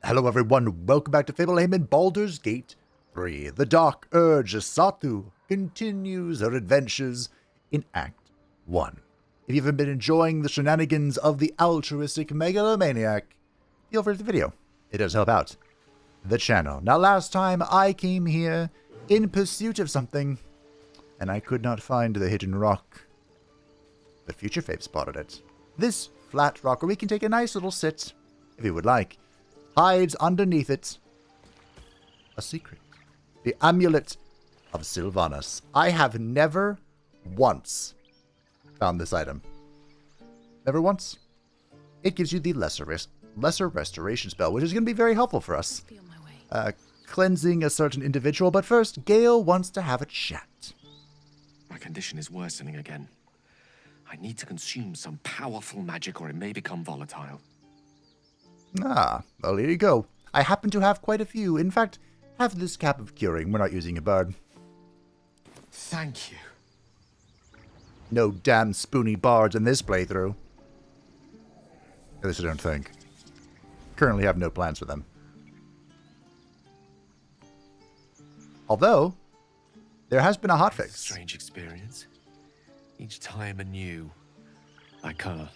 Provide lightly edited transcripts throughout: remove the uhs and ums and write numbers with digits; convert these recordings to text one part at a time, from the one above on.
Hello everyone, welcome back to Fableheim in Baldur's Gate 3. The Dark Urge Satu continues her adventures in Act 1. If you haven't been enjoying the shenanigans of the altruistic megalomaniac, feel free to the video. It does help out the channel. Now last time I came here in pursuit of something, and I could not find the hidden rock. But Future Fave spotted it. This flat rock where we can take a nice little sit, if you would like, hides underneath it a secret. The Amulet of Silvanus. I have never once found this item. Never once. It gives you the lesser restoration spell, which is going to be very helpful for us. Feel my way. Cleansing a certain individual, but first, Gale wants to have a chat. My condition is worsening again. I need to consume some powerful magic or it may become volatile. Ah, well, here you go. I happen to have quite a few. In fact, have this cap of curing. We're not using a bard. Thank you. No damn spoony bards in this playthrough. At least I don't think. Currently have no plans for them. Although, there has been a hotfix. Strange experience. Each time anew. Like a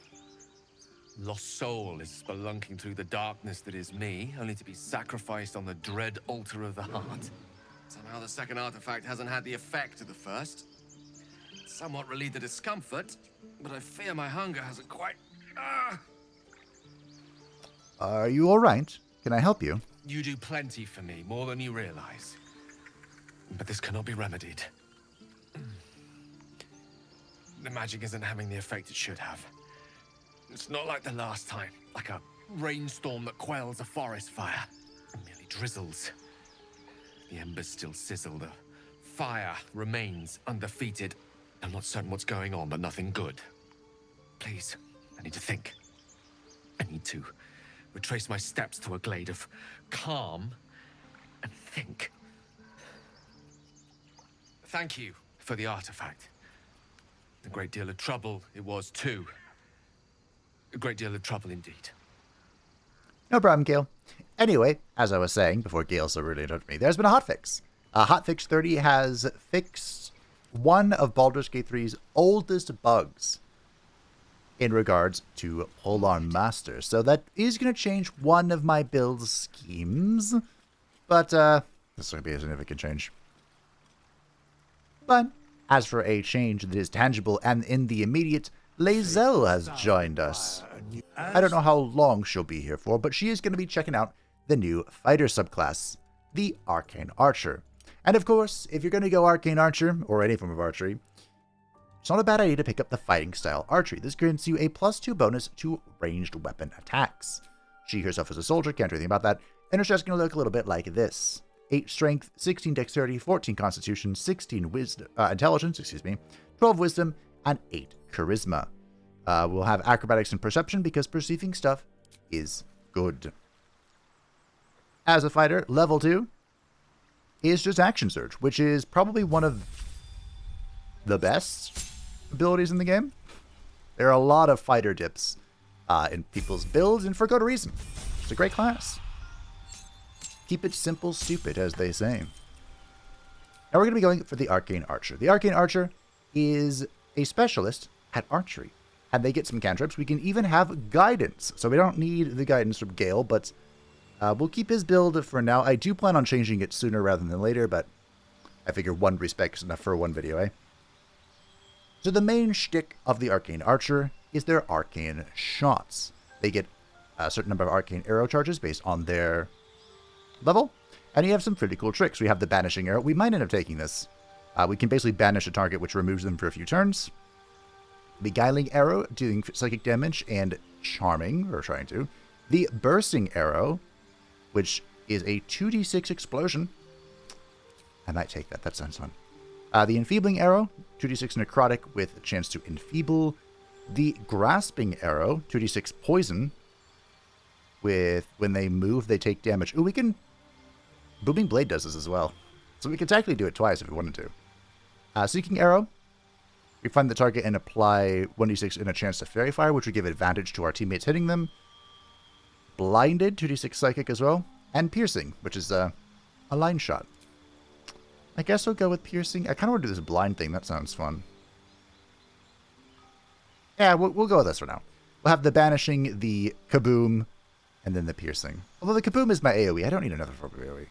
lost soul is spelunking through the darkness that is me, only to be sacrificed on the dread altar of the heart. Somehow the second artifact hasn't had the effect of the first. Somewhat relieved the discomfort, but I fear my hunger hasn't quite... Are you alright? Can I help you? You do plenty for me, more than you realize. But this cannot be remedied. The magic isn't having the effect it should have. It's not like the last time, like a rainstorm that quells a forest fire. It merely drizzles. The embers still sizzle, the fire remains undefeated. I'm not certain what's going on, but nothing good. Please, I need to think. I need to retrace my steps to a glade of calm and think. Thank you for the artifact. A great deal of trouble it was too. A great deal of trouble indeed. No problem, Gale. Anyway, as I was saying, before Gale so rudely interrupted me, there's been a hotfix. Hotfix 30 has fixed one of Baldur's Gate 3's oldest bugs in regards to Polearm Master. So that is going to change one of my build schemes, but this is going to be a significant change. But as for a change that is tangible and in the immediate, Lae'zel has joined us. I don't know how long she'll be here for, but she is going to be checking out the new fighter subclass, the Arcane Archer. And of course, if you're going to go Arcane Archer, or any form of archery, it's not a bad idea to pick up the fighting style archery. This grants you a +2 bonus to ranged weapon attacks. She herself is a soldier, can't do anything about that, and her strat's going to look a little bit like this. 8 strength, 16 dexterity, 14 constitution, 16 intelligence, 12 wisdom, and 8 charisma. We'll have acrobatics and perception because perceiving stuff is good. As a fighter, level 2 is just action surge, which is probably one of the best abilities in the game. There are a lot of fighter dips in people's builds, and for good reason. It's a great class. Keep it simple, stupid, as they say. Now we're going to be going for the Arcane Archer. The Arcane Archer is a specialist at archery, and they get some cantrips. We can even have guidance, so we don't need the guidance from Gale, but we'll keep his build for now. I do plan on changing it sooner rather than later, but I figure one respec is enough for one video, eh? So the main shtick of the Arcane Archer is their arcane shots. They get a certain number of arcane arrow charges based on their level, and you have some pretty cool tricks. We have the banishing arrow. We might end up taking this. We can basically banish a target, which removes them for a few turns. Beguiling arrow, doing psychic damage and charming, or trying to. The bursting arrow, which is a 2d6 explosion. I might take that. That sounds fun. The enfeebling arrow, 2d6 necrotic with a chance to enfeeble. The grasping arrow, 2d6 poison. With when they move, they take damage. Ooh, we can... Booming Blade does this as well. So we could technically do it twice if we wanted to. Seeking Arrow. We find the target and apply 1d6 and a chance to Fairy Fire, which would give advantage to our teammates hitting them. Blinded, 2d6 psychic as well. And piercing, which is a line shot. I guess we'll go with piercing. I kind of want to do this blind thing. That sounds fun. Yeah, we'll go with this for now. We'll have the banishing, the kaboom, and then the piercing. Although the kaboom is my AoE. I don't need another for AoE.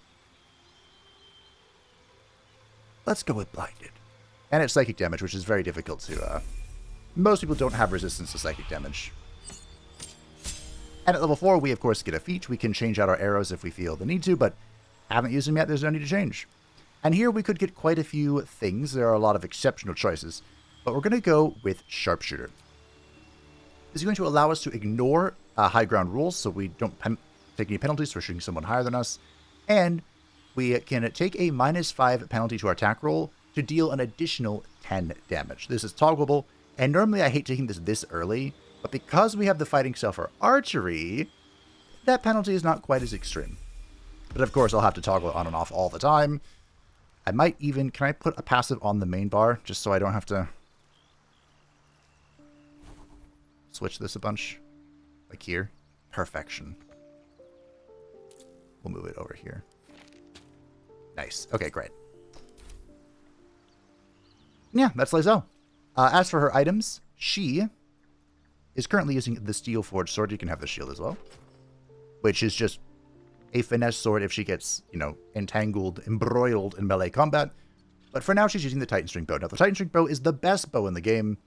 Let's go with blinded. And it's psychic damage, which is very difficult to... most people don't have resistance to psychic damage. And at level 4, we of course get a feat. We can change out our arrows if we feel the need to, but haven't used them yet. There's no need to change. And here we could get quite a few things. There are a lot of exceptional choices. But we're going to go with Sharpshooter. This is going to allow us to ignore high ground rules, so we don't take any penalties for shooting someone higher than us. And we can take a -5 penalty to our attack roll to deal an additional 10 damage. This is toggleable, and normally I hate taking this early, but because we have the fighting style for archery, that penalty is not quite as extreme. But of course, I'll have to toggle it on and off all the time. I might even... Can I put a passive on the main bar, just so I don't have to switch this a bunch? Like here. Perfection. We'll move it over here. Nice. Okay, great. Yeah, that's Lae'zel. As for her items, she is currently using the Steel Forged Sword. You can have the shield as well. Which is just a finesse sword if she gets, you know, entangled, embroiled in melee combat. But for now, she's using the Titan String Bow. Now, the Titan String Bow is the best bow in the game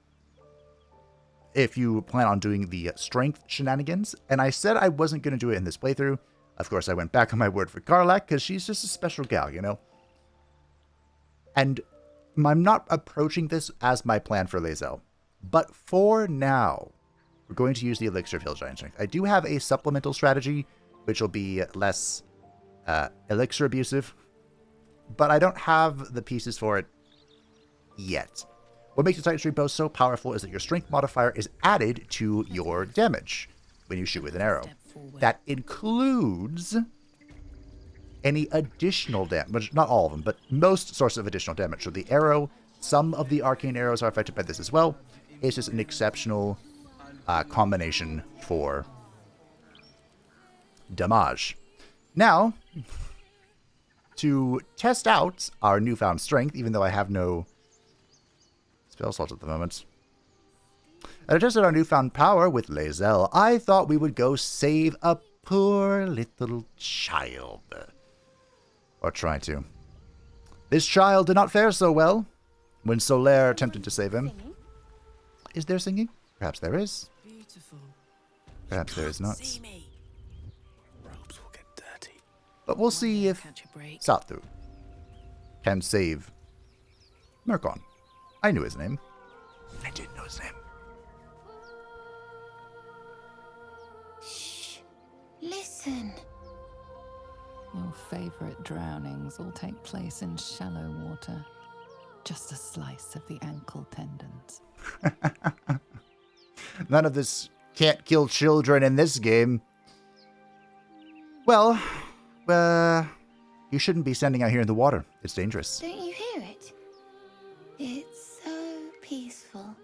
if you plan on doing the strength shenanigans. And I said I wasn't going to do it in this playthrough. Of course, I went back on my word for Karlach, because she's just a special gal, you know? And I'm not approaching this as my plan for Lae'zel. But for now, we're going to use the Elixir of Hill Giant Strength. I do have a supplemental strategy, which will be less elixir abusive. But I don't have the pieces for it yet. What makes the Titan String Bow so powerful is that your strength modifier is added to your damage when you shoot with an arrow. That includes any additional damage. Not all of them, but most sources of additional damage. So the arrow, some of the arcane arrows are affected by this as well. It's just an exceptional combination for damage. Now, to test out our newfound strength, even though I have no spell slots at the moment. To test out our newfound power with Lae'zel, I thought we would go save a poor little child. Or try to. This child did not fare so well when Solaire attempted to save him. Is there singing? Perhaps there is. Perhaps there is not. Robes will get dirty. But we'll see if Satu can save Murkon. I knew his name. I did know his name. Shh. Listen. Your favorite drownings all take place in shallow water. Just a slice of the ankle tendons. None of this can't kill children in this game. Well, you shouldn't be standing out here in the water. It's dangerous. Don't you hear it? It's so peaceful.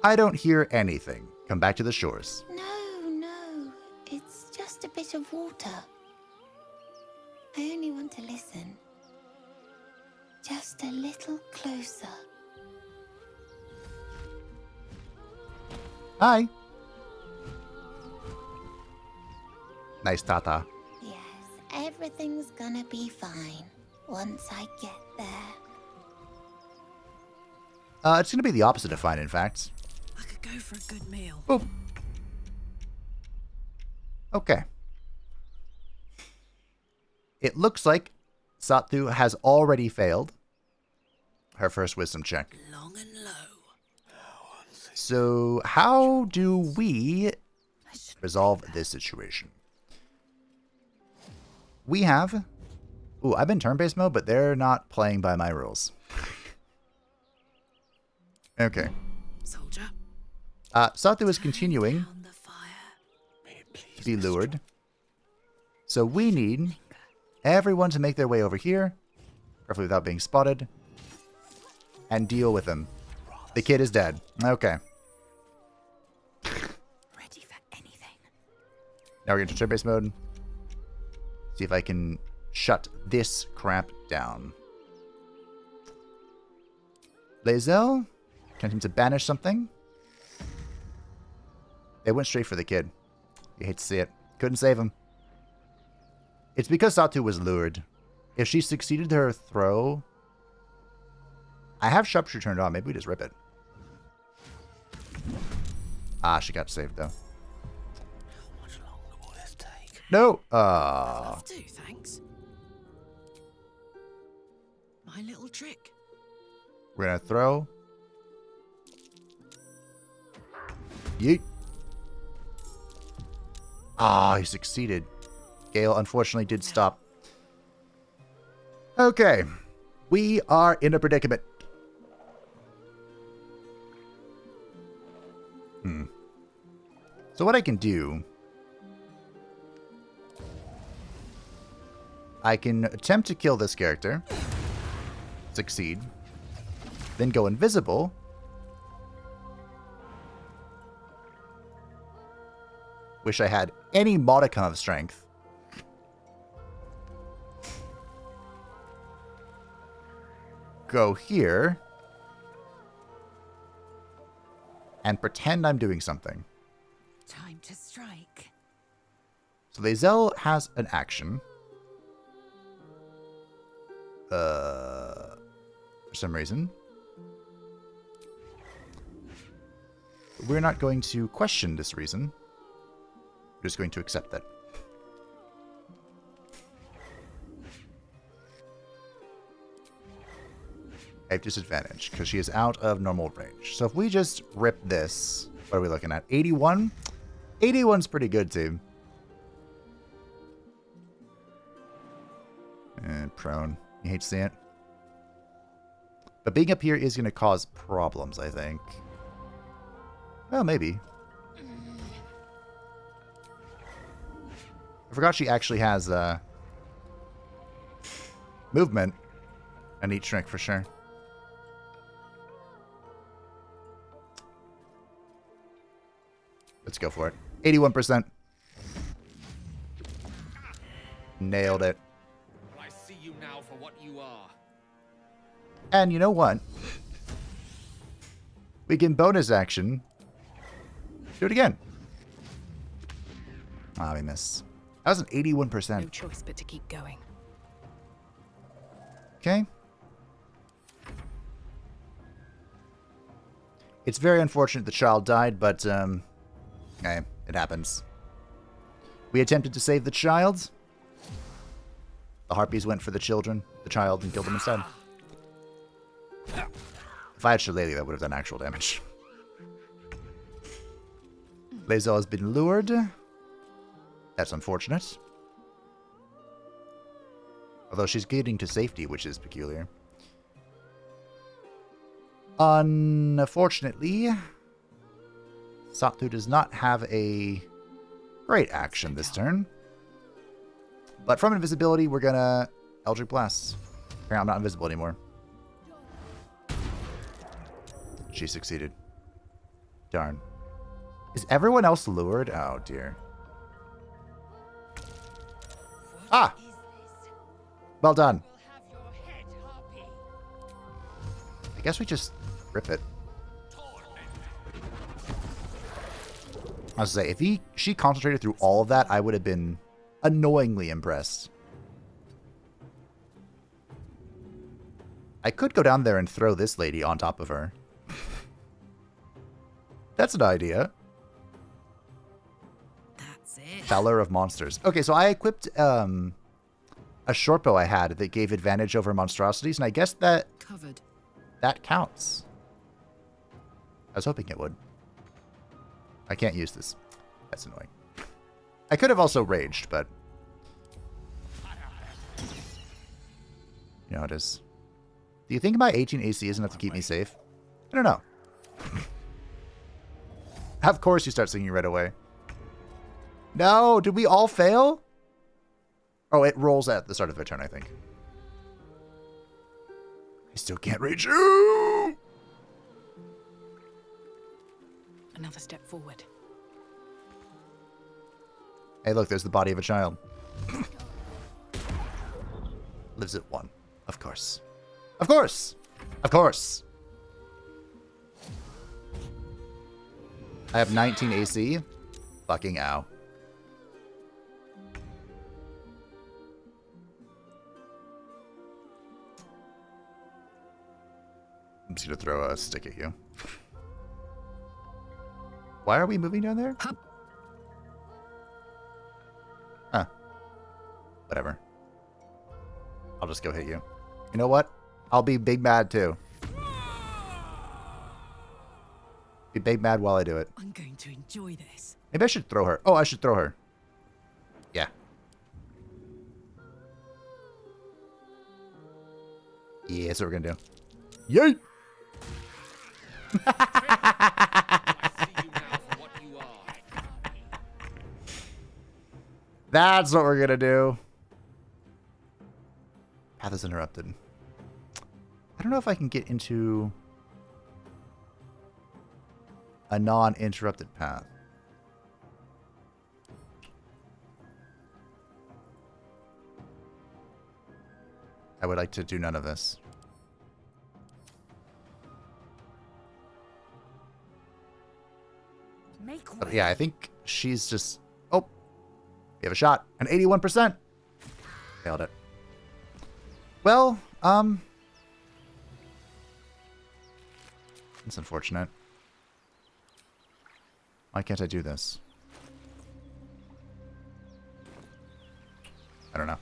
I don't hear anything. Come back to the shores. No. It's just a bit of water. I only want to listen. Just a little closer. Hi. Nice tata. Yes, everything's gonna be fine once I get there. It's gonna be the opposite of fine, in fact. I could go for a good meal. Boop. Okay. It looks like Satu has already failed her first wisdom check. Long and low. So how do we resolve this situation? We have... Ooh, I'm in turn-based mode, but they're not playing by my rules. Okay. Soldier. Satu is continuing to be lured. So we need everyone to make their way over here, preferably without being spotted, and deal with him. The kid is dead. Okay. Ready for anything. Now we're going to turn-based mode. See if I can shut this crap down. Lae'zel? Attempting to banish something? They went straight for the kid. You hate to see it. Couldn't save him. It's because Satu was lured. If she succeeded her throw... I have Sharpshooter turned on. Maybe we just rip it. Ah, she got saved, though. How much longer will this take? No! I'd love to, thanks. My little trick. We're going to throw. Yeet. Ah, he succeeded. Gale, unfortunately, did stop. Okay. We are in a predicament. So what I can do... I can attempt to kill this character. Succeed. Then go invisible. Wish I had any modicum of strength. Go here. And pretend I'm doing something. Time to strike. So Lae'zel has an action. For some reason. We're not going to question this reason. We're just going to accept that. I have disadvantage because she is out of normal range. So if we just rip this, what are we looking at? 81? 81's pretty good, too. And prone. You hate to see it. But being up here is going to cause problems, I think. Well, maybe. I forgot she actually has movement. A neat trick for sure. Let's go for it. 81%. Nailed it. I see you now for what you are. And you know what? We can bonus action. Do it again. Ah, we miss. That was an 81%. No choice but to keep going. Okay. It's very unfortunate the child died, but, okay, it happens. We attempted to save the child. The harpies went for the child, and killed them instead. If I had Shillelagh, that would have done actual damage. Lae'zel has been lured. That's unfortunate. Although she's getting to safety, which is peculiar. Unfortunately, Satu does not have a great action this turn. But from invisibility, we're gonna Eldritch Blast. Apparently, I'm not invisible anymore. She succeeded. Darn. Is everyone else lured? Oh, dear. Ah! Well done. I guess we just rip it. I was gonna say, if she concentrated through all of that, I would have been annoyingly impressed. I could go down there and throw this lady on top of her. That's an idea. That's it. Valor of Monsters. Okay, so I equipped a short bow I had that gave advantage over monstrosities, and I guess that Covered. that counts. I was hoping it would. I can't use this. That's annoying. I could have also raged, but you know how it is. Do you think my 18 AC is enough to keep me safe? I don't know. Of course you start singing right away. No, did we all fail? Oh, it rolls at the start of their turn, I think. I still can't rage you. Another step forward. Hey, look, there's the body of a child. Lives at 1. Of course. Of course! Of course! I have 19 AC. Fucking ow. I'm just gonna throw a stick at you. Why are we moving down there? Huh. Whatever. I'll just go hit you. You know what? I'll be big mad too. Be big mad while I do it. I'm going to enjoy this. Maybe I should throw her. Oh, I should throw her. Yeah. Yeah, that's what we're gonna do. Yay! That's what we're gonna do. Path is interrupted. I don't know if I can get into a non-interrupted path. I would like to do none of this. But yeah, I think she's just... Oh! We have a shot. An 81%! Failed it. Well, it's unfortunate. Why can't I do this? I don't know.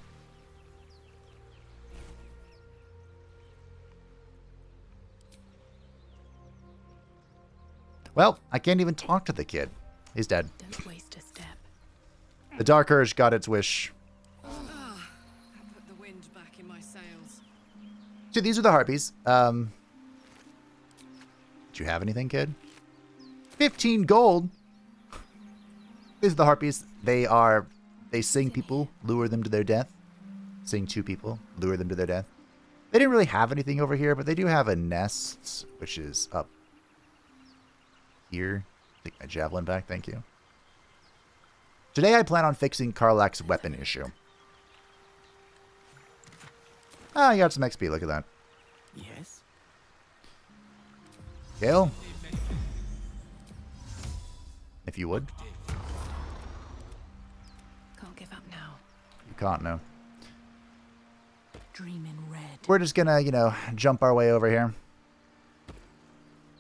Well, I can't even talk to the kid. He's dead. Don't waste a step. The Dark Urge got its wish. I put the wind back in my sails. So these are the harpies. Do you have anything, kid? 15 gold. These are the harpies. They sing people, lure them to their death. Sing to people, lure them to their death. They didn't really have anything over here, but they do have a nest, which is up here. Take my javelin back, thank you. Today I plan on fixing Karlach's weapon issue. Ah, you got some XP, look at that. Yes. Gale? If you would. Can't give up now. You can't, no. Dream in red. We're just gonna, you know, jump our way over here.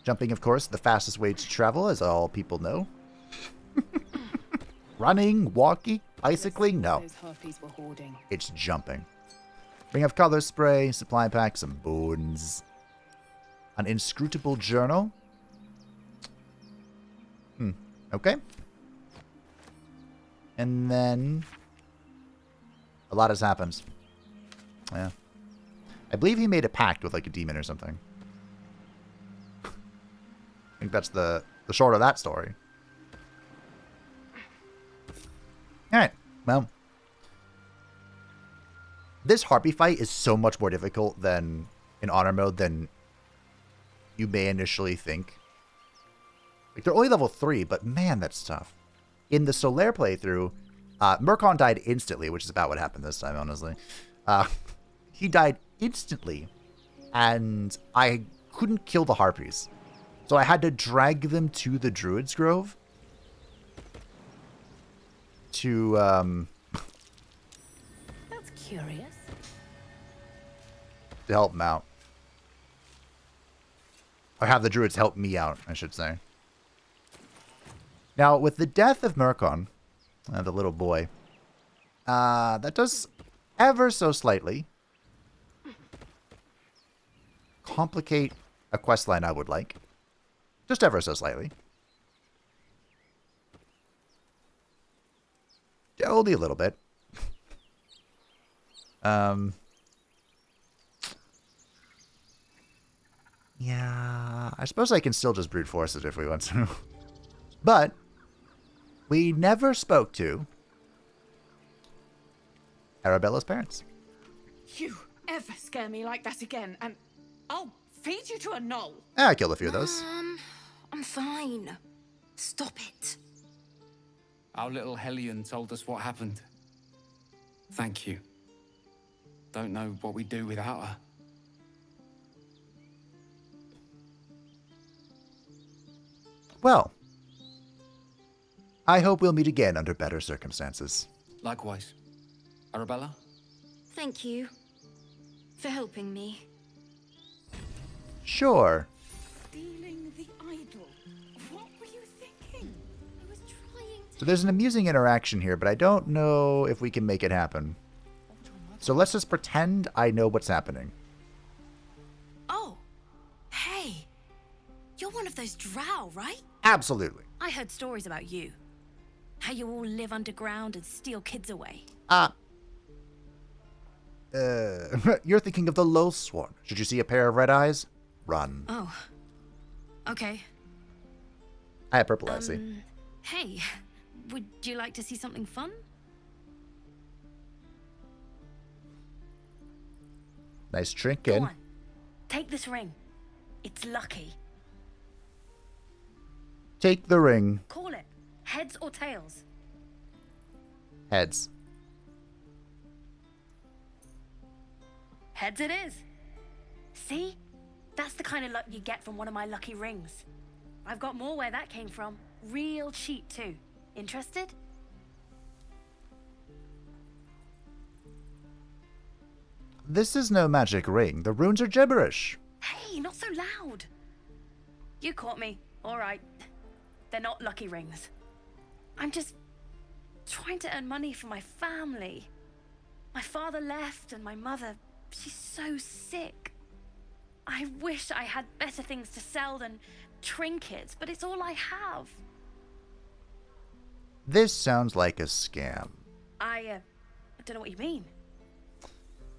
Jumping, of course, the fastest way to travel, as all people know. Running, walking, bicycling, no. Those harpies were hoarding. It's jumping. Bring up color spray, supply pack, some bones. An inscrutable journal. Okay. And then a lot has happened. Yeah. I believe he made a pact with like a demon or something. I think that's the short of that story. Alright, well. This harpy fight is so much more difficult than in honor mode than you may initially think. Like, they're only level 3, but man, that's tough. In the Solaire playthrough, Murkon died instantly, which is about what happened this time, honestly. He died instantly, and I couldn't kill the harpies. So I had to drag them to the Druid's Grove to, That's curious. to help them out. Or have the Druids help me out, I should say. Now, with the death of Murkon, the little boy, that does ever so slightly complicate a questline I would like. Just ever so slightly. Only a little bit. Yeah, I suppose I can still just brute force it if we want to. But we never spoke to Arabella's parents. You ever scare me like that again, and I'll feed you to a knoll. I killed a few of those. I'm fine. Stop it. Our little Hellion told us what happened. Thank you. Don't know what we'd do without her. Well, I hope we'll meet again under better circumstances. Likewise. Arabella? Thank you for helping me. Sure. Stealing the idol. What were you thinking? I was trying to... So there's an amusing interaction here, but I don't know if we can make it happen. So let's just pretend I know what's happening. Oh, hey. You're one of those drow, right? Absolutely. I heard stories about you. How you all live underground and steal kids away. You're thinking of the Loathsworn. Should you see a pair of red eyes? Run. Oh. Okay. I have purple eyes, see? Hey, would you like to see something fun? Nice trinket. Go on. Take this ring. It's lucky. Take the ring. Call it. Heads or tails? Heads. Heads it is. See? That's the kind of luck you get from one of my lucky rings. I've got more where that came from. Real cheap, too. Interested? This is no magic ring. The runes are gibberish. Hey, not so loud. You caught me. All right. They're not lucky rings. I'm just trying to earn money for my family. My father left and my mother, she's so sick. I wish I had better things to sell than trinkets, but it's all I have. This sounds like a scam. I don't know what you mean.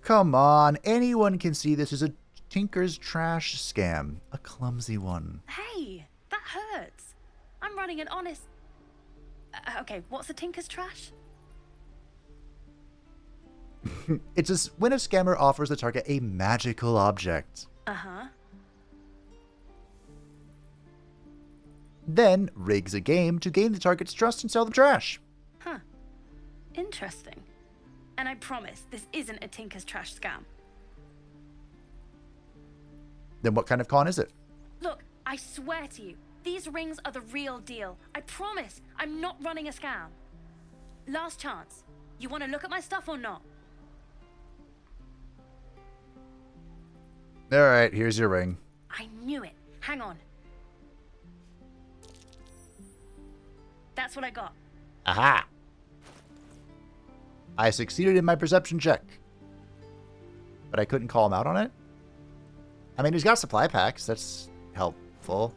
Come on, anyone can see this is a Tinker's Trash scam. A clumsy one. Hey, that hurts. I'm running an honest... okay, what's a Tinker's Trash? It's when a scammer offers the target a magical object. Uh-huh. Then rigs a game to gain the target's trust and sell them trash. Huh. Interesting. And I promise, this isn't a Tinker's Trash scam. Then what kind of con is it? Look, I swear to you, these rings are the real deal. I promise, I'm not running a scam. Last chance. You want to look at my stuff or not? Alright, here's your ring. I knew it. Hang on. That's what I got. Aha! I succeeded in my perception check. But I couldn't call him out on it? I mean, he's got supply packs. That's helpful.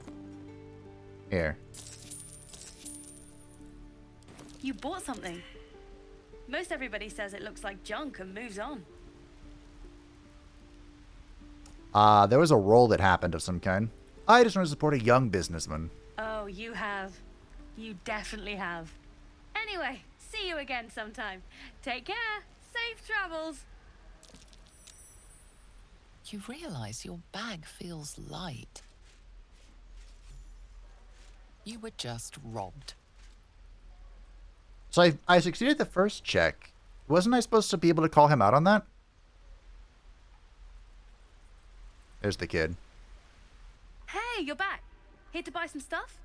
Here. You bought something. Most everybody says it looks like junk and moves on. There was a roll that happened of some kind. I just want to support a young businessman. Oh, you have. You definitely have. Anyway, see you again sometime. Take care. Safe travels. You realize your bag feels light. You were just robbed. So I succeeded the first check. Wasn't I supposed to be able to call him out on that? There's the kid. Hey, you're back. Here to buy some stuff?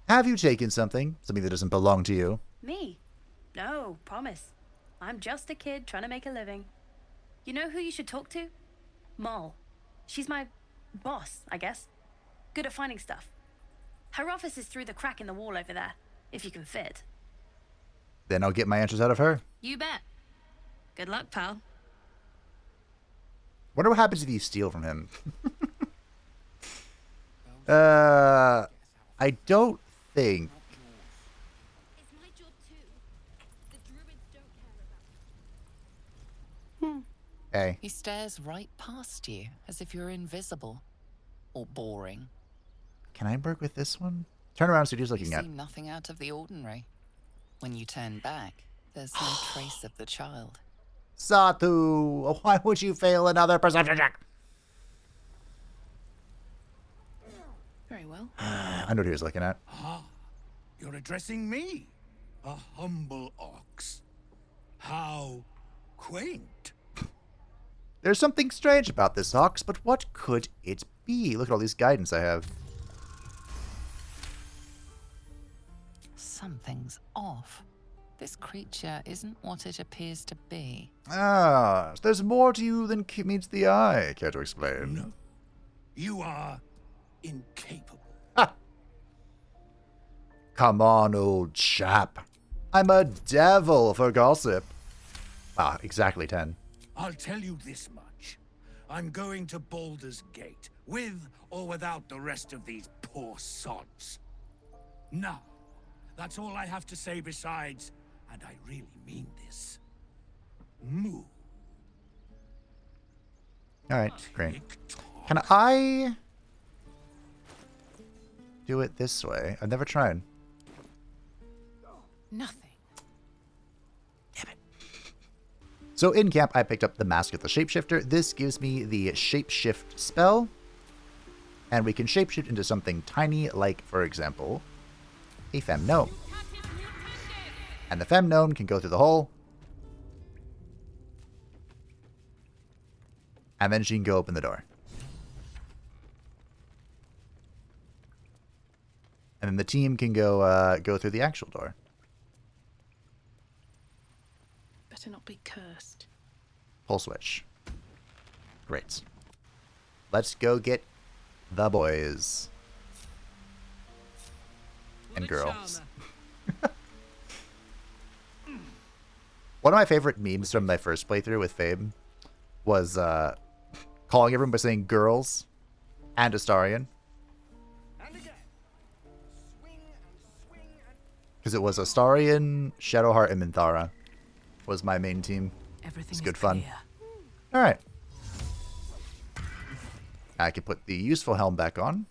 Have you taken something? Something that doesn't belong to you? Me? No, promise. I'm just a kid trying to make a living. You know who you should talk to? Moll. She's my boss, I guess. Good at finding stuff. Her office is through the crack in the wall over there, if you can fit. Then I'll get my answers out of her. You bet. Good luck, pal. Wonder what happens if you steal from him. I don't think. It's my job too. The druids don't care about. Hey. He stares right past you, as if you're invisible. Or boring. Can I work with this one? Turn around, see what he's looking You at. see nothing out of the ordinary. When you turn back, there's no trace of the child. Satu, why would you fail another perception check? Very well. I know what he was looking at. You're addressing me, a humble ox. How quaint. There's something strange about this ox, but what could it be? Look at all these guidance I have. Something's off. This creature isn't what it appears to be. Ah, there's more to you than meets the eye. Care to explain? No. You are incapable. Ha! Come on, old chap. I'm a devil for gossip. Ah, exactly 10. I'll tell you this much. I'm going to Baldur's Gate, with or without the rest of these poor sods. Now, that's all I have to say besides, and I really mean this. Moo. Alright, great. Can I do it this way? I've never tried. Nothing. So in camp, I picked up the Mask of the Shapeshifter. This gives me the Shapeshift spell. And we can shapeshift into something tiny, like, for example, a Femme Gnome. And the Femme Gnome can go through the hole. And then she can go open the door. And then the team can go through the actual door. Better not be cursed. Pull switch. Great. Let's go get the boys. And girls. One of my favorite memes from my first playthrough with Fabe was calling everyone by saying girls and Astarion. Because it was Astarion, Shadowheart, and Minthara was my main team. It's good fun. Alright. I can put the useful helm back on.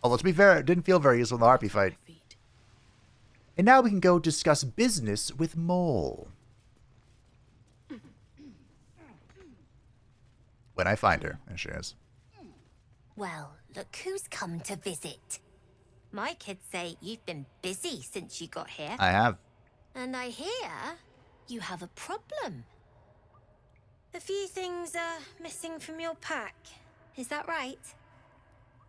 Although, to be fair, it didn't feel very useful in the Harpy fight. And now we can go discuss business with Mole. When I find her. There she is. Well, look who's come to visit. My kids say you've been busy since you got here. I have. And I hear you have a problem. A few things are missing from your pack. Is that right?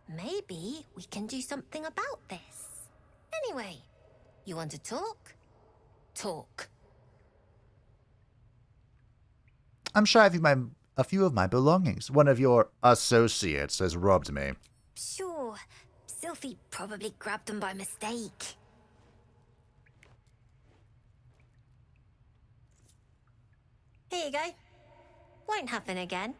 Maybe we can do something about this. Anyway, you want to talk? Talk. I'm shy of a few of my belongings. One of your associates has robbed me. Sure. Sylphie probably grabbed them by mistake. Here you go. Won't happen again.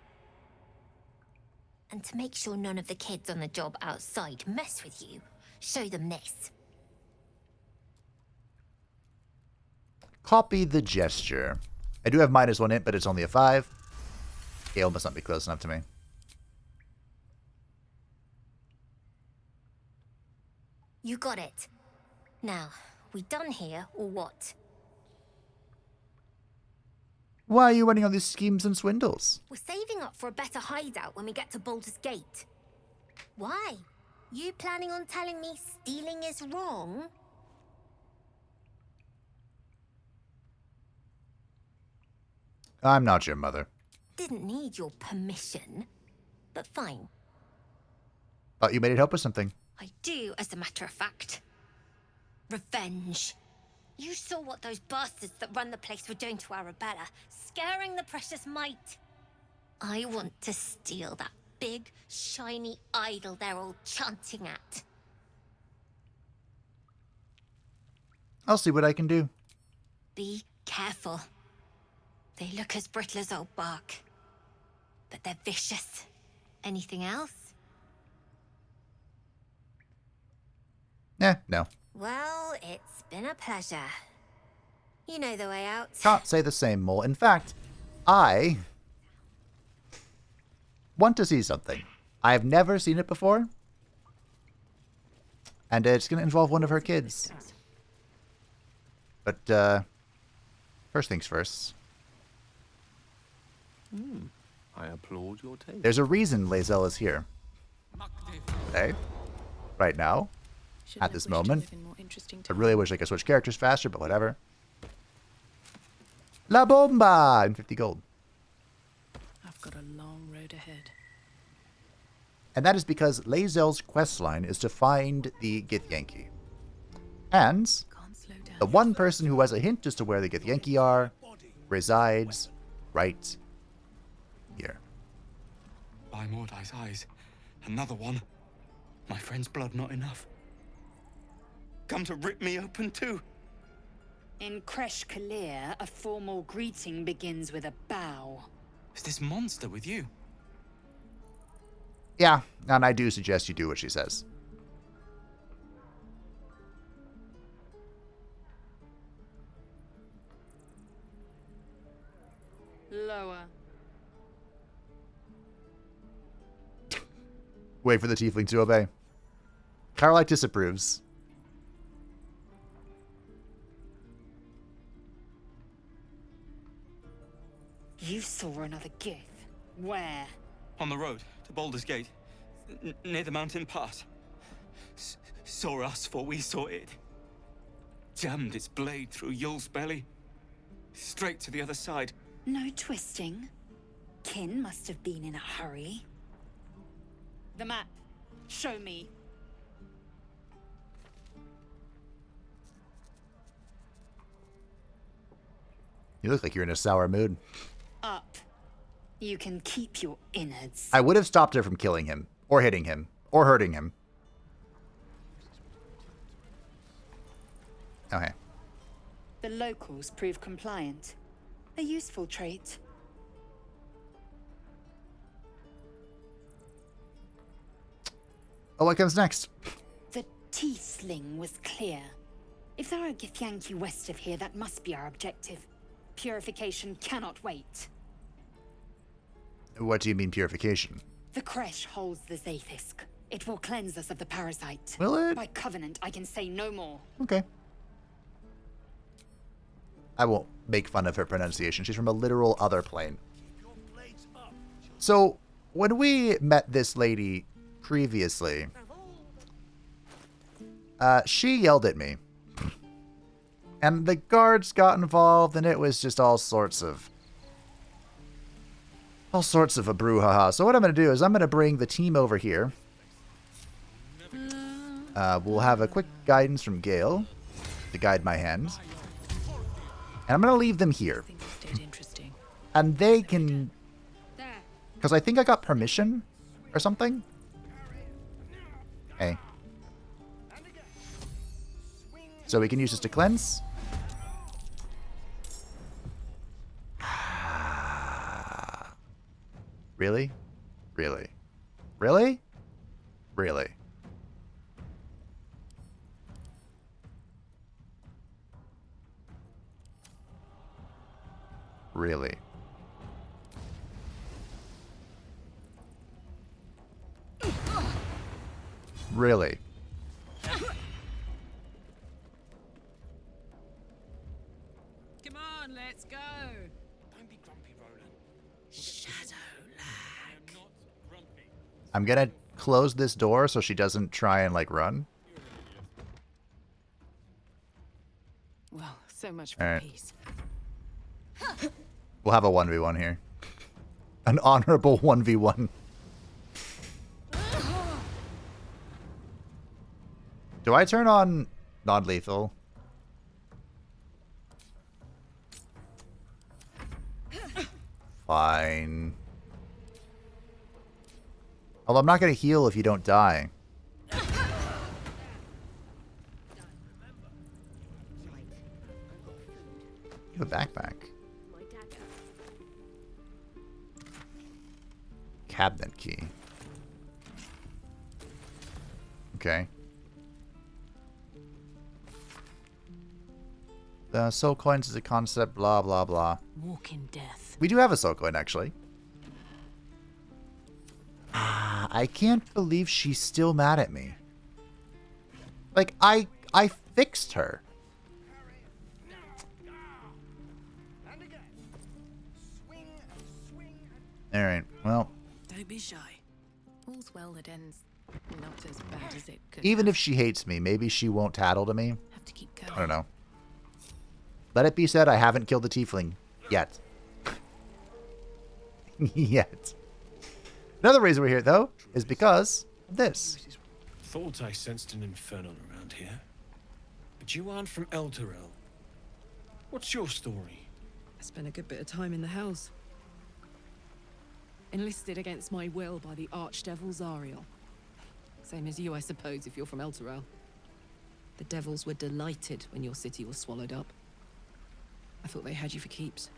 And to make sure none of the kids on the job outside mess with you, show them this. Copy the gesture. I do have -1 int, but it's only a 5. Gale must not be close enough to me. You got it. Now, we done here or what? Why are you running on these schemes and swindles? We're saving up for a better hideout when we get to Baldur's Gate. Why? You planning on telling me stealing is wrong? I'm not your mother. Didn't need your permission, but fine. Thought you made it help with something. I do, as a matter of fact. Revenge. You saw what those bastards that run the place were doing to Arabella, scaring the precious mite. I want to steal that big, shiny idol they're all chanting at. I'll see what I can do. Be careful. They look as brittle as old bark, but they're vicious. Anything else? No. Well, it's been a pleasure. You know the way out. Can't say the same, Mole. In fact, I want to see something. I've never seen it before. And it's going to involve one of her kids. But, first things first. I applaud your taste. There's a reason Lae'zel is here. Today. Right now. at this moment. I really wish I could switch characters faster, but whatever. La Bomba! And 50 gold. I've got a long road ahead. And that is because Lae'zel's questline is to find the Githyanki. And the one person who has a hint as to where the Githyanki are resides right here. By Mordai's eyes, another one. My friend's blood not enough. Come to rip me open too. In Kresh Kalir, a formal greeting begins with a bow. Is this monster with you? Yeah, and I do suggest you do what she says. Lower. Wait for the tiefling to obey. Carolite disapproves. You saw another Gith. Where? On the road to Baldur's Gate, near the mountain pass. Saw us, for we saw it. Jammed its blade through Yul's belly, straight to the other side. No twisting. Kin must have been in a hurry. The map. Show me. You look like you're in a sour mood. Up. You can keep your innards. I would have stopped her from killing him, or hitting him, or hurting him. Okay. The locals prove compliant. A useful trait. Oh, what comes next? The Teethling was clear. If there are Githyanki west of here, that must be our objective. Purification cannot wait. What do you mean purification? The Kresh holds the Zaithisk. It will cleanse us of the parasite. Will it? By covenant, I can say no more. Okay. I won't make fun of her pronunciation. She's from a literal other plane. So, when we met this lady previously, she yelled at me. And the guards got involved, and it was just all sorts of a brouhaha. So what I'm going to do is I'm going to bring the team over here. We'll have a quick guidance from Gale to guide my hands. And I'm going to leave them here. And they can... Because I think I got permission or something. Hey. So we can use this to cleanse. Really? Really? Really? Really? Really? Really? Come on, let's go. Don't be grumpy, Roland. Shadow lag. I'm gonna close this door so she doesn't try and, like, run. Well, so much for All right. peace. We'll have a 1v1 here. An honorable 1v1. Do I turn on non-lethal? Fine. Although I'm not going to heal if you don't die. You have a backpack. Cabinet key. Okay. The soul coins is a concept, blah, blah, blah. Walk in death. We do have a soul coin, actually. I can't believe she's still mad at me. Like, I fixed her. Alright, well. Don't be shy. All's well that ends. Not as bad as it could. Even if she hates me, maybe she won't tattle to me. Have to keep going. I don't know. Let it be said, I haven't killed the tiefling. Yet. Yet. Another reason we're here, though, is because of this. Thought I sensed an infernal around here. But you aren't from Elturel. What's your story? I spent a good bit of time in the Hells. Enlisted against my will by the Archdevil Zariel. Same as you, I suppose, if you're from Elturel. The devils were delighted when your city was swallowed up. I thought they had you for keeps.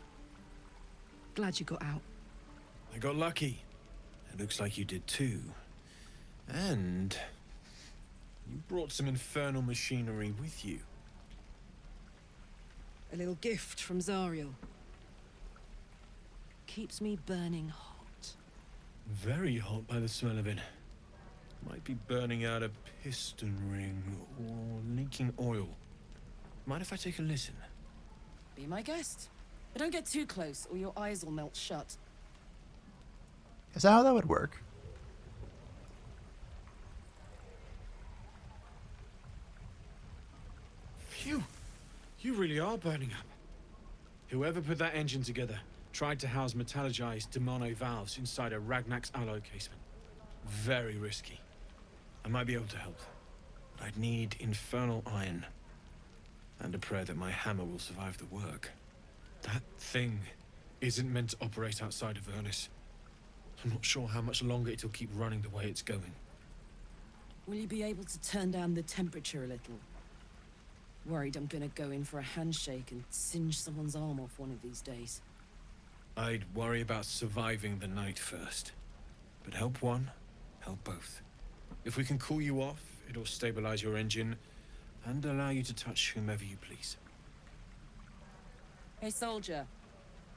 Glad you got out. I got lucky. It looks like you did too. And you brought some infernal machinery with you. A little gift from Zariel. Keeps me burning hot. Very hot by the smell of it. Might be burning out a piston ring or leaking oil. Mind if I take a listen? Be my guest. But don't get too close or your eyes will melt shut. Is that how that would work? Phew! You really are burning up. Whoever put that engine together tried to house metallurgized demono valves inside a Ragnak's alloy casement. Very risky. I might be able to help. But I'd need infernal iron. And a prayer that my hammer will survive the work. That thing isn't meant to operate outside of Vernus. I'm not sure how much longer it'll keep running the way it's going. Will you be able to turn down the temperature a little? Worried I'm gonna go in for a handshake and singe someone's arm off one of these days. I'd worry about surviving the night first. But help one, help both. If we can cool you off, it'll stabilize your engine and allow you to touch whomever you please. Hey, soldier.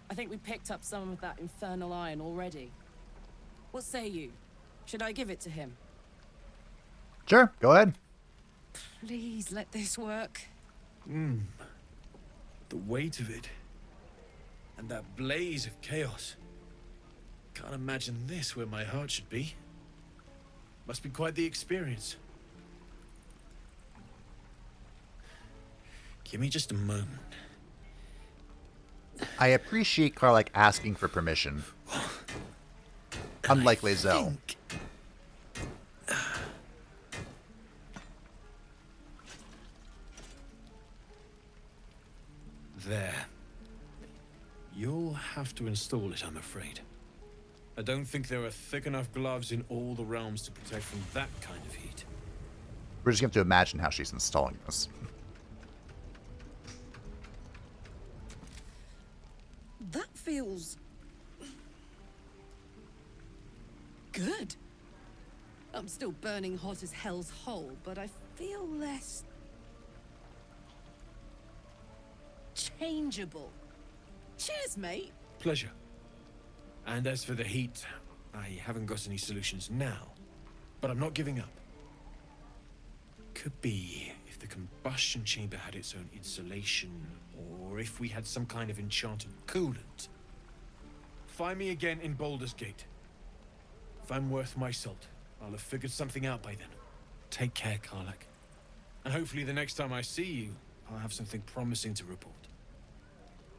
I think we picked up some of that infernal iron already. What say you? Should I give it to him? Sure, go ahead. Please let this work. The weight of it. And that blaze of chaos. Can't imagine this where my heart should be. Must be quite the experience. Give me just a moment. I appreciate Karlach asking for permission. Unlike Lae'zel. There. You'll have to install it, I'm afraid. I don't think there are thick enough gloves in all the realms to protect from that kind of heat. We're just going to have to imagine how she's installing this. That feels... good. I'm still burning hot as hell's hole, but I feel less... changeable. Cheers, mate. Pleasure. And as for the heat, I haven't got any solutions now, but I'm not giving up. Could be if the combustion chamber had its own insulation, or if we had some kind of enchanted coolant. Find me again in Baldur's Gate. If I'm worth my salt, I'll have figured something out by then. Take care, Karlach. And hopefully the next time I see you, I'll have something promising to report.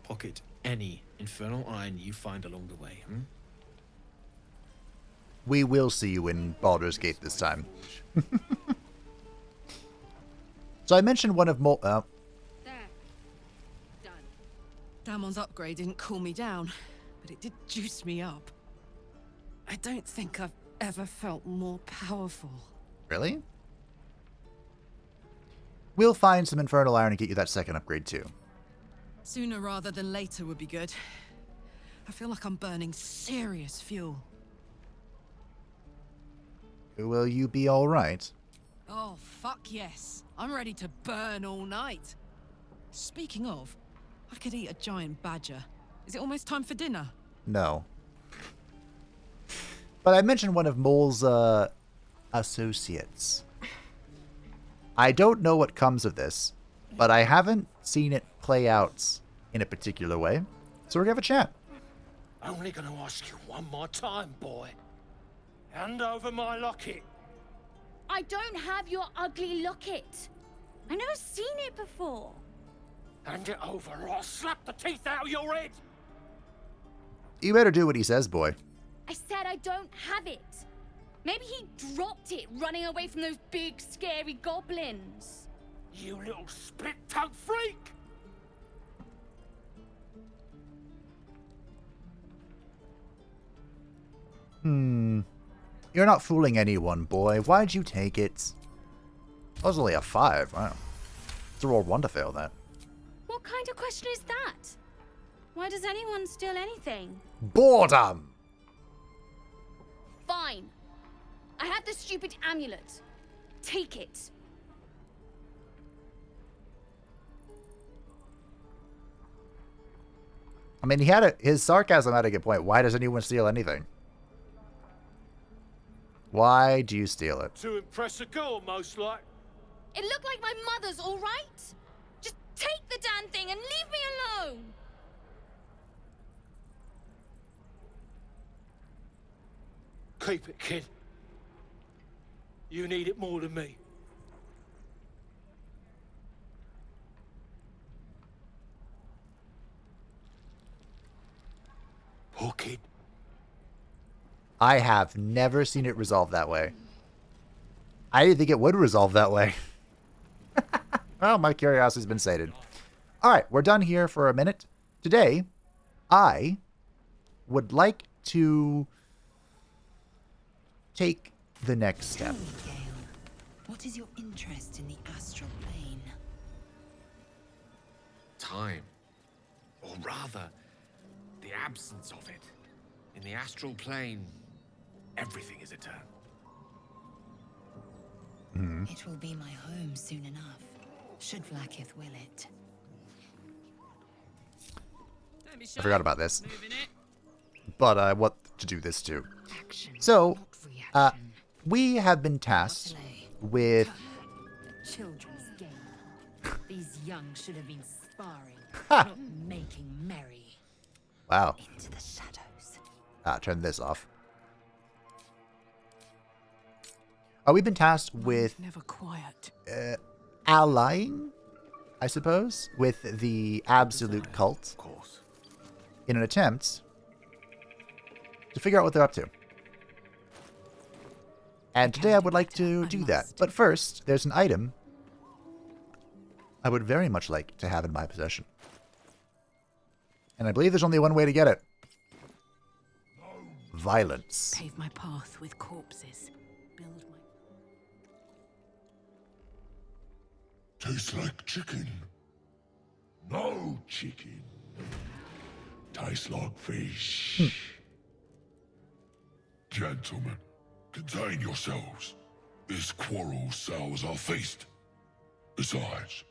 Pocket any infernal iron you find along the way, We will see you in Baldur's Gate this time. So I mentioned one of There. Done. Damon's upgrade didn't cool me down, but it did juice me up. I don't think I've ever felt more powerful. Really? We'll find some infernal iron and get you that second upgrade too. Sooner rather than later would be good. I feel like I'm burning serious fuel. Will you be alright? Oh, fuck yes. I'm ready to burn all night. Speaking of, I could eat a giant badger. Is it almost time for dinner? No. But I mentioned one of Mole's associates. I don't know what comes of this, but I haven't seen it play out in a particular way. So we're going to have a chat. Only gonna ask you one more time, boy. Hand over my locket. I don't have your ugly locket. I've never seen it before. Hand it over or I'll slap the teeth out of your head! You better do what he says, boy. I said I don't have it. Maybe he dropped it running away from those big, scary goblins. You little split-tongued freak! You're not fooling anyone, boy. Why'd you take it? That was only a 5. Wow. It's a roll 1 to fail that. What kind of question is that? Why does anyone steal anything? Boredom! Fine. I have the stupid amulet. Take it. I mean, his sarcasm had a good point. Why does anyone steal anything? Why do you steal it? To impress a girl, most like. It looked like my mother's, all right? Just take the damn thing and leave me alone. Keep it, kid. You need it more than me. Poor kid. I have never seen it resolved that way. I didn't think it would resolve that way. Well, my curiosity's been sated. All right, we're done here for a minute. Today, I would like to take the next step. Gale, what is your interest in the astral plane? Time. Or rather, the absence of it. In the astral plane, everything is eternal. It will be my home soon enough, should Vlaakith will it. I forgot about this. But I want to do this too. So, we have been tasked with... Children's game. These young should have been sparring, Ha! not making merry. Wow. Into the shadows. Turn this off. We've been tasked with Never quiet. allying, I suppose, with the absolute cult in an attempt to figure out what they're up to. And today I would like to do that. But first, there's an item I would very much like to have in my possession. And I believe there's only one way to get it. Violence. Pave my path with corpses. Build my... Tastes like chicken. No chicken. Tastes like fish. Gentlemen, contain yourselves. This quarrel sours our feast. Besides,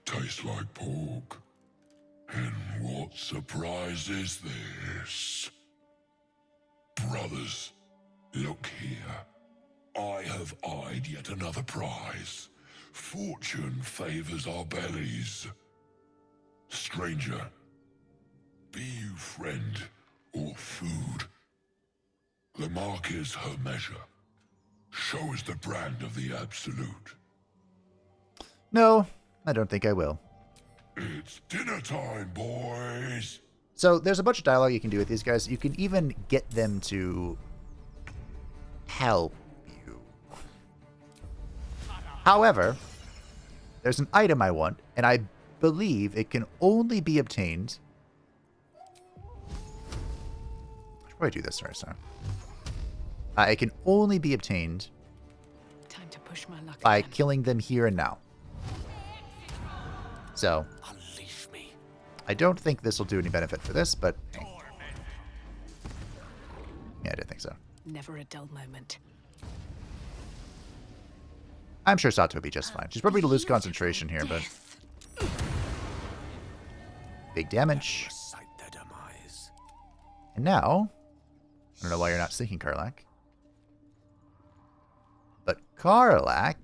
tastes like pork. And what surprise is this? Brothers, look here. I have eyed yet another prize. Fortune favors our bellies. Stranger, be you friend or food. The mark is her measure. Show us the brand of the absolute. No, I don't think I will. It's dinner time, boys. So there's a bunch of dialogue you can do with these guys. You can even get them to help you. However, there's an item I want, and I believe it can only be obtained... I should probably do this first, huh? It can only be obtained Time to push my luck by again. killing them here and now. So, I don't think this will do any benefit for this, but hey. Yeah, I didn't think so. Never a dull moment. I'm sure Satu will be just fine. She's probably going to lose concentration here, but... Big damage. And now... I don't know why you're not sinking, Karlach. But Karlach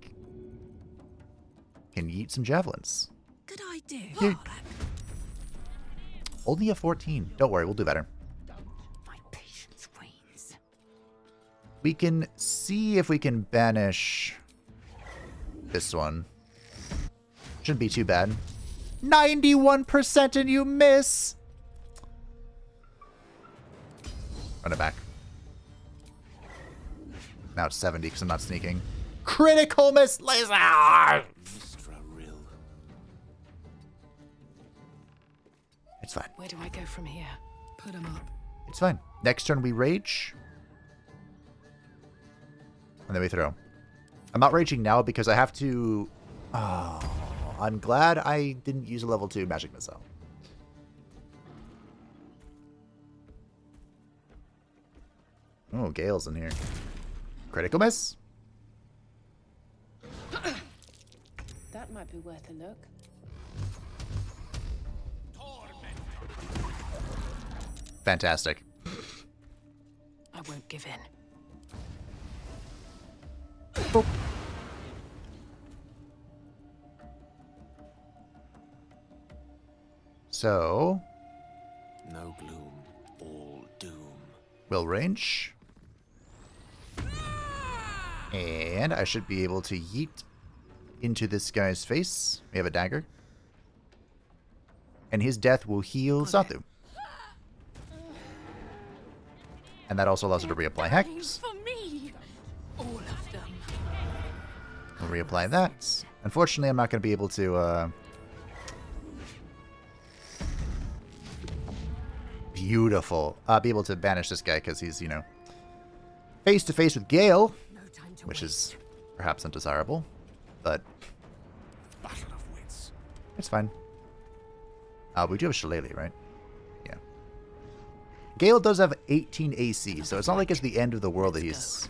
can yeet some javelins. Good idea. Here. Only a 14. Don't worry, we'll do better. My patience wanes. We can see if we can banish this one. Shouldn't be too bad. 91% and you miss! Run it back. Now it's 70 because I'm not sneaking. Critical miss, Lae'zel! It's fine. Where do I go from here? Put him up. It's fine. Next turn we rage. And then we throw. I'm not raging now because I have to... Oh, I'm glad I didn't use a level 2 magic missile. Oh, Gale's in here. Critical miss. That might be worth a look. Fantastic. I won't give in. Boop. So... No gloom, all doom. Will range. And I should be able to yeet into this guy's face. We have a dagger. And his death will heal Satu. And that also allows her to reapply Hex. For me. All of them. We'll reapply that. Unfortunately, I'm not going to be able to... Beautiful. Be able to banish this guy because he's, you know, face to face with Gale, which is perhaps undesirable, but Battle of wits. It's fine. We do have Shillelagh, right? Yeah. Gale does have 18 AC, so it's not like it's the end of the world that he's,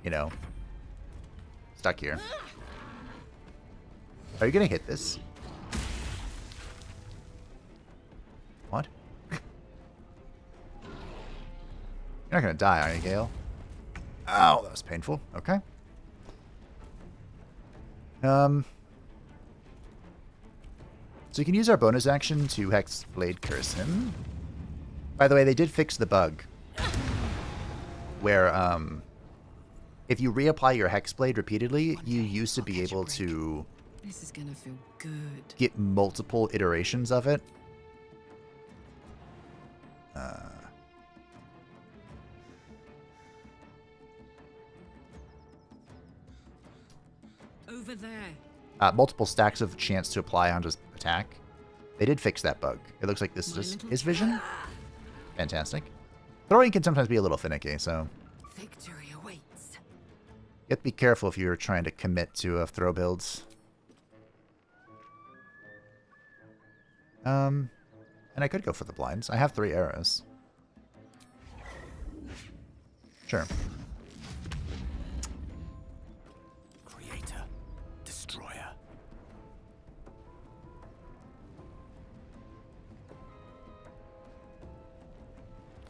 you know, stuck here. Are you gonna hit this? What? You're not gonna die, are you, Gale? Ow, that was painful. Okay. So you can use our bonus action to Hex Blade Curse him. By the way, they did fix the bug where if you reapply your Hex Blade repeatedly, you used to be able to This is gonna feel good. get multiple iterations of it. Over there. Multiple stacks of chance to apply on just attack. They did fix that bug. It looks like this is his vision. Fantastic. Throwing can sometimes be a little finicky, so Victory awaits. you have to be careful if you're trying to commit to throw builds. And I could go for the blinds. I have 3 arrows. Sure. Creator, destroyer.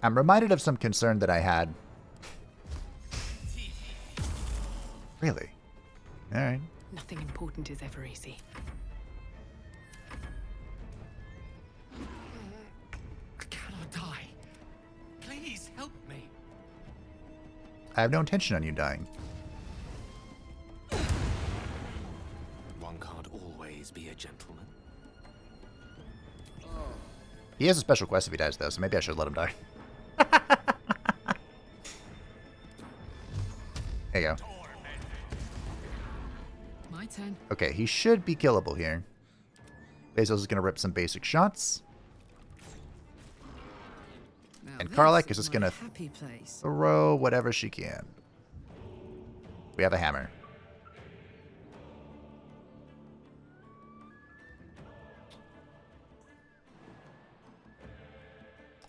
I'm reminded of some concern that I had. Really? Alright. Nothing important is ever easy. I cannot die. Please help me. I have no intention on you dying. One can't always be a gentleman. He has a special quest if he dies, though, so maybe I should let him die. There you go. My turn. Okay, he should be killable here. Lae'zel is going to rip some basic shots. And Karlach is just going to throw whatever she can. We have a hammer.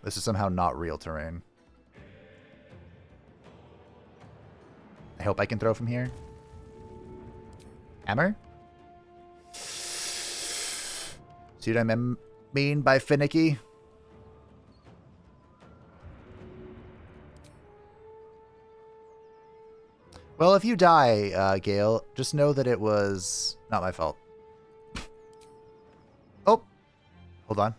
This is somehow not real terrain. I hope I can throw from here. Hammer? See what I mean by finicky? Well, if you die, Gale, just know that it was not my fault. Oh! Hold on.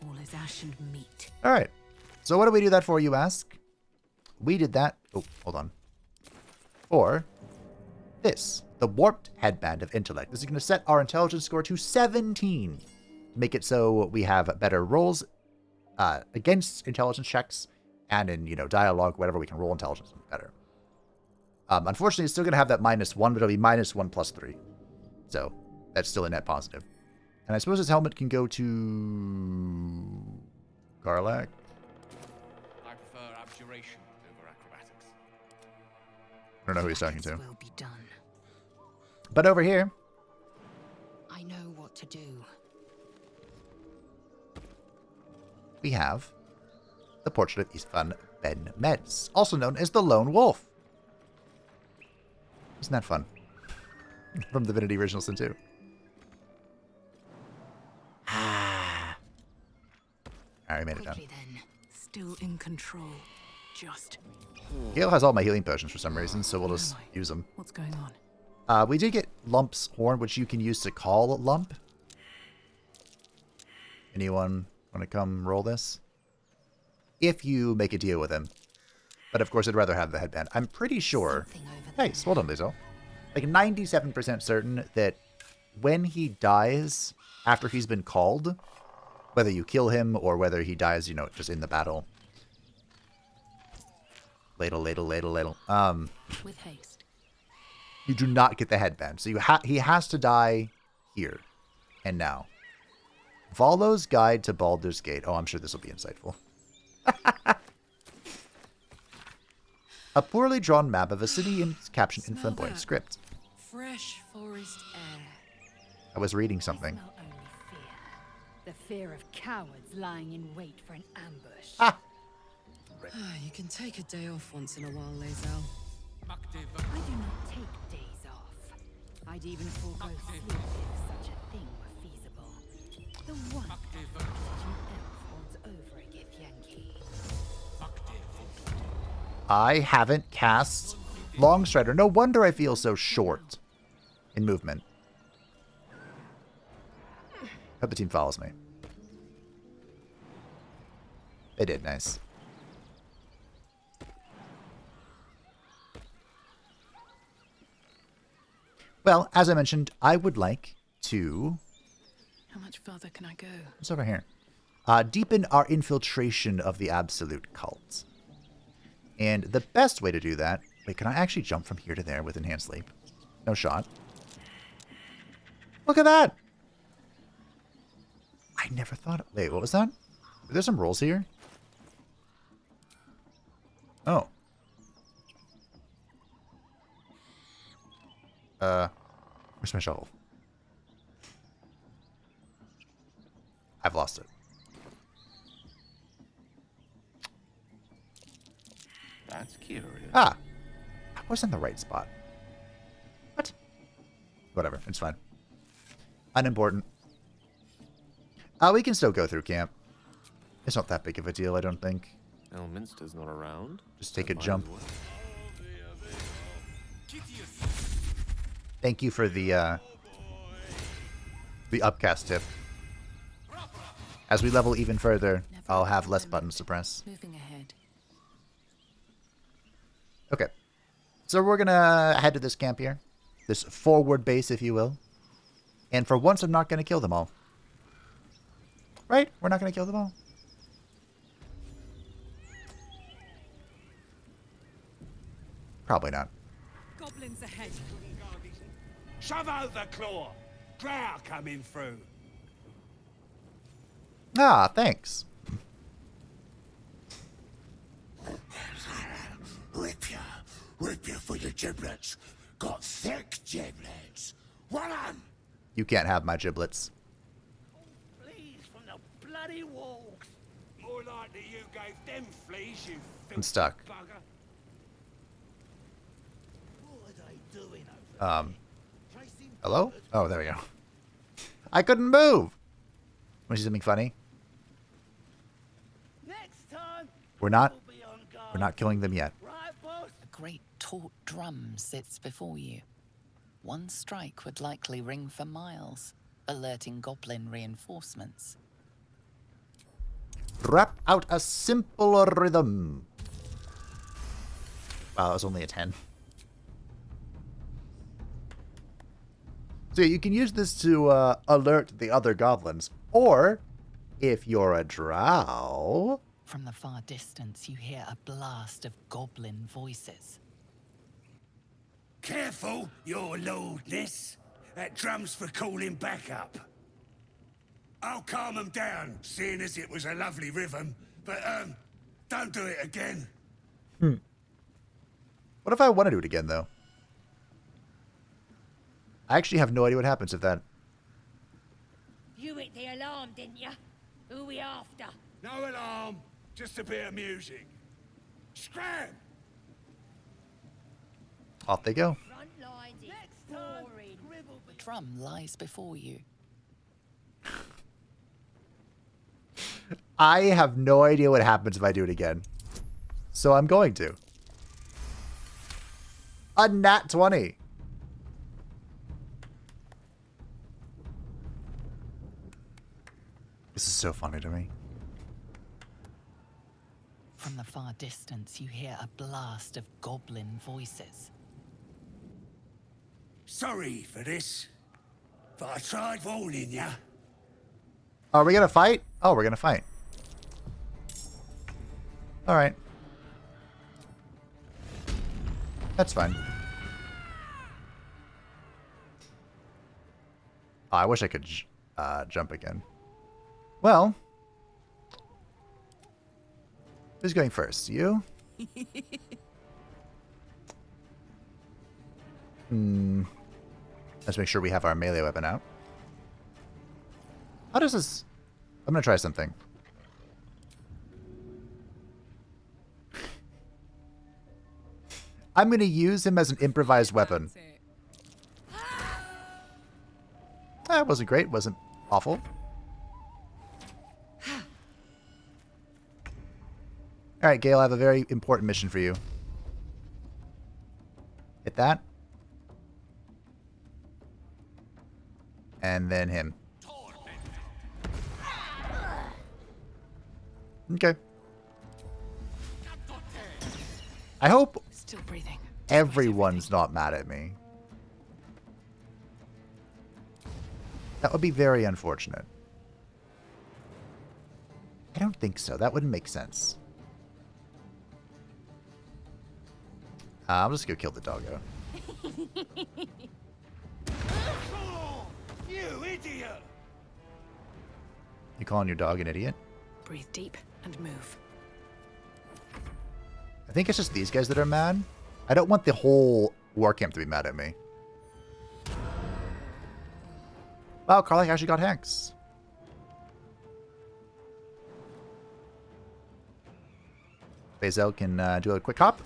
All is ashes. conditioned meat. All right. So what do we do that for, you ask? We did that. Oh, hold on. For this, the warped headband of intellect. This is going to set our intelligence score to 17. Make it so we have better rolls against intelligence checks, and in, dialogue, whatever, we can roll intelligence better. Unfortunately, it's still going to have that -1, but it'll be -1 plus 3. So that's still a net positive. And I suppose his helmet can go to Garlac. I prefer abjuration over acrobatics. I don't know who he's talking to. Will be done. But over here, I know what to do. we have the portrait of Istvan Ben Metz, also known as the Lone Wolf. Isn't that fun? From Divinity Original Sin 2. Alright, we made it done. Then, still in control. Just. Gale has all my healing potions for some reason, so we'll just use them. What's going on? We did get Lump's Horn, which you can use to call Lump. Anyone want to come roll this? If you make a deal with him. But of course, I'd rather have the headband. I'm pretty sure. Nice, well done, Lae'zel. Like 97% certain that when he dies after he's been called, whether you kill him or whether he dies, just in the battle. Ladle. With haste. You do not get the headband. So he has to die here and now. Volo's Guide to Baldur's Gate. Oh, I'm sure this will be insightful. A poorly drawn map of a city is captioned in flamboyant script. Fresh forest air. I was reading something. Smell only fear. The fear of cowards lying in wait for an ambush. Ah! You can take a day off once in a while, Lae'zel. I do not take days off. I'd even forego sleep if such a thing were feasible. The one teaching elf holds over a Githyanki. I haven't cast WithersTrader. No wonder I feel so short in movement. Hope the team follows me. They did, nice. Well, as I mentioned, I would like to... How much further can I go? What's over here? Deepen our infiltration of the absolute cult. And the best way to do that... Wait, can I actually jump from here to there with enhanced sleep? No shot. Look at that! I never thought... Wait, what was that? Are there some rolls here? Oh. Where's my shovel? I've lost it. That's curious. Ah! I was in the right spot. What? Whatever, it's fine. Unimportant. We can still go through camp. It's not that big of a deal, I don't think. Elminster's not around. Just take a jump. Thank you for the upcast tip. As we level even further, I'll have less buttons to press. Moving ahead. Okay. So we're gonna head to this camp here. This forward base, if you will. And for once, I'm not gonna kill them all. Right? We're not gonna kill them all. Probably not. Goblins ahead. Shove out the claw. Drow coming through. Ah, thanks. Rip you for your giblets. Got thick giblets. One on. You can't have my giblets. Fleas from the bloody walls. More likely you gave them fleas, you I'm stuck. bugger. What are they doing over there? Hello? Oh, there we go. I couldn't move. Want to see something funny? Next time. We're not killing them yet. Right, boss? A great taut drum sits before you. One strike would likely ring for miles, alerting goblin reinforcements. Rap out a simple rhythm. Wow, that was only a 10. So you can use this to alert the other goblins. Or, if you're a drow... From the far distance, you hear a blast of goblin voices. Careful, your lordness. That drum's for calling backup. I'll calm them down, seeing as it was a lovely rhythm. But, don't do it again. What if I want to do it again, though? I actually have no idea what happens if that... You hit the alarm, didn't you? Who we after? No alarm, just a bit of music. Scram! Off they go. Front lines is boring. The drum lies before you. I have no idea what happens if I do it again. So I'm going to. A nat 20. This is so funny to me. From the far distance, you hear a blast of goblin voices. Sorry for this, but I tried warning ya. Are we gonna fight? Oh, we're gonna fight. Alright. That's fine. Oh, I wish I could jump again. Well. Who's going first? You? Let's make sure we have our melee weapon out. How does this... I'm gonna try something. I'm gonna use him as an improvised weapon. That wasn't great, wasn't awful. Alright, Gale, I have a very important mission for you. Hit that. And then him. Okay. I hope Still breathing. everyone's not mad at me. That would be very unfortunate. I don't think so. That wouldn't make sense. I'll just go kill the doggo. You idiot! You calling your dog an idiot? Breathe deep and move. I think it's just these guys that are mad. I don't want the whole war camp to be mad at me. Wow, Karlach actually got Hanks. Lae'zel can do a quick hop.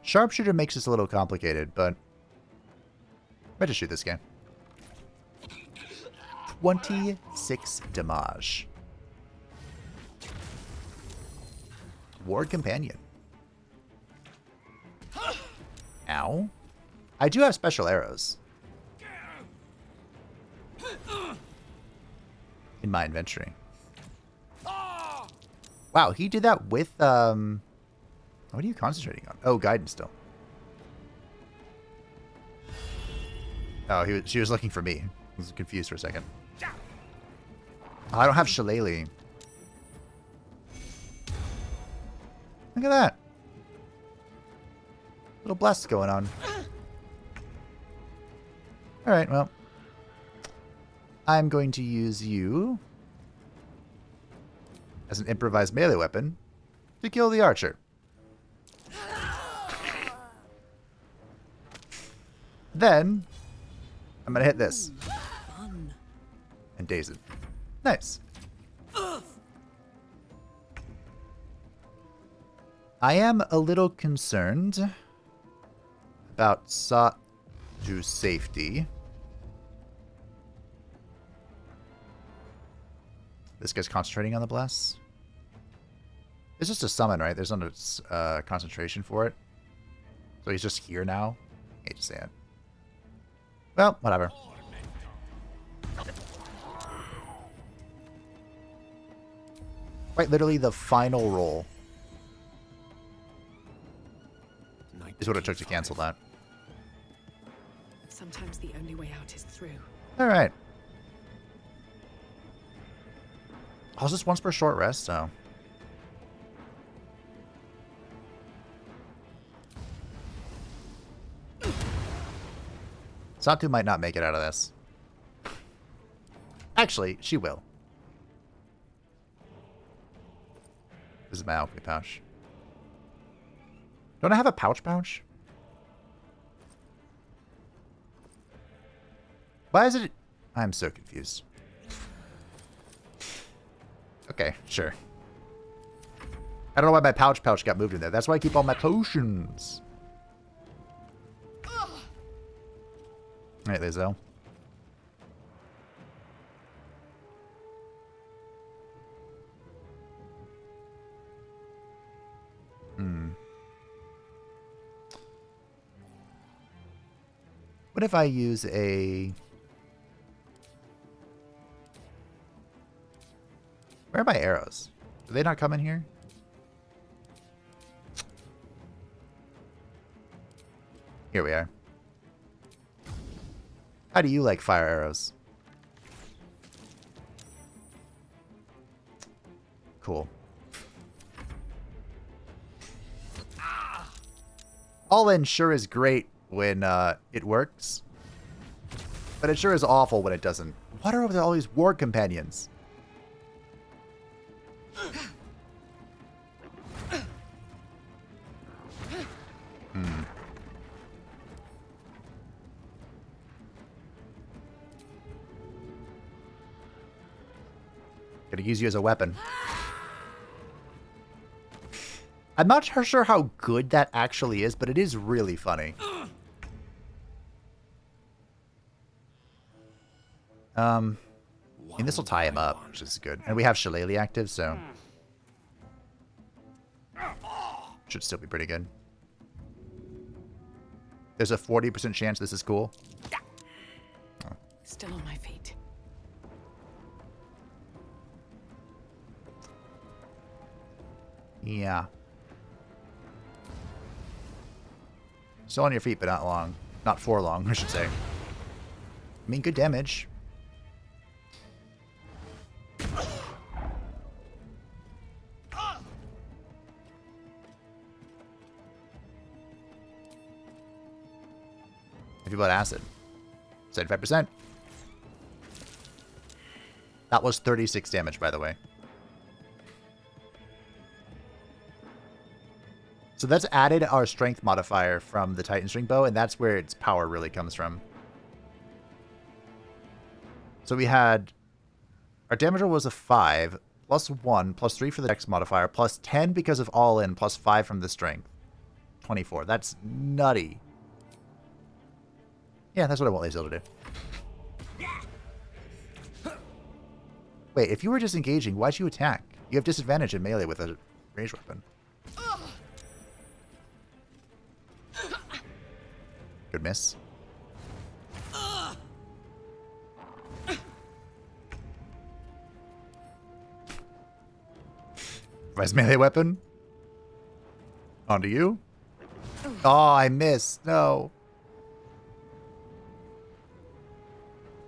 Sharpshooter makes this a little complicated, but I just shoot this guy. 26 damage. Ward Companion. Ow. I do have special arrows in my inventory. Wow, he did that with what are you concentrating on? Oh, guidance still. Oh, she was looking for me. I was confused for a second. Oh, I don't have Shillelagh. Look at that. Little blast going on. Alright, well. I'm going to use you as an improvised melee weapon to kill the archer. Then, I'm going to hit this. And daze it. Nice. I am a little concerned about Satu's safety. This guy's concentrating on the bless. It's just a summon, right? There's no concentration for it. So he's just here now. Hate to say it. Well, whatever. Quite literally the final roll is what it took to cancel that. Sometimes the only way out is through. Alright. I was just once per short rest, so. Satu might not make it out of this. Actually, she will. This is my alchemy pouch. Don't I have a pouch? Why is it... I'm so confused. Okay, sure. I don't know why my pouch got moved in there. That's why I keep all my potions. Alright, Lae'zel. What if I use a... Where are my arrows? Do they not come in here? Here we are. How do you like fire arrows? Cool. All in sure is great when it works, but it sure is awful when it doesn't. What are all these war companions? Gonna use you as a weapon. I'm not sure how good that actually is, but it is really funny. And this will tie him up, which is good. And we have Shillelagh active, so should still be pretty good. There's a 40% chance this is cool. Oh. Still on my feet. Yeah. Still on your feet, but not long. Not for long, I should say. I mean, good damage. If you bought acid. 75%. That was 36 damage, by the way. So that's added our strength modifier from the Titan String Bow, and that's where its power really comes from. So we had... Our damage roll was a 5, plus 1, plus 3 for the dex modifier, plus 10 because of all-in, plus 5 from the strength. 24. That's nutty. Yeah, that's what I want Lae'zel to do. Wait, if you were disengaging, why'd you attack? You have disadvantage in melee with a ranged weapon. Good miss. Vice melee weapon. Onto you. Oh, I missed. No.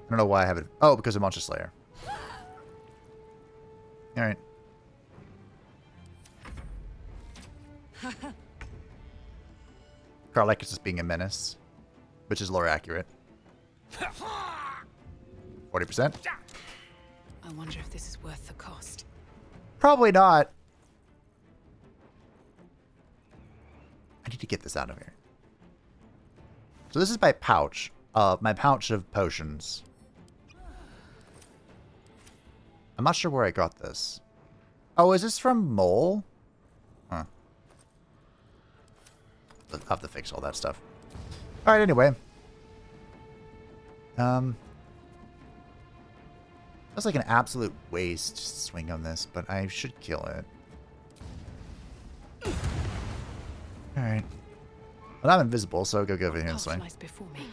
I don't know why I have it. Oh, because of Monster Slayer. Alright. Carlicus is being a menace, which is lore accurate. 40%. I wonder if this is worth the cost. Probably not. I need to get this out of here. So this is my pouch. My pouch of potions. I'm not sure where I got this. Oh, is this from Mole? Huh. I'll have to fix all that stuff. Alright, anyway. That's like an absolute waste to swing on this, but I should kill it. Alright. Well, I'm invisible, so go over here and swing. Lies before me.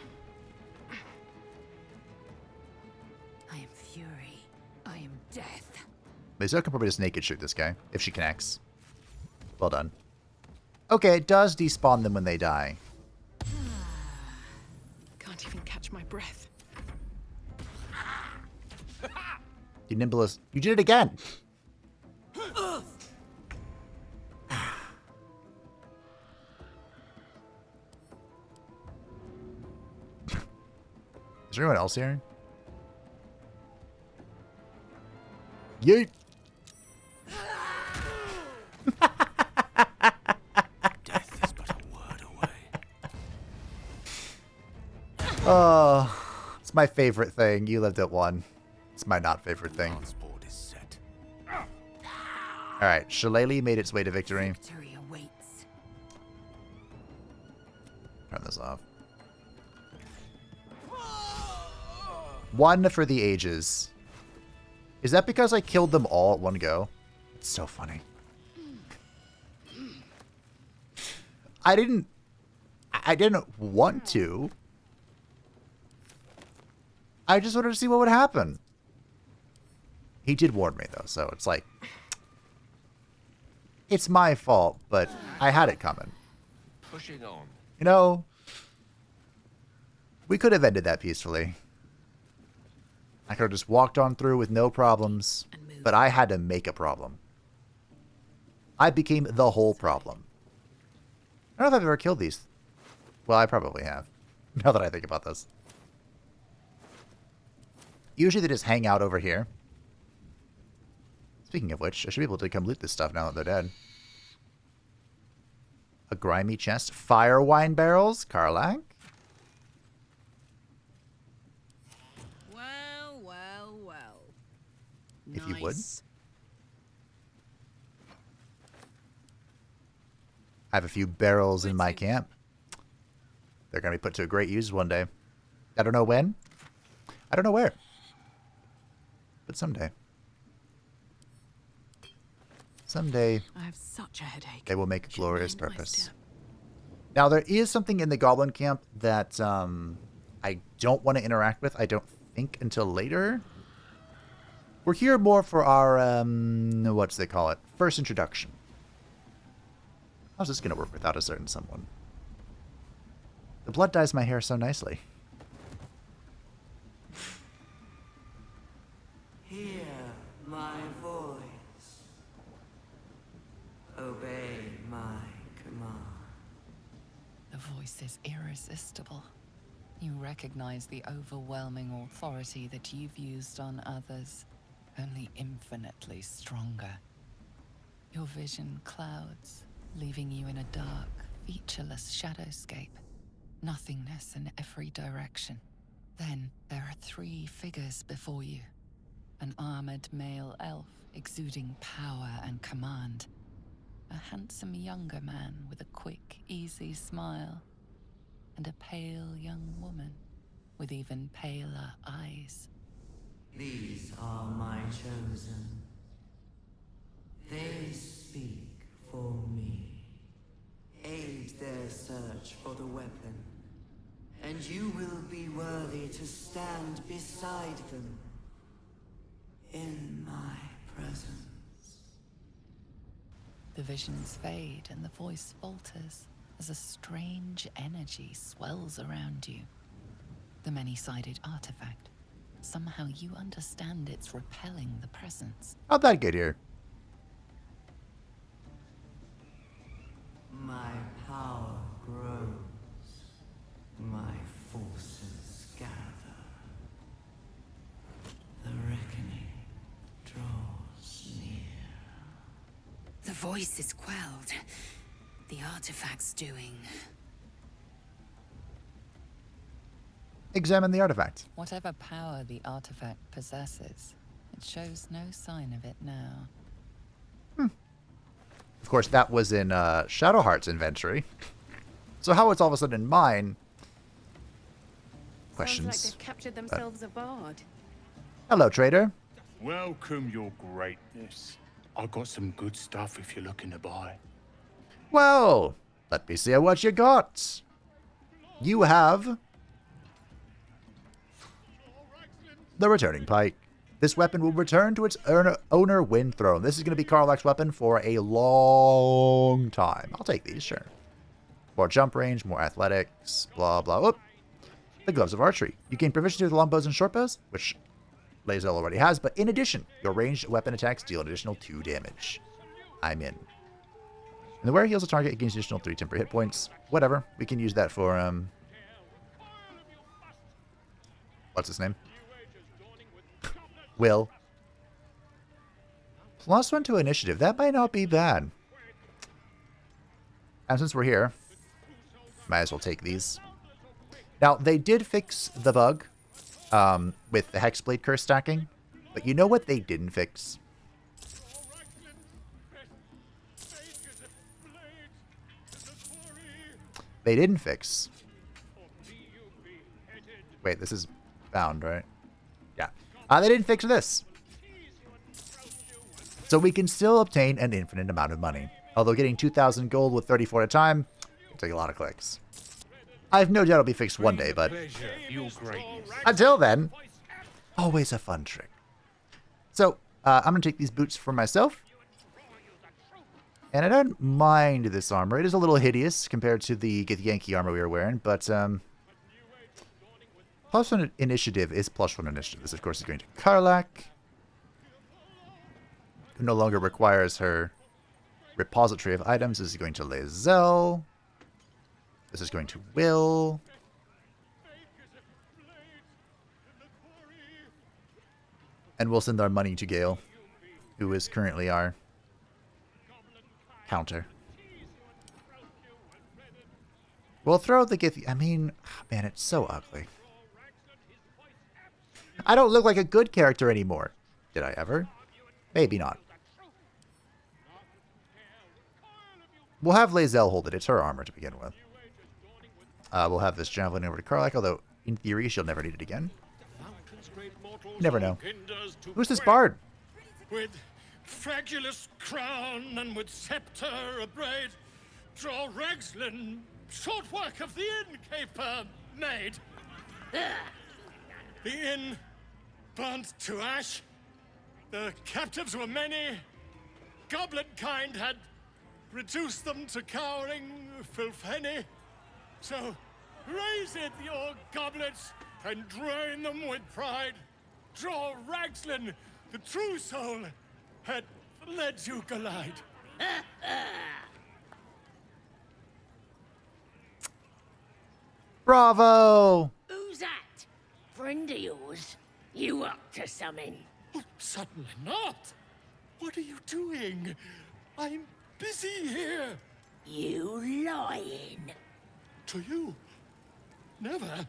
I am fury. I am death. Lae'zel can probably just naked shoot this guy, if she connects. Well done. Okay, it does despawn them when they die. Can't even catch my breath. You nimblest. You did it again! Is there anyone else here? Yeet! Death is but a word away. Oh, it's my favorite thing. You lived at 1. It's my not favorite thing. Alright, Shillelagh made its way to victory. Victory awaits. Turn this off. 1 for the ages. Is that because I killed them all at one go? It's so funny. I didn't want to. I just wanted to see what would happen. He did warn me though, so it's like, it's my fault, but I had it coming. Pushing on. You know, we could have ended that peacefully. I could have just walked on through with no problems, but I had to make a problem. I became the whole problem. I don't know if I've ever killed these. Well, I probably have, now that I think about this. Usually they just hang out over here. Speaking of which, I should be able to come loot this stuff now that they're dead. A grimy chest. Fire wine barrels. Karlak. Well, well, well. If you would. I have a few barrels in my camp. They're going to be put to a great use one day. I don't know when. I don't know where. But someday. Someday, I have such a headache. they will make a glorious purpose. Now, there is something in the Goblin camp that I don't want to interact with, I don't think, until later. We're here more for our, what's they call it? First introduction. How's this going to work without a certain someone? The blood dyes my hair so nicely. Hear my voice. Obey my command. The voice is irresistible. You recognize the overwhelming authority that you've used on others, only infinitely stronger. Your vision clouds, leaving you in a dark, featureless shadowscape. Nothingness in every direction. Then there are 3 figures before you. An armored male elf exuding power and command. A handsome younger man with a quick, easy smile. And a pale young woman with even paler eyes. These are my chosen. They speak for me. Aid their search for the weapon, and you will be worthy to stand beside them in my presence. The visions fade and the voice falters as a strange energy swells around you. The many-sided artifact. Somehow you understand it's repelling the presence. How'd that get here? My power grows. My forces gather. The reckoning draws near. The voice is quelled. The artifact's doing. Examine the artifact. Whatever power the artifact possesses, it shows no sign of it now. Of course, that was in Shadowheart's inventory. So how it's all of a sudden in mine? Questions. Sounds like they've captured themselves a bard. Hello, trader. Welcome, your greatness. I got some good stuff if you're looking to buy. Well, Let me see what you got. You have the returning pike. This weapon will return to its owner when thrown. This is going to be Karlach's weapon for a long time. I'll take these, sure. More jump range, more athletics, blah, blah. Whoop. The gloves of archery. You gain proficiency with longbows and shortbows, which Lae'zel already has, but in addition, your ranged weapon attacks deal an additional 2 damage. I'm in. And the wearer heals a target, gains additional 3 temporary hit points. Whatever. We can use that for, what's his name? Will. +1 to initiative. That might not be bad. And since we're here, might as well take these. Now, they did fix the bug with the Hexblade curse stacking, but you know what they didn't fix? They didn't fix. Wait, this is bound, right? Yeah. They didn't fix this. So we can still obtain an infinite amount of money. Although getting 2,000 gold with 34 at a time, it'll take a lot of clicks. I have no doubt it'll be fixed one day, but until then, always a fun trick. So, I'm going to take these boots for myself. And I don't mind this armor. It is a little hideous compared to the Githyanki armor we were wearing, but +1 initiative is +1 initiative. This, of course, is going to Karlach, who no longer requires her repository of items. This is going to Lae'zel. This is going to Will. And we'll send our money to Gale, who is currently our counter. We'll throw the Gith... I mean, man, it's so ugly. I don't look like a good character anymore. Did I ever? Maybe not. We'll have Lae'zel hold it. It's her armor to begin with. We'll have this javelin over to Karlach, although in theory she'll never need it again. You never know. Who's this bard? With fragulous crown and with scepter abraid, draw Ragslin, short work of the innkeeper made. The inn burnt to ash. The captives were many. Goblin kind had reduced them to cowering filfhenny. So raise it, your goblets, and drain them with pride. Draw Ragslin, the true soul, had led you glide. Bravo! Who's that? Friend of yours? You up to something? Oh, certainly not. What are you doing? I'm busy here. You lying. To you? Never.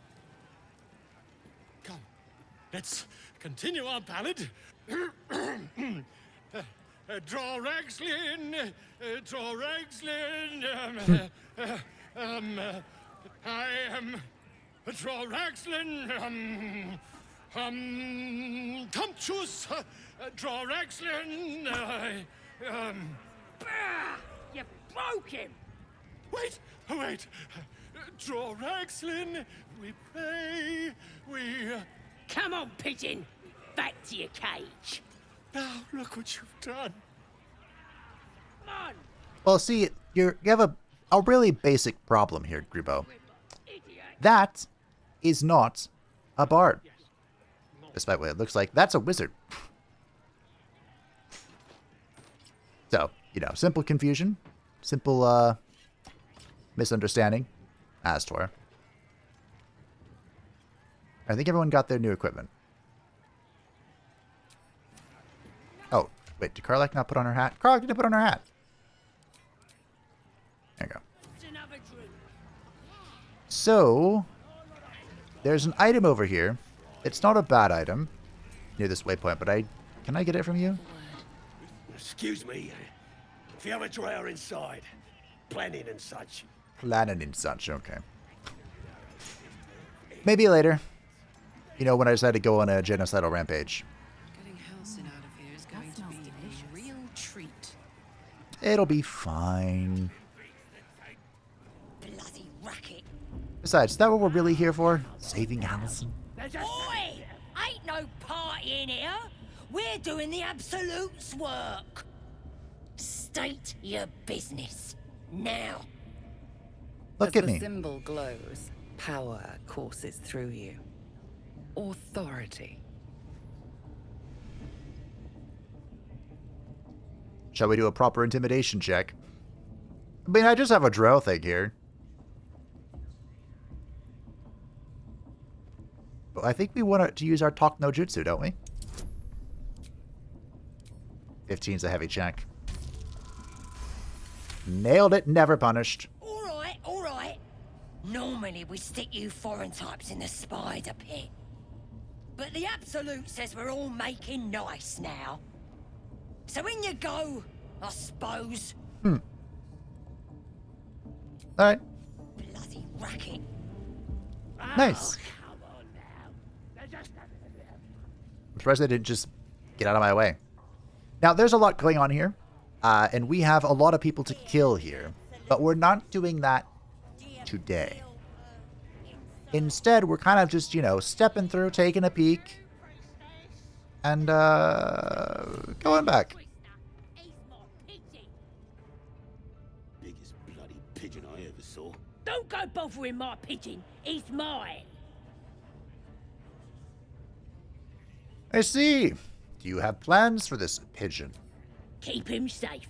Come, let's continue our ballad. Draw Ragslin, draw Ragslin. I am draw Ragslin. Tumptuous, draw Ragslin. You broke him. Wait, wait. Draw Ragslin, we pray, we... Come on, pigeon. Back to your cage. Now, look what you've done. Come on. Well, see, you have a really basic problem here, Gribbo. That is not a bard. Despite what it looks like, that's a wizard. So, you know, simple confusion. Simple, misunderstanding. Astor. I think everyone got their new equipment. Oh, wait, did Karlach not put on her hat? Karlach didn't put on her hat. There you go. So, there's an item over here. It's not a bad item near this waypoint, but can I get it from you? Excuse me. If you have a drawer inside, planning and such. Planning and such, okay. Maybe later. You know, when I decide to go on a genocidal rampage. Getting Halcyon out of here is going to be a real treat. It'll be fine. Besides, is that what we're really here for? Saving Allison? Oi! Ain't no party in here. We're doing the Absolute's work. State your business. Now. Look As at me. the symbol glows, power courses through you. Authority. Shall we do a proper intimidation check? I mean, I just have a drow thing here. But I think we want to use our talk no jutsu, don't we? 15's a heavy check. Nailed it, never punished. All right, all right. Normally we stick you foreign types in the spider pit. But the Absolute says we're all making nice now. So in you go, I suppose. Alright. Bloody racket. Nice. I'm surprised they didn't just get out of my way. Now, there's a lot going on here. And we have a lot of people to kill here. But we're not doing that today. Instead, we're kind of just, you know, stepping through, taking a peek. And, going back. Biggest bloody pigeon I ever saw. Don't go bothering my pigeon. He's mine. I see. Do you have plans for this pigeon? Keep him safe.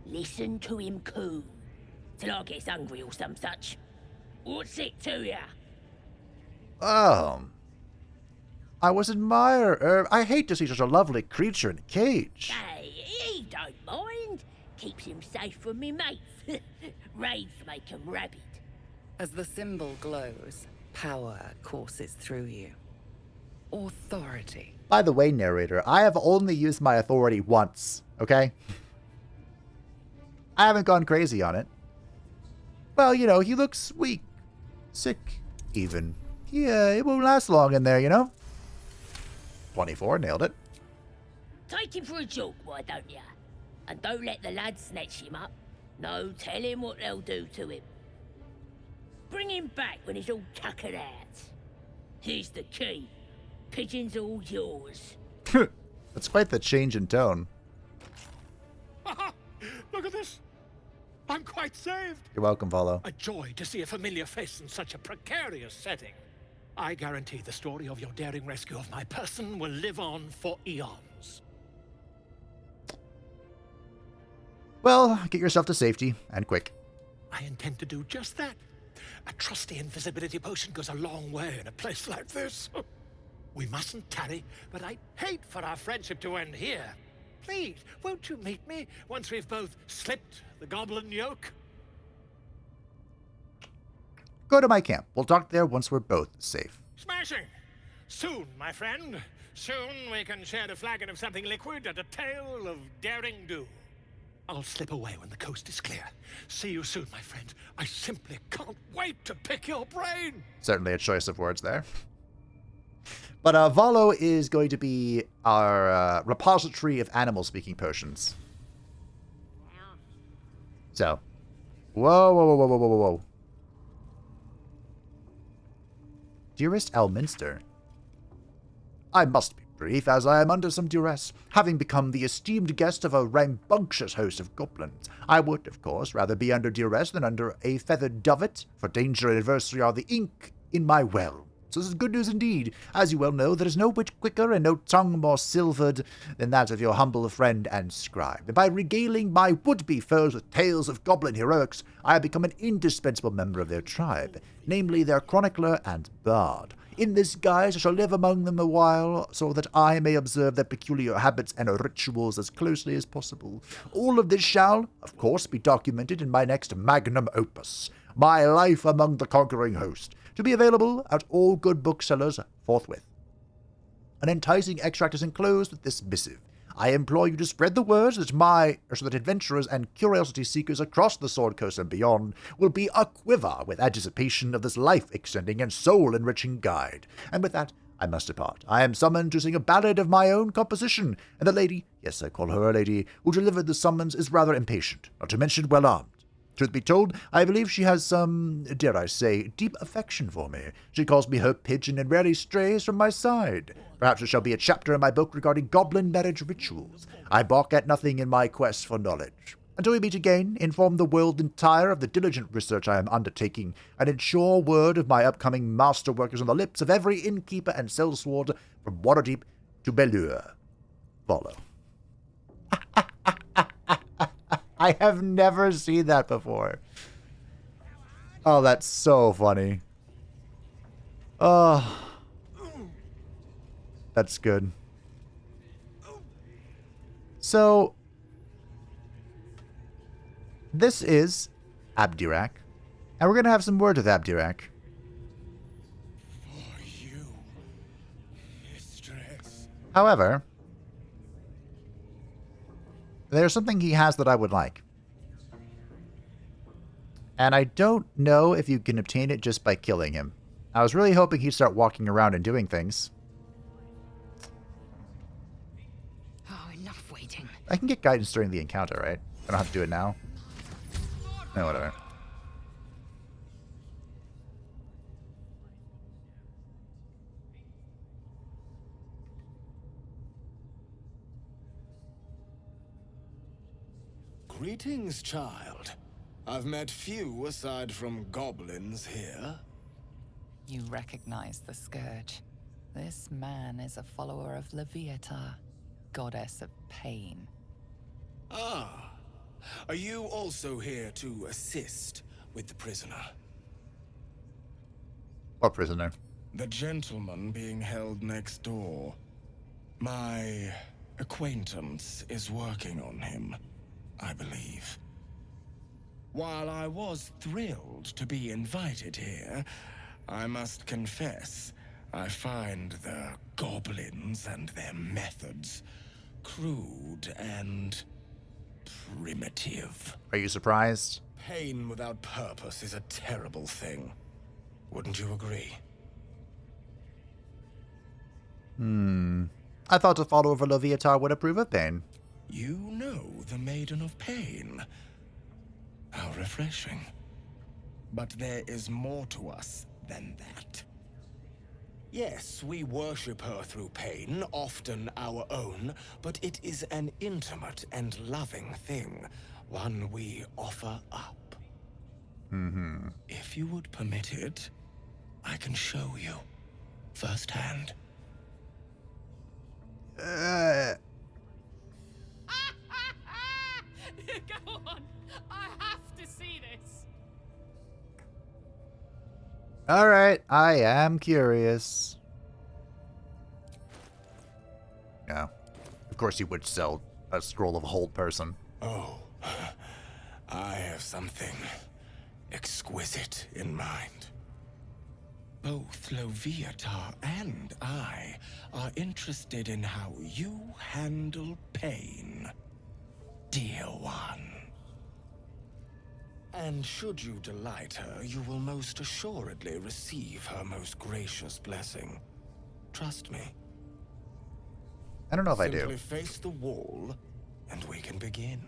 Listen to him coo. Till I gets hungry or some such. What's it to ya? I I hate to see such a lovely creature in a cage. Hey, he don't mind. Keeps him safe from me mates. Raids make him rabid. As the symbol glows, power courses through you. Authority. By the way, narrator, I have only used my authority once, okay? I haven't gone crazy on it. Well, you know, he looks weak. Sick, even. Yeah, it won't last long in there, you know? 24, nailed it. Take him for a joke, why don't ya? And don't let the lads snatch him up. No, tell him what they'll do to him. Bring him back when he's all tuckered out. Here's the key. Pigeon's all yours. That's quite the change in tone. Look at this. I'm quite saved. You're welcome, Volo. A joy to see a familiar face in such a precarious setting. I guarantee the story of your daring rescue of my person will live on for eons. Well, get yourself to safety, and quick. I intend to do just that. A trusty invisibility potion goes a long way in a place like this. We mustn't tarry, but I'd hate for our friendship to end here. Please, won't you meet me once we've both slipped the goblin yoke? Go to my camp. We'll talk there once we're both safe. Smashing! Soon, my friend. Soon we can share a flagon of something liquid and a tale of daring do. I'll slip away when the coast is clear. See you soon, my friend. I simply can't wait to pick your brain. Certainly a choice of words there. But Volo is going to be our repository of animal-speaking potions. So, whoa. Dearest Elminster, I must be brief, as I am under some duress. Having become the esteemed guest of a rambunctious host of goblins, I would, of course, rather be under duress than under a feathered dovet, for danger and adversity are the ink in my well. So this is good news indeed. As you well know, there is no witch quicker and no tongue more silvered than that of your humble friend and scribe. And by regaling my would-be foes with tales of goblin heroics, I have become an indispensable member of their tribe, namely their chronicler and bard. In this guise, I shall live among them a while, so that I may observe their peculiar habits and rituals as closely as possible. All of this shall, of course, be documented in my next magnum opus, My Life Among the Conquering Host, to be available at all good booksellers forthwith. An enticing extract is enclosed with this missive. I implore you to spread the word so that adventurers and curiosity seekers across the Sword Coast and beyond will be aquiver with anticipation of this life-extending and soul-enriching guide. And with that, I must depart. I am summoned to sing a ballad of my own composition, and the lady, yes, I call her a lady, who delivered the summons is rather impatient, not to mention well-armed. Truth be told, I believe she has some, dare I say, deep affection for me. She calls me her pigeon and rarely strays from my side. Perhaps there shall be a chapter in my book regarding goblin marriage rituals. I balk at nothing in my quest for knowledge. Until we meet again, inform the world entire of the diligent research I am undertaking, and ensure word of my upcoming masterwork is on the lips of every innkeeper and sellsword from Waterdeep to Baldur. Follow. I have never seen that before. Oh, that's so funny. Oh. That's good. So, this is Abdirak, and we're going to have some words with Abdirak. For you, mistress. However, there's something he has that I would like. And I don't know if you can obtain it just by killing him. I was really hoping he'd start walking around and doing things. Oh, enough waiting. I can get guidance during the encounter, right? I don't have to do it now. No, whatever. Greetings, child. I've met few aside from goblins here. You recognize the Scourge. This man is a follower of Leviatar, goddess of pain. Ah. Are you also here to assist with the prisoner? What prisoner? The gentleman being held next door. My acquaintance is working on him, I believe. While I was thrilled to be invited here, I must confess, I find the goblins and their methods crude and primitive. Are you surprised? Pain without purpose is a terrible thing. Wouldn't you agree? I thought a follower of Leviatar would approve of pain. You know the Maiden of Pain. How refreshing. But there is more to us than that. Yes, we worship her through pain, often our own, but it is an intimate and loving thing, one we offer up. If you would permit it, I can show you firsthand. Go on. I have to see this. Alright, I am curious. Yeah. Of course you would sell a scroll of a whole person. Oh, I have something exquisite in mind. Both Leviatar and I are interested in how you handle pain, dear one. And should you delight her, you will most assuredly receive her most gracious blessing. Trust me. I don't know if I do. Simply face the wall, and we can begin.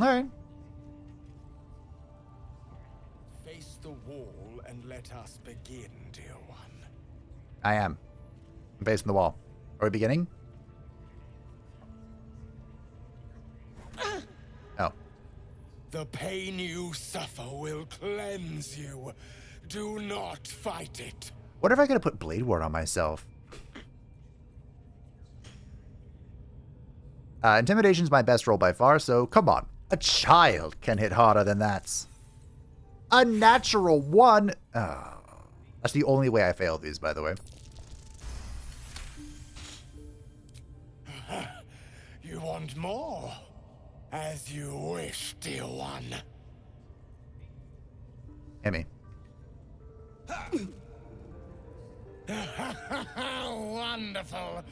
Alright. Face the wall and let us begin, dear one. I am. I'm facing the wall. Are we beginning? Oh. The pain you suffer will cleanse you. Do not fight it. What if I could have put Blade Ward on myself? Intimidation's my best roll by far, so come on. A child can hit harder than that. A natural 1. Oh, that's the only way I fail these, by the way. You want more? As you wish, dear one. Hit me. Wonderful.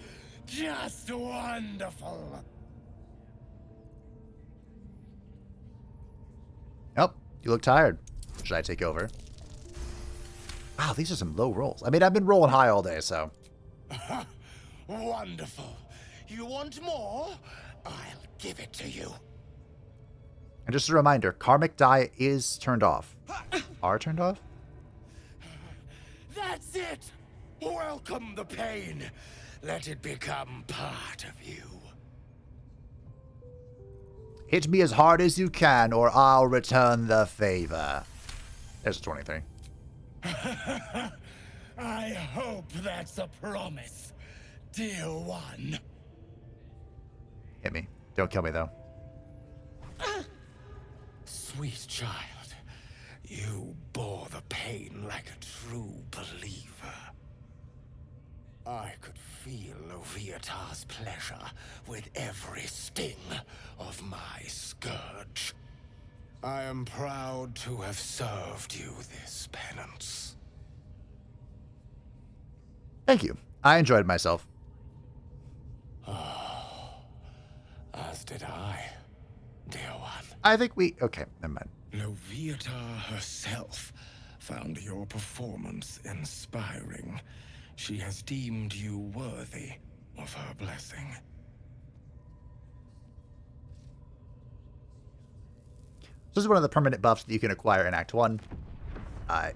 Just wonderful. Oh, you look tired. Should I take over? Wow, these are some low rolls. I mean, I've been rolling high all day, so. Wonderful. You want more? I'll give it to you. And just a reminder, karmic die is turned off. Are turned off? That's it! Welcome the pain. Let it become part of you. Hit me as hard as you can, or I'll return the favor. There's a 23. I hope that's a promise, dear one. Hit me. Don't kill me, though. Sweet child, you bore the pain like a true believer. I could feel Loviatar's pleasure with every sting of my scourge. I am proud to have served you this penance. Thank you. I enjoyed myself. As did I, dear one. I think we... Okay, never mind. Loviatar herself found your performance inspiring. She has deemed you worthy of her blessing. This is one of the permanent buffs that you can acquire in Act 1.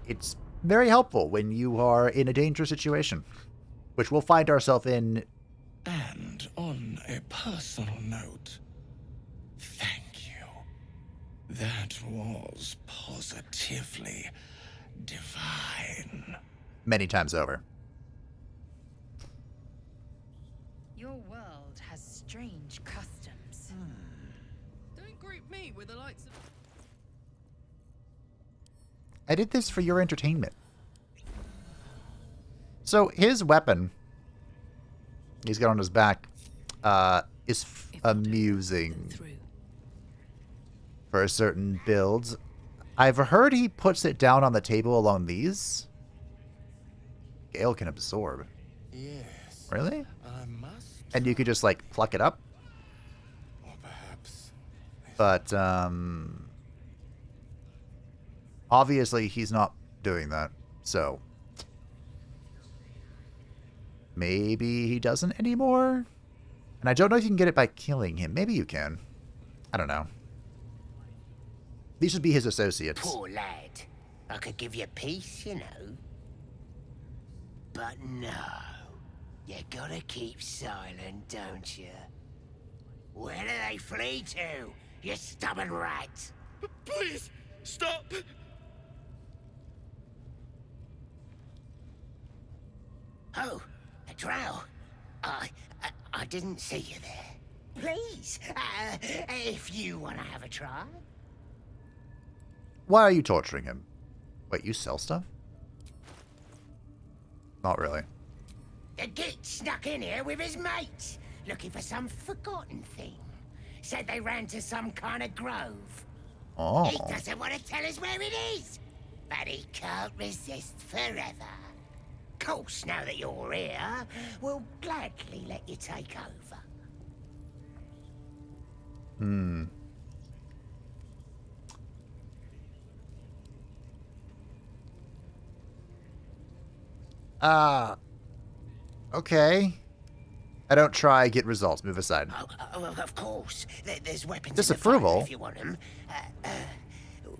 It's very helpful when you are in a dangerous situation, which we'll find ourselves in. And on a personal note, thank you. That was positively divine. Many times over. Your world has strange customs. Don't greet me with the likes of... I did this for your entertainment. So his weapon, he's got on his back, is amusing for certain builds. I've heard he puts it down on the table along these. Gale can absorb. Yes. Really? I must. And you could just like pluck it up. Or perhaps. But obviously he's not doing that. So maybe he doesn't anymore. And I don't know if you can get it by killing him. Maybe you can. I don't know. These should be his associates. Poor lad. I could give you peace, you know. But no. You gotta keep silent, don't you? Where do they flee to, you stubborn rat? Please, stop! Oh, a drow. I didn't see you there. Please, if you want to have a try. Why are you torturing him? Wait, you sell stuff? Not really. The git snuck in here with his mates, looking for some forgotten thing. Said they ran to some kind of grove. Oh. He doesn't want to tell us where it is, but he can't resist forever. Course, now that you're here, we'll gladly let you take over. Okay. I don't try, get results. Move aside. Oh, of course. There's weapons Disapproval? in the fire if you want them.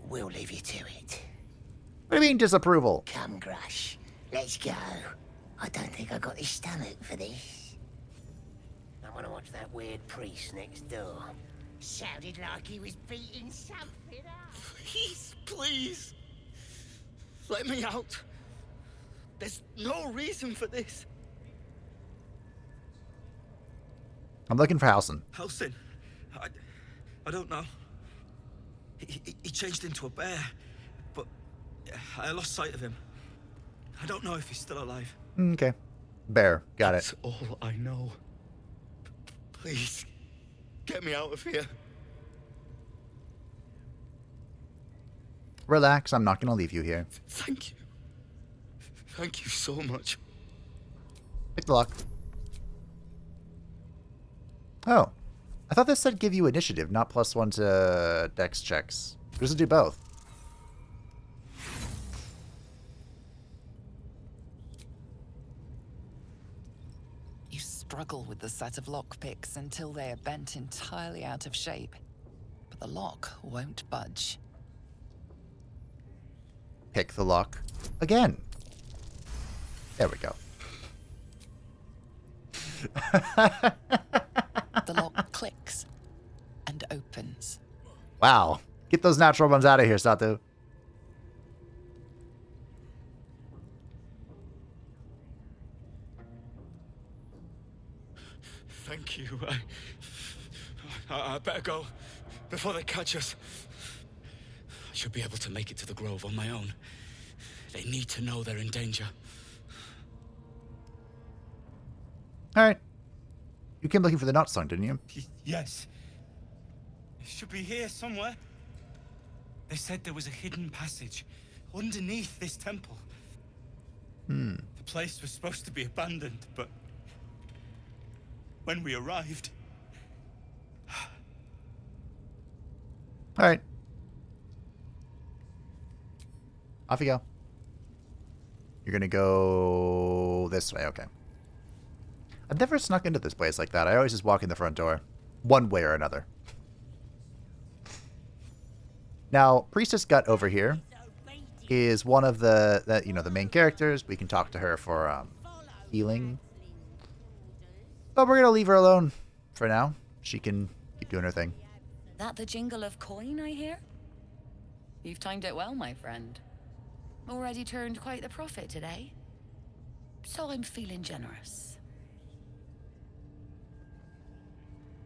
We'll leave you to it. What do you mean disapproval? Come, Grush. Let's go. I don't think I got the stomach for this. I want to watch that weird priest next door. Sounded like he was beating something up. Please, please. Let me out. There's no reason for this. I'm looking for Halsin. Halsin? I don't know. He changed into a bear, but I lost sight of him. I don't know if he's still alive. Okay. Bear. Got That's it. all I know. Please, get me out of here. Relax. I'm not going to leave you here. Thank you. Thank you so much. Pick the lock. Oh. I thought this said give you initiative, not +1 to dex checks. Does it do both? You struggle with the set of lockpicks until they are bent entirely out of shape. but the lock won't budge. Pick the lock again. There we go. The lock clicks and opens. Wow. Get those natural ones out of here, Satu. Thank you. I better go before they catch us. I should be able to make it to the grove on my own. They need to know they're in danger. Alright. You came looking for the knot song, didn't you? Yes. It should be here somewhere. They said there was a hidden passage underneath this temple. The place was supposed to be abandoned, but when we arrived... Alright. Off you go. You're gonna go this way, okay. I've never snuck into this place like that. I always just walk in the front door. One way or another. Now, Priestess Gut over here is one of the the main characters. We can talk to her for healing. But we're gonna leave her alone for now. She can keep doing her thing. That the jingle of coin, I hear? You've timed it well, my friend. Already turned quite the profit today. So I'm feeling generous.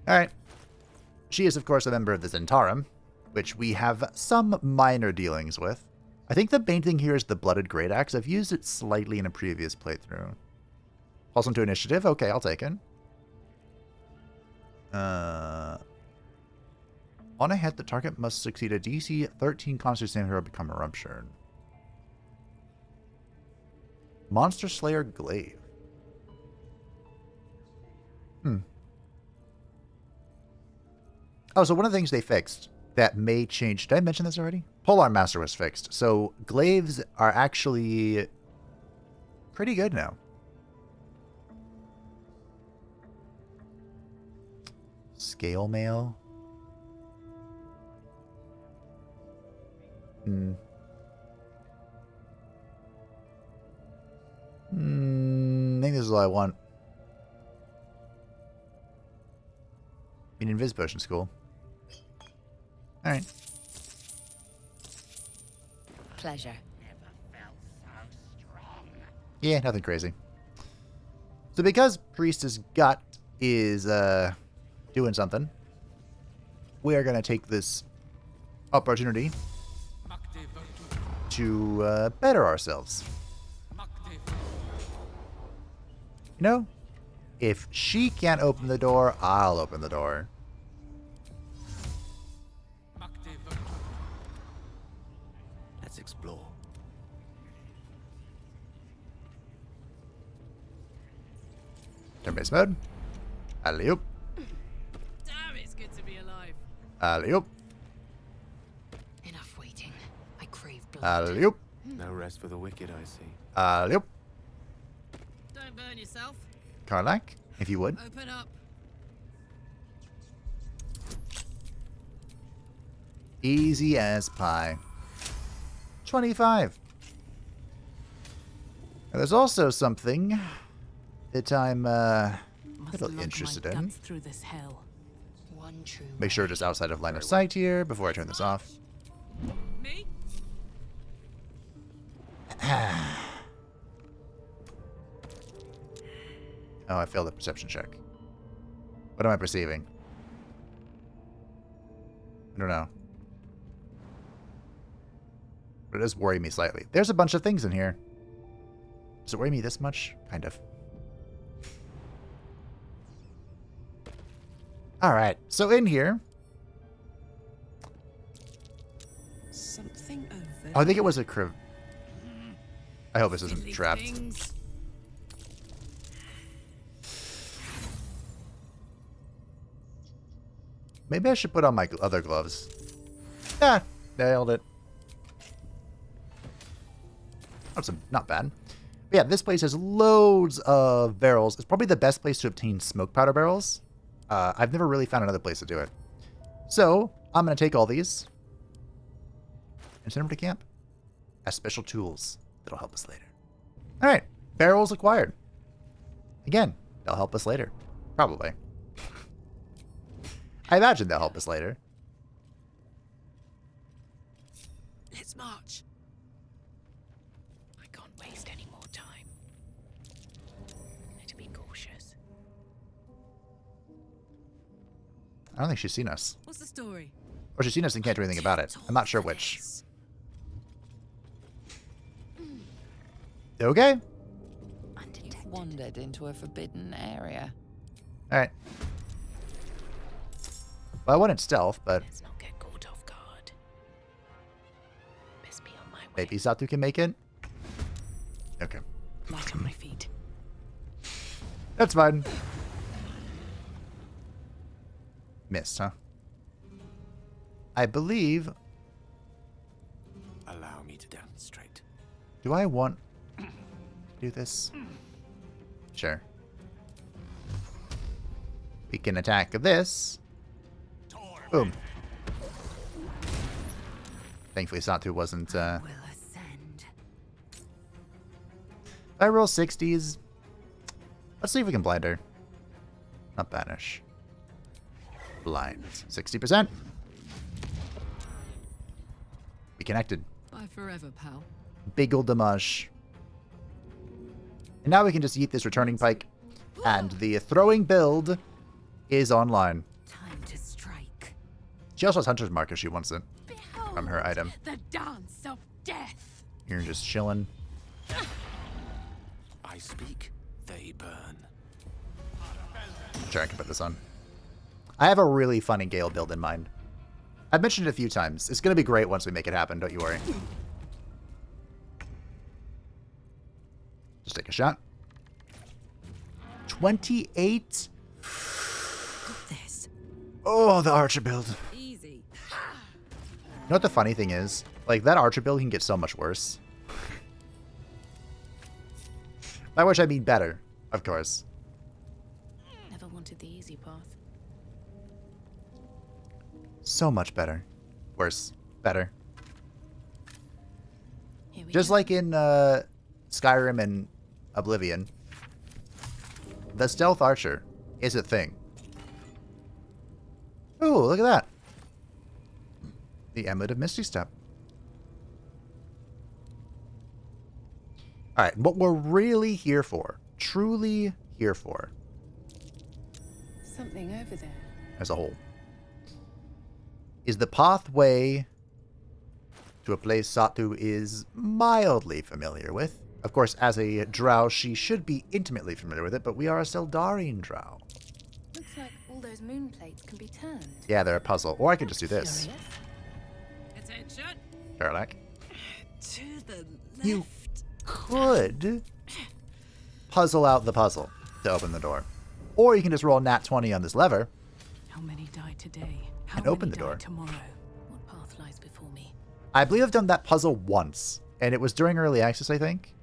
Alright. She is, of course, a member of the Zentarum, which we have some minor dealings with. I think the main thing here is the Blooded Great Axe. I've used it slightly in a previous playthrough. Pulse into initiative. Okay, I'll take it. On a hit, the target must succeed a DC 13 Constitution hero become a rupture. Monster Slayer Glaive. Oh, so one of the things they fixed that may change... Did I mention this already? Polearm Master was fixed. So glaives are actually pretty good now. Scale mail. I think this is all I want. I mean, Invis Potion's cool. Alright. Pleasure. Yeah, nothing crazy. So because Priestess Gut is doing something, we are going to take this opportunity to better ourselves. You know, if she can't open the door, I'll open the door. Let's explore. Turn-based mode. Alley-oop. Damn, it's good to be alive. Alley-oop. Enough waiting. I crave blood. Alley-oop. No rest for the wicked, I see. Alley-oop. Don't burn yourself. Karlak, if you would. Open up. Easy as pie. 25. Now, there's also something that I'm a little interested in. Through this hell. One true. Make sure it's outside of line of sight here before I turn this off. Me? Oh, I failed the perception check. What am I perceiving? I don't know. But it does worry me slightly. There's a bunch of things in here. Does it worry me this much? Kind of. Alright, so in here... Something over. Oh, I think it was a criv... I hope this isn't trapped. Things. Maybe I should put on my other gloves. Yeah, nailed it. That's not bad. But yeah, this place has loads of barrels. It's probably the best place to obtain smoke powder barrels. I've never really found another place to do it. So, I'm going to take all these and send them to camp as special tools that'll help us later. All right, barrels acquired. Again, they'll help us later. Probably. I imagine they'll help us later. Let's march. I can't waste any more time. Need to be cautious. I don't think she's seen us. What's the story? Or she's seen us and can't do anything about it. I'm not sure which. Okay. You've wandered into a forbidden area. Alright. Well, I wanted stealth, but Let's not get caught off guard. Best be on my way. maybe Satu can make it. Okay. Light on my feet. That's fine. Missed, huh? I believe... Allow me to demonstrate. Do I want to do this? Sure. We can attack this. Boom. Thankfully, Satu wasn't... If I roll 60s... Let's see if we can blind her. Not banish. Blind. 60%. We connected. Bye forever, pal. Big ol' damage. And now we can just eat this returning pike. And the throwing build is online. Time to strike. She also has Hunter's Mark if she wants it. From her item. The dance of death. You're just chilling. I speak, they burn. Sure, I can put this on. I have a really funny Gale build in mind. I've mentioned it a few times. It's going to be great once we make it happen, don't you worry. Just take a shot. 28. Got this. Oh, the Archer build. Easy. You know what the funny thing is? Like, that Archer build can get so much worse. By which I mean better, of course. Never wanted the easy path. So much better. Worse. Better. Here we Just go. like in Skyrim and Oblivion, the Stealth Archer is a thing. Ooh, look at that. The Amulet of Misty Step. Alright, what we're really here for, truly here for, Something over there. as a whole, is the pathway to a place Satu is mildly familiar with. Of course, as a drow, she should be intimately familiar with it, but we are a Seldarian drow. Looks like all those moon plates can be turned. Yeah, they're a puzzle. Or I could just do this. Attention. Karlak. To the left. You could puzzle out the puzzle to open the door. Or you can just roll a nat 20 on this lever. How many die today? How And many open the die door. tomorrow? What path lies before me? I believe I've done that puzzle once. And it was during early access, I think.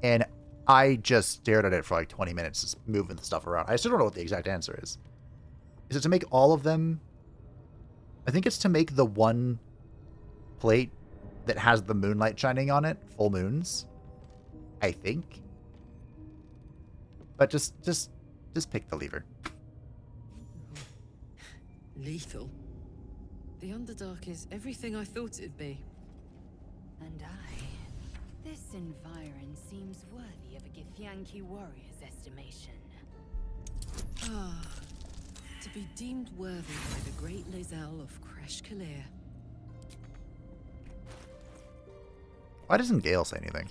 And I just stared at it for like 20 minutes, just moving the stuff around. I still don't know what the exact answer is. Is it to make all of them? I think it's to make the one plate that has the moonlight shining on it, full moons. I think. But just pick the lever. Lethal. The Underdark is everything I thought it'd be. And this environ seems worthy of a Githyanki warrior's estimation. Ah, to be deemed worthy by the great Lae'zel of Kresh Kalir. Why doesn't Gale say anything?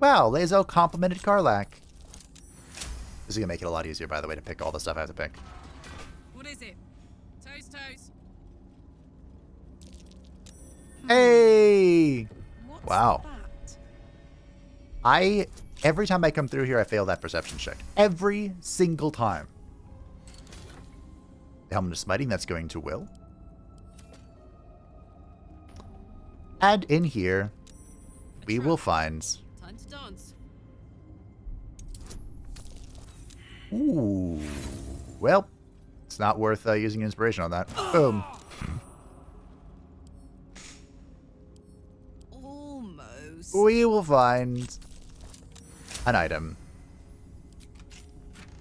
Wow, Lae'zel complimented Karlak. This is gonna make it a lot easier, by the way, to pick all the stuff I have to pick. What is it? Toast. Hey! What's Wow. that? Every time I come through here, I fail that perception check. Every single time. The Helmet of Smiting, that's going to Will. And in here, we will find... Time to dance. Ooh. Well, It's not worth using inspiration on that. Boom. Almost. We will find an item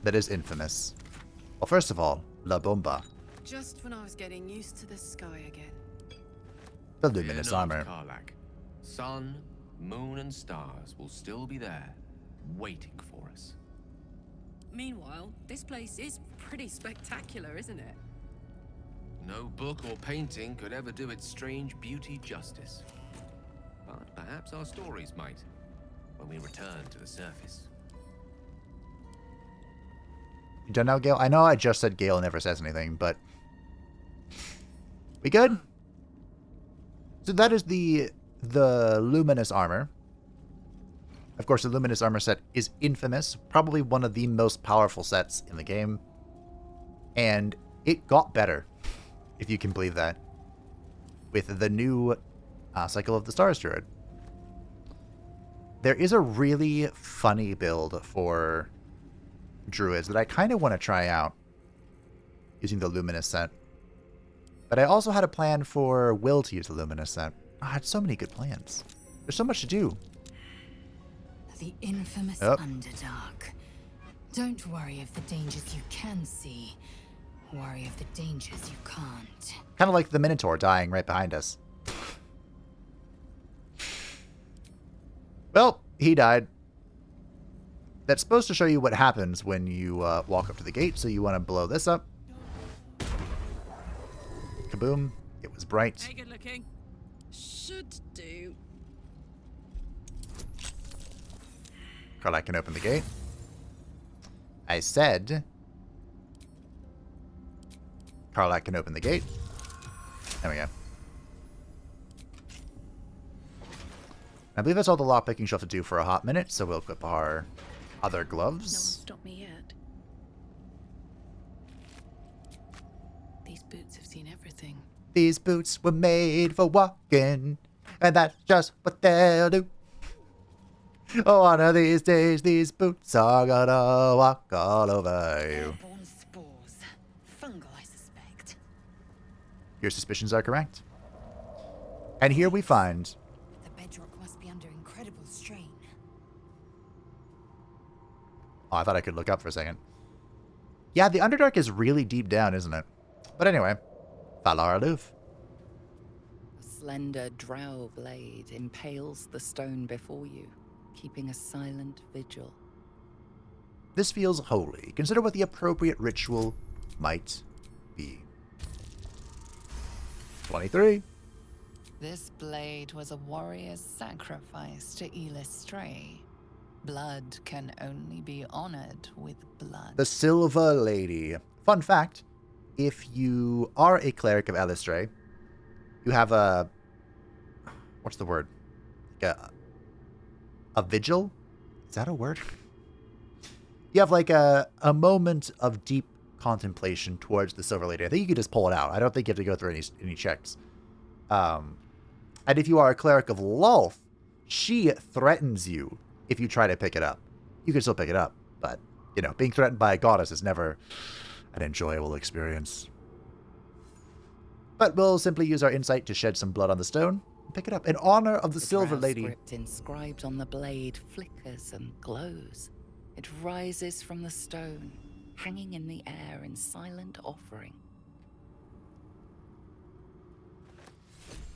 that is infamous. Well, first of all, La Bomba. Just when I was getting used to the sky again. The luminous armor. Karlach. Sun, moon, and stars will still be there, waiting for us. Meanwhile, this place is pretty spectacular, isn't it? No book or painting could ever do its strange beauty justice. But perhaps our stories might, when we return to the surface. You done now, Gale? I know I just said Gale never says anything, but... We good? So that is the luminous armor. Of course, the luminous armor set is infamous. Probably one of the most powerful sets in the game. And it got better, if you can believe that, with the new Cycle of the Stars Druid. There is a really funny build for druids that I kind of want to try out using the luminous set. But I also had a plan for Will to use the luminous set. I had so many good plans. There's so much to do. The infamous Underdark. Don't worry of the dangers you can see. Worry of the dangers you can't. Kind of like the Minotaur dying right behind us. Well, he died. That's supposed to show you what happens when you walk up to the gate, so you want to blow this up. Kaboom. It was bright. Hey, good looking. Should do. Karlach can open the gate. I said Karlach can open the gate. There we go. I believe that's all the lockpicking she'll have to do for a hot minute, so we'll equip our other gloves. No one stopped me yet. These boots have seen everything. These boots were made for walking, and that's just what they'll do. Oh, one of these days, these boots are gonna walk all over you. Airborne spores. Fungal, I suspect. Your suspicions are correct. And here we find... The bedrock must be under incredible strain. Oh, I thought I could look up for a second. Yeah, the Underdark is really deep down, isn't it? But anyway, Valar Aloof. A slender drow blade impales the stone before you, keeping a silent vigil. This feels holy. Consider what the appropriate ritual might be. 23. This blade was a warrior's sacrifice to Eilistree. Blood can only be honored with blood. The Silver Lady. Fun fact, if you are a cleric of Eilistree, you have a... What's the word? A vigil? Is that a word? You have like a moment of deep contemplation towards the Silver Lady. I think you could just pull it out. I don't think you have to go through any checks. And if you are a cleric of Lolth, she threatens you if you try to pick it up. You can still pick it up, but, you know, being threatened by a goddess is never an enjoyable experience. But we'll simply use our insight to shed some blood on the stone and pick it up in honor of the Silver Lady. The script inscribed on the blade flickers and glows. It rises from the stone, hanging in the air in silent offering.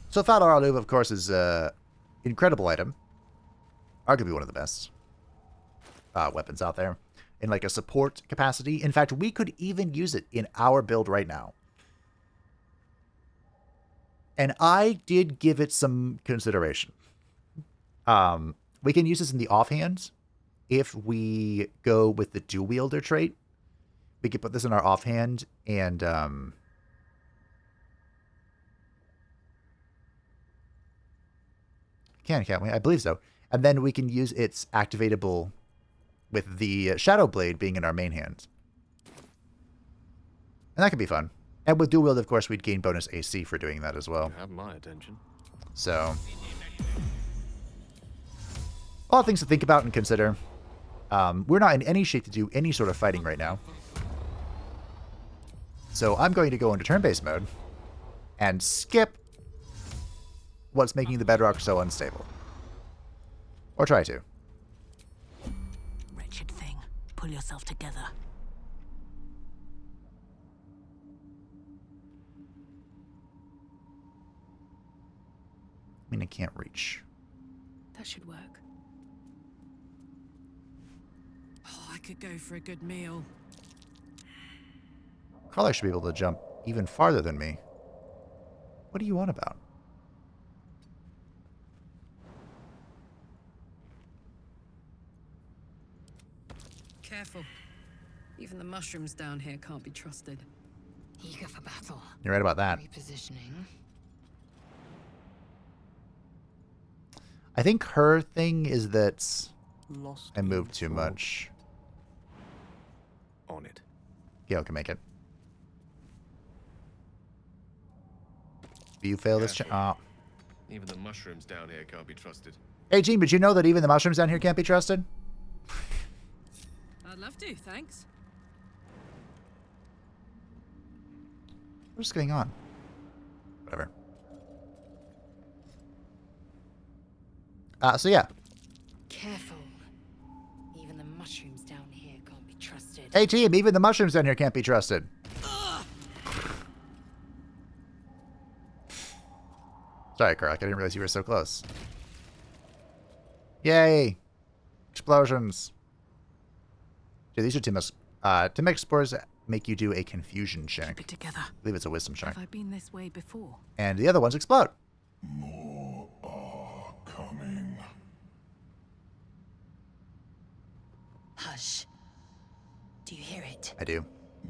So Valar Aloof, of course, is an incredible item. Arguably one of the best weapons out there in like a support capacity. In fact, we could even use it in our build right now. And I did give it some consideration. We can use this in the offhand. If we go with the dual wielder trait, we could put this in our offhand and can't we? I believe so. And then we can use its activatable with the Shadow Blade being in our main hand. And that could be fun. And with dual wield, of course, we'd gain bonus AC for doing that as well. You have my attention. So, all things to think about and consider. We're not in any shape to do any sort of fighting right now. So I'm going to go into turn-based mode and skip what's making the bedrock so unstable. Or try to. Wretched thing. Pull yourself together. I mean, I can't reach. That should work. Oh, I could go for a good meal. Crawler should be able to jump even farther than me. What do you want about? Careful. Even the mushrooms down here can't be trusted. Eager for battle. You're right about that. Repositioning. I think her thing is that Lost I moved too much. On it. Gale can make it. You fail this Even the mushrooms down here can't be trusted. Hey, Gene, but you know that even the mushrooms down here can't be trusted? I'd love to, thanks. What's going on? Whatever. So yeah. Careful. Even the mushrooms down here can't be trusted. Hey, team, even the mushrooms down here can't be trusted. Sorry, Karlach, I didn't realize you were so close. Yay! Explosions. Dude, these are Timic spores make you do a confusion check. Keep it together. I believe it's a wisdom check. Have I been this way before? And the other ones explode. More are coming. Hush. Do you hear it? I do.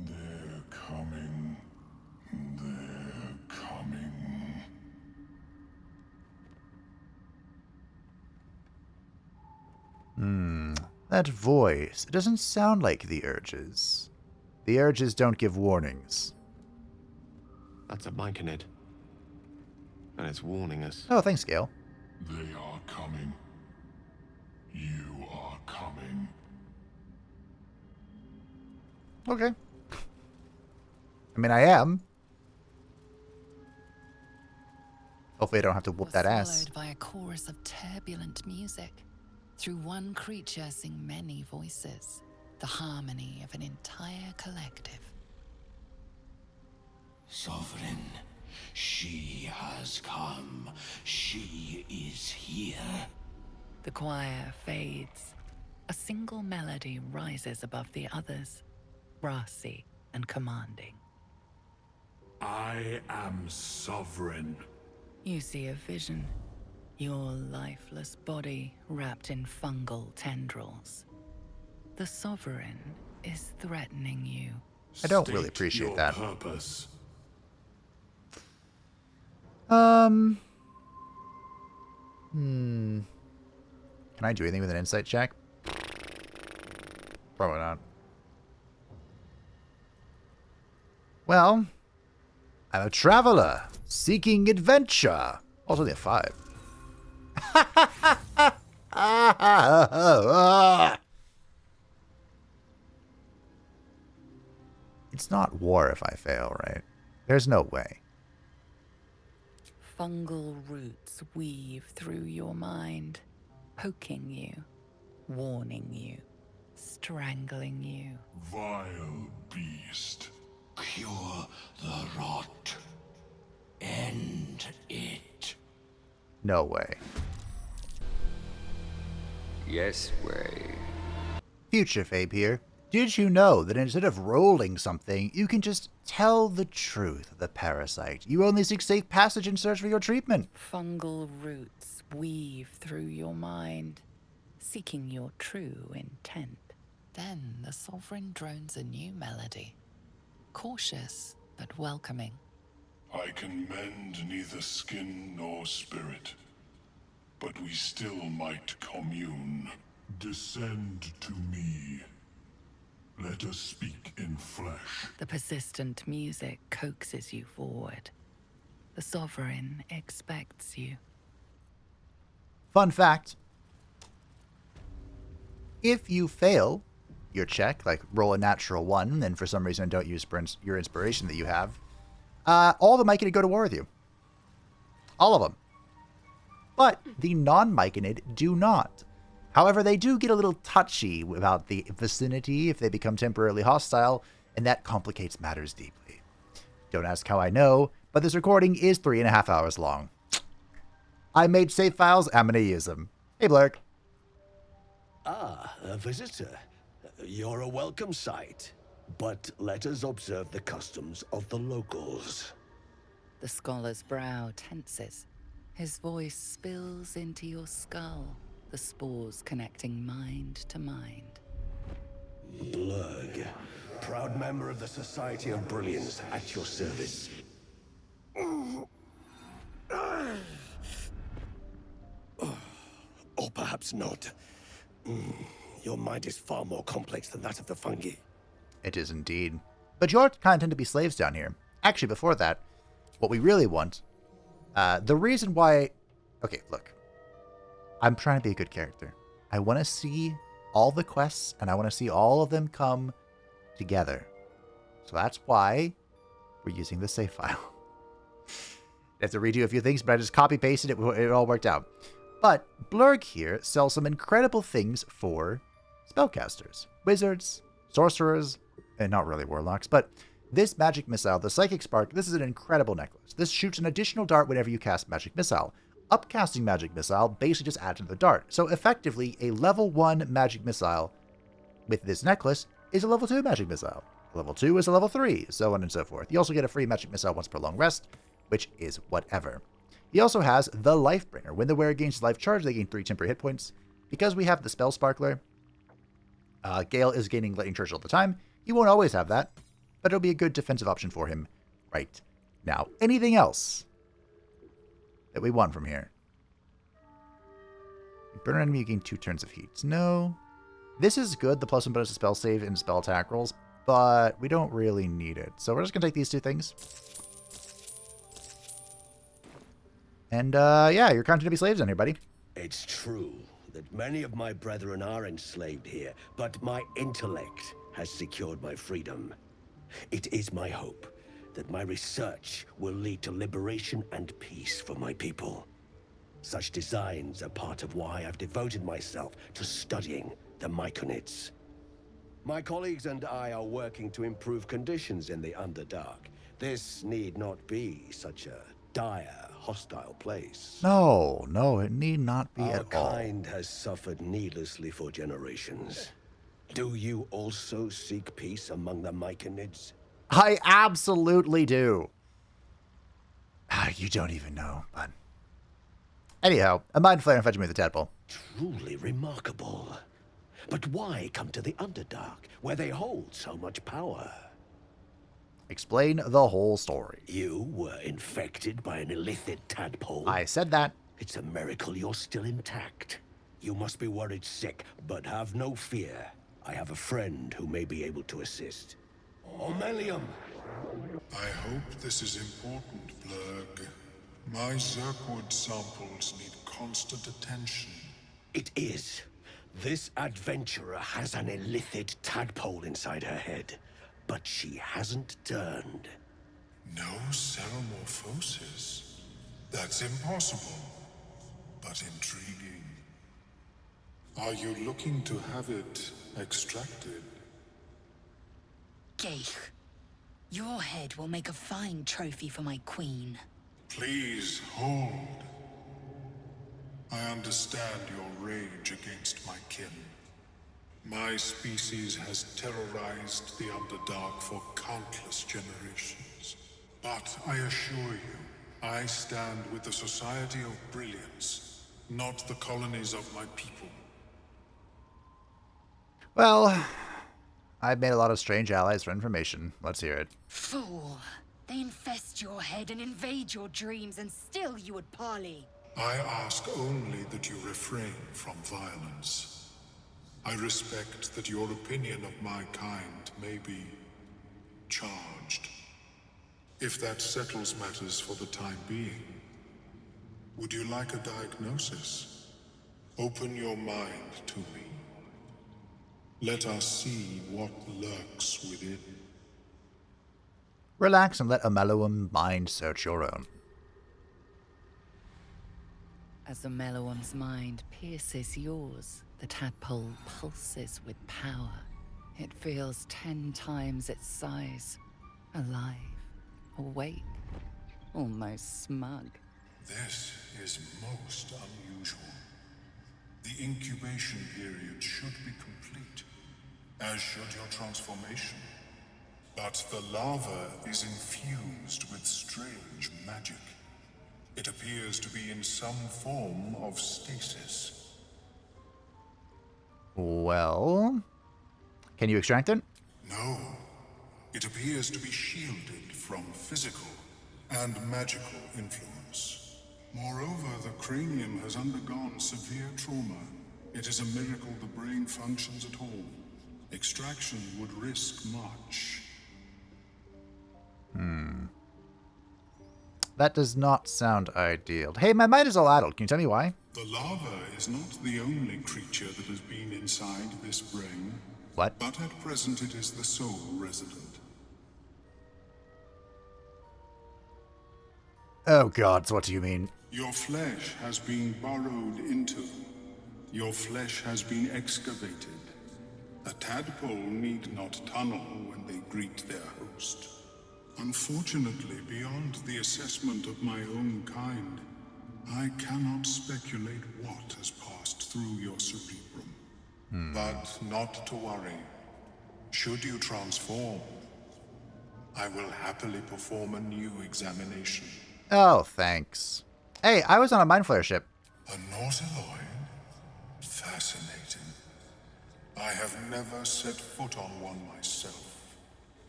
They're coming. They're coming. That voice. It doesn't sound like the urges. The urges don't give warnings. That's a Myconid. And it's warning us. Oh, thanks, Gale. They are coming. You are coming. Okay. I mean, I am. Hopefully I don't have to whoop that ass. Followed by a chorus of turbulent music. Through one creature sing many voices. The harmony of an entire collective. Sovereign, she has come. She is here. The choir fades. A single melody rises above the others, brassy and commanding. I am sovereign. You see a vision. Your lifeless body wrapped in fungal tendrils. The Sovereign is threatening you. I don't really appreciate that. Purpose. Can I do anything with an insight check? Probably not. Well, I'm a traveler seeking adventure. Also, only a 5. It's not war if I fail, right? There's no way. Fungal roots weave through your mind, poking you, warning you, strangling you. Vile beast. Cure the rot. End it. No way. Yes way. Future Fabe here. Did you know that instead of rolling something, you can just tell the truth of the parasite? You only seek safe passage and search for your treatment. Fungal roots weave through your mind, seeking your true intent. Then the Sovereign drones a new melody. Cautious, but welcoming. I can mend neither skin nor spirit, but we still might commune. Descend to me. Let us speak in flesh. The persistent music coaxes you forward. The Sovereign expects you. Fun fact. If you fail your check, like roll a natural 1, and for some reason don't use your inspiration that you have, all of them Myconid go to war with you. All of them. But the non-Myconid do not. However, they do get a little touchy about the vicinity if they become temporarily hostile, and that complicates matters deeply. Don't ask how I know, but this recording is 3.5 hours long. I made save files, I'm gonna use them. Hey, Blurk. Ah, a visitor. You're a welcome sight. But let us observe the customs of the locals. The scholar's brow tenses. His voice spills into your skull, the spores connecting mind to mind. Blurg, proud member of the Society of Brilliance, at your service. Or perhaps not. Your mind is far more complex than that of the fungi. It is indeed. But you kind of tend to be slaves down here. Actually, before that, what we really want, the reason why... Okay, look. I'm trying to be a good character. I want to see all the quests, and I want to see all of them come together. So that's why we're using the save file. I have to redo a few things, but I just copy-pasted it. It all worked out. But Blurg here sells some incredible things for spellcasters, wizards, sorcerers, and not really warlocks, but this magic missile, the Psychic Spark, this is an incredible necklace. This shoots an additional dart whenever you cast magic missile. Upcasting magic missile basically just adds to the dart. So effectively, a level 1 magic missile with this necklace is a level 2 magic missile. Level 2 is a level 3, so on and so forth. You also get a free magic missile once per long rest, which is whatever. He also has the Lifebringer. When the wearer gains life charge, they gain 3 temporary hit points. Because we have the Spell Sparkler, Gale is gaining lightning charge all the time. He won't always have that, but it'll be a good defensive option for him right now. Anything else that we want from here? You burn an enemy, you gain 2 turns of heat. No. This is good, the +1 bonus to spell save and spell attack rolls, but we don't really need it. So we're just going to take these 2 things. And, yeah, you're content to be slaves on here, buddy. It's true that many of my brethren are enslaved here, but my intellect has secured my freedom. It is my hope that my research will lead to liberation and peace for my people. Such designs are part of why I've devoted myself to studying the Myconids. My colleagues and I are working to improve conditions in the Underdark. This need not be such a dire, hostile place. No, it need not be Our at all. Our kind has suffered needlessly for generations. Do you also seek peace among the Myconids? I absolutely do. You don't even know, but... Anyhow, a mind flare and fetch me the tadpole. Truly remarkable. But why come to the Underdark, where they hold so much power? Explain the whole story. You were infected by an illithid tadpole. I said that. It's a miracle you're still intact. You must be worried sick, but have no fear. I have a friend who may be able to assist. Omelium! I hope this is important, Blurg. My Zerkwood samples need constant attention. It is. This adventurer has an illithid tadpole inside her head, but she hasn't turned. No ceremorphosis. That's impossible, but intriguing. Are you looking to have it extracted? Geich, your head will make a fine trophy for my queen. Please hold. I understand your rage against my kin. My species has terrorized the Underdark for countless generations. But I assure you, I stand with the Society of Brilliance, not the colonies of my people. Well, I've made a lot of strange allies for information. Let's hear it. Fool! They infest your head and invade your dreams, and still you would parley. I ask only that you refrain from violence. I respect that your opinion of my kind may be charged. If that settles matters for the time being, would you like a diagnosis? Open your mind to me. Let us see what lurks within. Relax and let a mellowum mind search your own. As the mellowum's mind pierces yours, the tadpole pulses with power. It feels 10 times its size. Alive, awake, almost smug. This is most unusual. The incubation period should be complete, as should your transformation. But the larva is infused with strange magic. It appears to be in some form of stasis. Well, can you extract it? No. It appears to be shielded from physical and magical influence. Moreover, the cranium has undergone severe trauma. It is a miracle the brain functions at all. Extraction would risk much. That does not sound ideal. Hey, my mind is all addled. Can you tell me why? The larva is not the only creature that has been inside this brain. What? But at present it is the sole resident. Oh god, so what do you mean? Your flesh has been burrowed into. Your flesh has been excavated. A tadpole need not tunnel when they greet their host. Unfortunately, beyond the assessment of my own kind, I cannot speculate what has passed through your cerebrum. But not to worry. Should you transform, I will happily perform a new examination. Oh, thanks. Hey, I was on a mind flare ship. A Nautiloid? Fascinating. I have never set foot on one myself.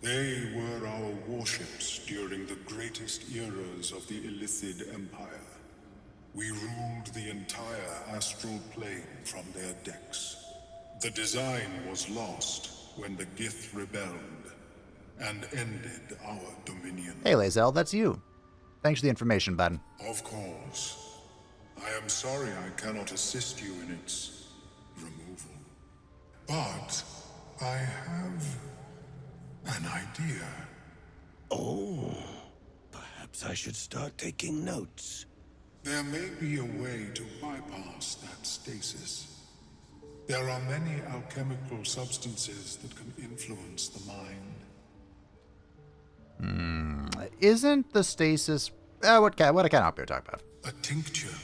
They were our warships during the greatest eras of the Illithid Empire. We ruled the entire astral plane from their decks. The design was lost when the Gith rebelled and ended our dominion. Hey, Lae'zel, that's you. Thanks for the information, bud. Of course. I am sorry I cannot assist you in its removal. But I have an idea. Oh, perhaps I should start taking notes. There may be a way to bypass that stasis. There are many alchemical substances that can influence the mind. Isn't the stasis... what can I help you talk about? A tincture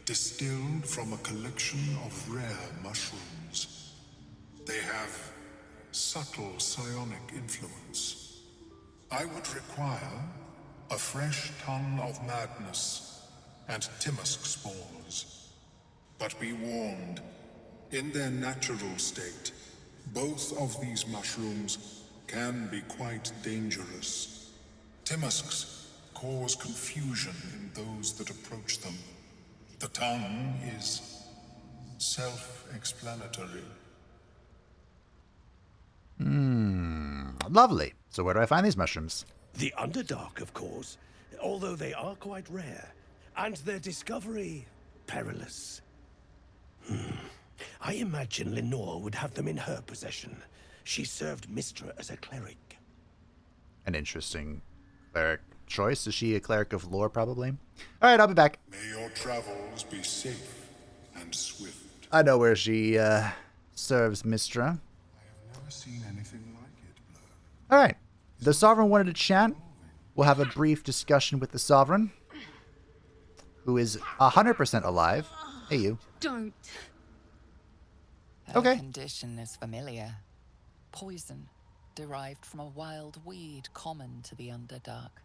distilled from a collection of rare mushrooms. They have subtle psionic influence. I would require a fresh ton of madness and Timusk spores. But be warned, in their natural state, both of these mushrooms can be quite dangerous. Timusks cause confusion in those that approach them. The tongue is self-explanatory. Lovely. So where do I find these mushrooms? The Underdark, of course, although they are quite rare, and their discovery perilous. I imagine Lenore would have them in her possession. She served Mystra as a cleric. An interesting cleric choice. Is she a cleric of lore, probably? Alright, I'll be back. May your travels be safe and swift. I know where she serves Mystra. Never seen anything like it. Alright. The Sovereign wanted to chat. We'll have a brief discussion with the Sovereign, who is 100% alive. Hey, you. Don't. Her Okay. condition is familiar. Poison, derived from a wild weed common to the Underdark.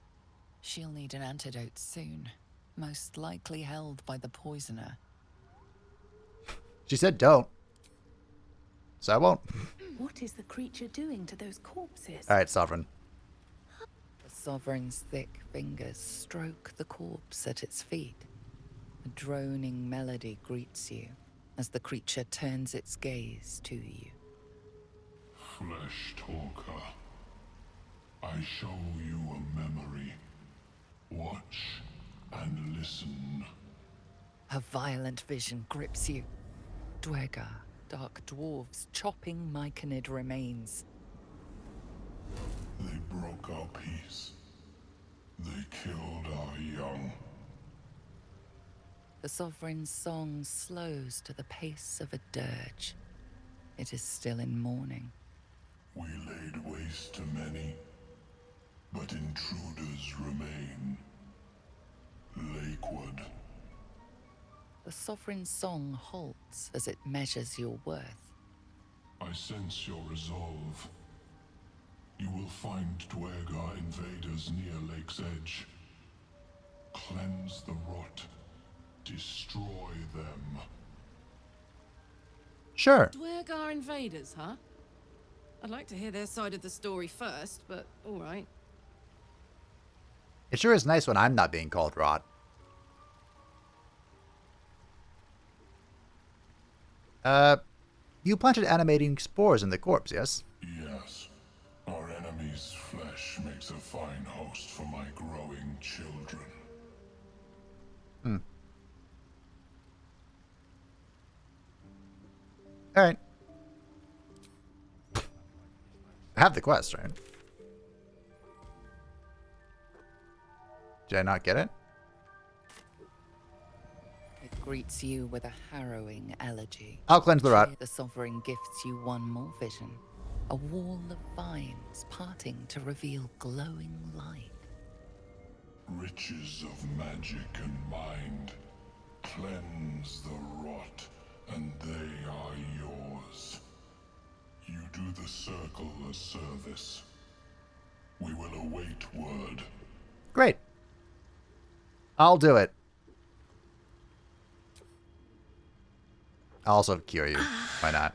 She'll need an antidote soon, most likely held by the poisoner. She said don't. So I won't. What is the creature doing to those corpses? Alright, Sovereign. The Sovereign's thick fingers stroke the corpse at its feet. A droning melody greets you as the creature turns its gaze to you. Flesh talker, I show you a memory. Watch and listen. A violent vision grips you. Dwergar, dark dwarves chopping myconid remains. They broke our peace. They killed our young. The Sovereign's song slows to the pace of a dirge. It is still in mourning. We laid waste to many, but intruders remain. Lakewood. The Sovereign's song halts as it measures your worth. I sense your resolve. You will find Dwergar invaders near Lake's edge. Cleanse the rot. Destroy them. Sure. Dwergar invaders, huh? I'd like to hear their side of the story first, but alright. It sure is nice when I'm not being called rot. You planted animating spores in the corpse, yes? Yes. Our enemy's flesh makes a fine host for my growing children. Alright. I have the quest, right? Did I not get it? It greets you with a harrowing elegy. I'll cleanse the rot. The Sovereign gifts you one more vision. A wall of vines parting to reveal glowing light. Riches of magic and mind. Cleanse the rot, and they are yours. You do the circle a service. We will await word. Great. I'll do it. I'll also cure you. Why not?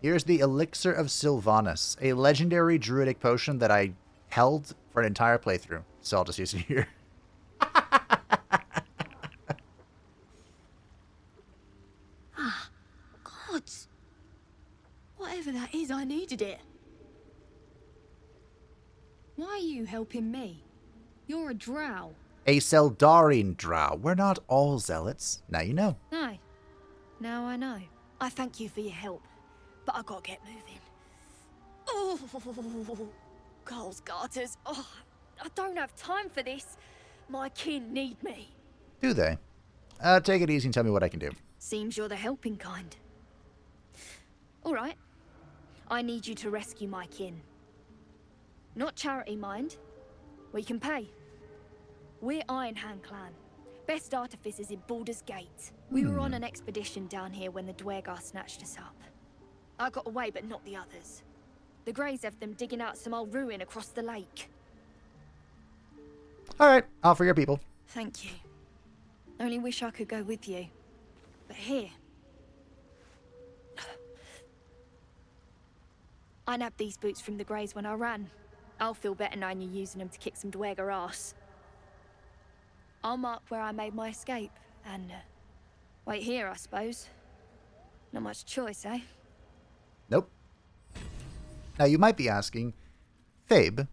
Here's the Elixir of Silvanus, a legendary druidic potion that I held for an entire playthrough. So I'll just use it here. Gods. Whatever that is, I needed it. Why are you helping me? You're a drow. A Seldarine drow. We're not all zealots. Now you know. No. Now I know. I thank you for your help, but I gotta get moving. Oh, Coles garters. Oh, I don't have time for this. My kin need me. Do they? Take it easy and tell me what I can do. Seems you're the helping kind. All right. I need you to rescue my kin. Not charity, mind. We can pay. We're Ironhand clan. Best artificers in Baldur's Gate. We were on an expedition down here when the Dwergar snatched us up. I got away, but not the others. The Greys have them digging out some old ruin across the lake. Alright, I'll for your people. Thank you. Only wish I could go with you. But here. I nabbed these boots from the Greys when I ran. I'll feel better knowing you're using them to kick some Dwergar ass. I'll mark where I made my escape, and wait here, I suppose. Not much choice, eh? Nope. Now you might be asking, Fabe,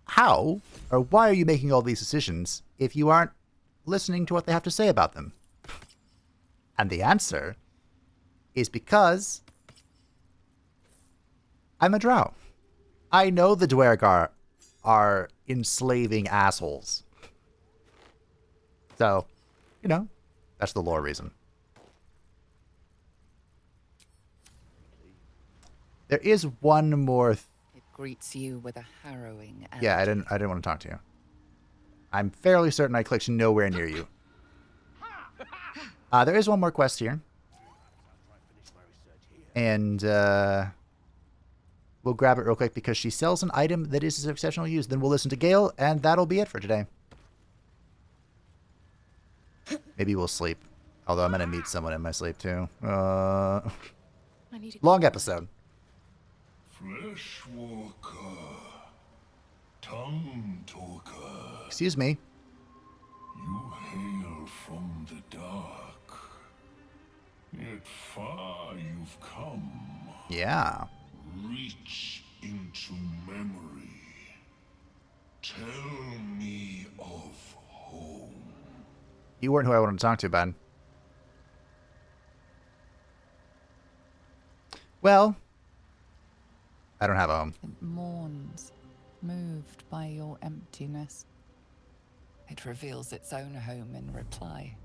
how or why are you making all these decisions if you aren't listening to what they have to say about them? And the answer is because I'm a drow. I know the Dwergar are enslaving assholes. So, you know, that's the lore reason. There is one more. It greets you with a harrowing elegy. Yeah, I didn't want to talk to you. I'm fairly certain I clicked nowhere near you. There is one more quest here. And we'll grab it real quick because she sells an item that is of exceptional use. Then we'll listen to Gale, and that'll be it for today. Maybe we'll sleep. Although I'm going to meet someone in my sleep, too. Long episode. Fleshwalker. Tongue talker. Excuse me. You hail from the dark. Yet far you've come. Yeah. Reach into memory. Tell me of home. You weren't who I wanted to talk to, Ben. Well, I don't have a home. It mourns, moved by your emptiness. It reveals its own home in reply.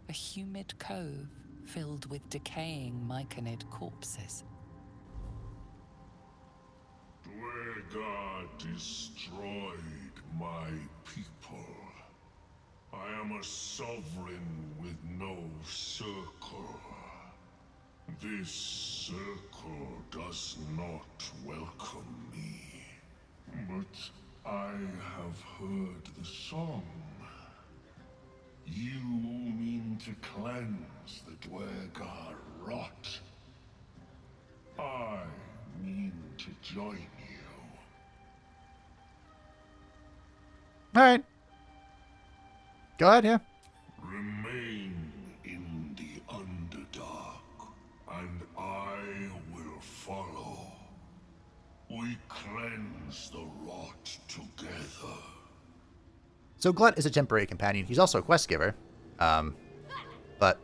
A humid cove filled with decaying myconid corpses. Dwegar destroyed my people. I am a sovereign with no circle. This circle does not welcome me. But I have heard the song. You mean to cleanse the Dwegar rot. I mean to join you. Alright. Go ahead, yeah. Remain in the Underdark, and I will follow. We cleanse the rot together. So Glut is a temporary companion. He's also a quest giver. But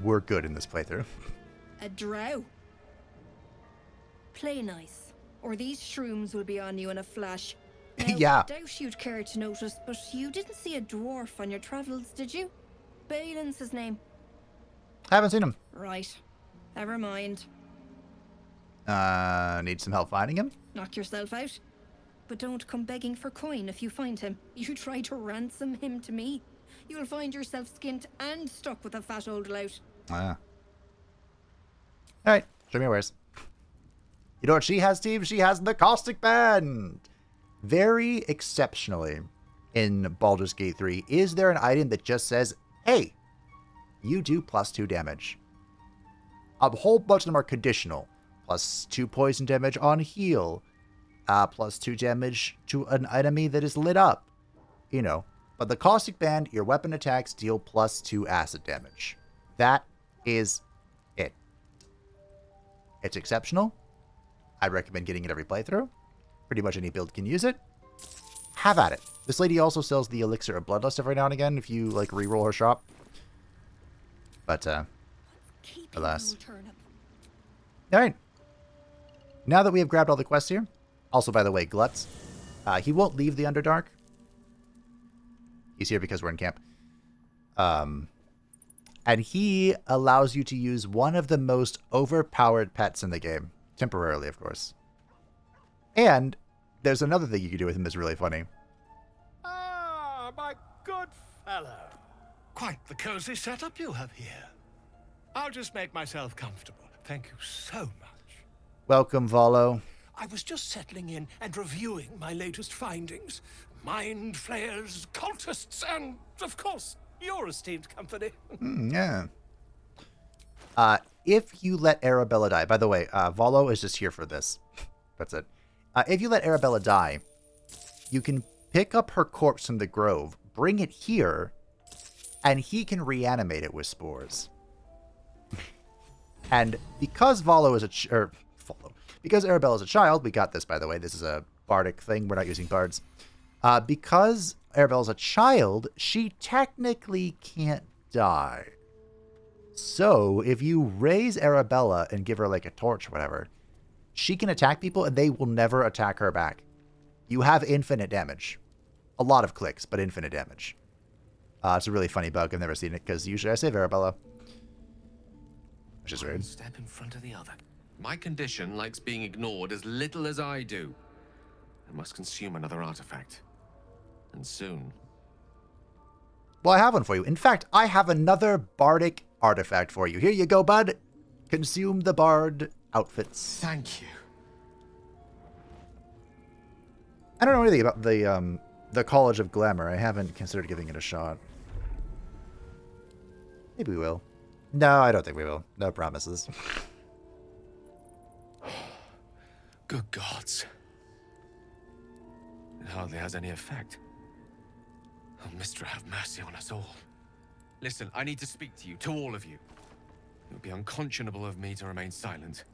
we're good in this playthrough. A drow. Play nice, or these shrooms will be on you in a flash. Now, Yeah. I doubt you'd care to notice, but you didn't see a dwarf on your travels, did you? Balin's his name. Haven't seen him. Right. Never mind. Need some help finding him? Knock yourself out. But don't come begging for coin if you find him. You try to ransom him to me, you'll find yourself skint and stuck with a fat old lout. Ah. Alright, show me where's. You know what she has, Steve? She has the Caustic Band! Very exceptionally, in Baldur's Gate 3, is there an item that just says, hey, you do +2 damage. A whole bunch of them are conditional. +2 poison damage on heal. +2 damage to an enemy that is lit up. You know. But the Caustic Band, your weapon attacks deal +2 acid damage. That is it. It's exceptional. I recommend getting it every playthrough. Pretty much any build can use it. Have at it. This lady also sells the Elixir of Bloodlust every now and again if you, like, reroll her shop. But, alas. Alright. Now that we have grabbed all the quests here, also, by the way, Glutz, he won't leave the Underdark. He's here because we're in camp. And he allows you to use one of the most overpowered pets in the game. Temporarily, of course. And there's another thing you can do with him that's really funny. Ah, my good fellow. Quite the cozy setup you have here. I'll just make myself comfortable. Thank you so much. Welcome, Volo. I was just settling in and reviewing my latest findings. Mind flayers, cultists, and, of course, your esteemed company. Yeah. If you let Arabella die, by the way, Volo is just here for this. That's it. If you let Arabella die, you can pick up her corpse from the grove, bring it here, and he can reanimate it with spores. And because Volo is because Arabella is a child, we got this, by the way. This is a bardic thing. We're not using bards. Because Arabella is a child, she technically can't die. So if you raise Arabella and give her like a torch or whatever, she can attack people and they will never attack her back. You have infinite damage. A lot of clicks, but infinite damage. It's a really funny bug. I've never seen it because usually I save Arabella. Which is weird. One step in front of the other. My condition likes being ignored as little as I do. I must consume another artifact. And soon. Well, I have one for you. In fact, I have another bardic artifact for you. Here you go, bud. Consume the bard outfits. Thank you. I don't know anything about the College of Glamour. I haven't considered giving it a shot. Maybe we will. No, I don't think we will. No promises. Good gods. It hardly has any effect. Oh, Mister, have mercy on us all. Listen, I need to speak to you, to all of you. It would be unconscionable of me to remain silent.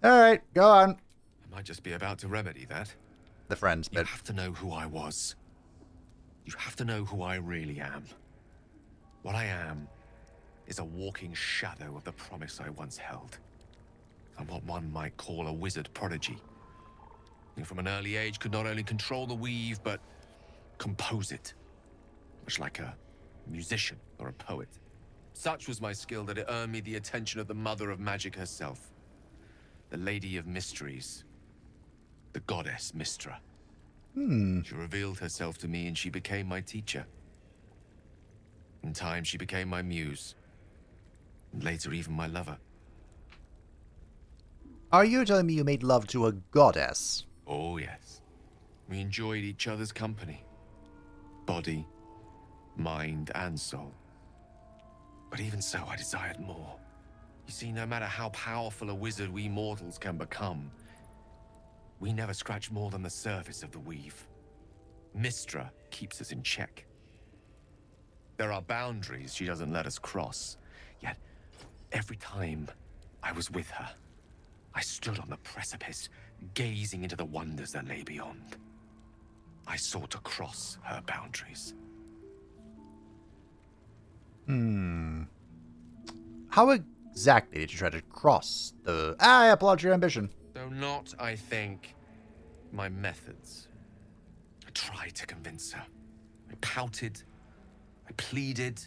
All right, go on. I might just be about to remedy that. The friends bit. You have to know who I was. You have to know who I really am. What I am is a walking shadow of the promise I once held. I'm what one might call a wizard prodigy. Who from an early age could not only control the weave, but compose it. Much like a musician or a poet. Such was my skill that it earned me the attention of the mother of magic herself. The Lady of Mysteries. The goddess Mystra. She revealed herself to me and she became my teacher. In time, she became my muse. And later, even my lover. Are you telling me you made love to a goddess? Oh, yes. We enjoyed each other's company. Body, mind, and soul. But even so, I desired more. You see, no matter how powerful a wizard we mortals can become, we never scratch more than the surface of the weave. Mystra keeps us in check. There are boundaries she doesn't let us cross. Yet, every time I was with her, I stood on the precipice, gazing into the wonders that lay beyond. I sought to cross her boundaries. How exactly did you try to cross the... I applaud your ambition. Though not, I think, my methods. I tried to convince her. I pouted. I pleaded.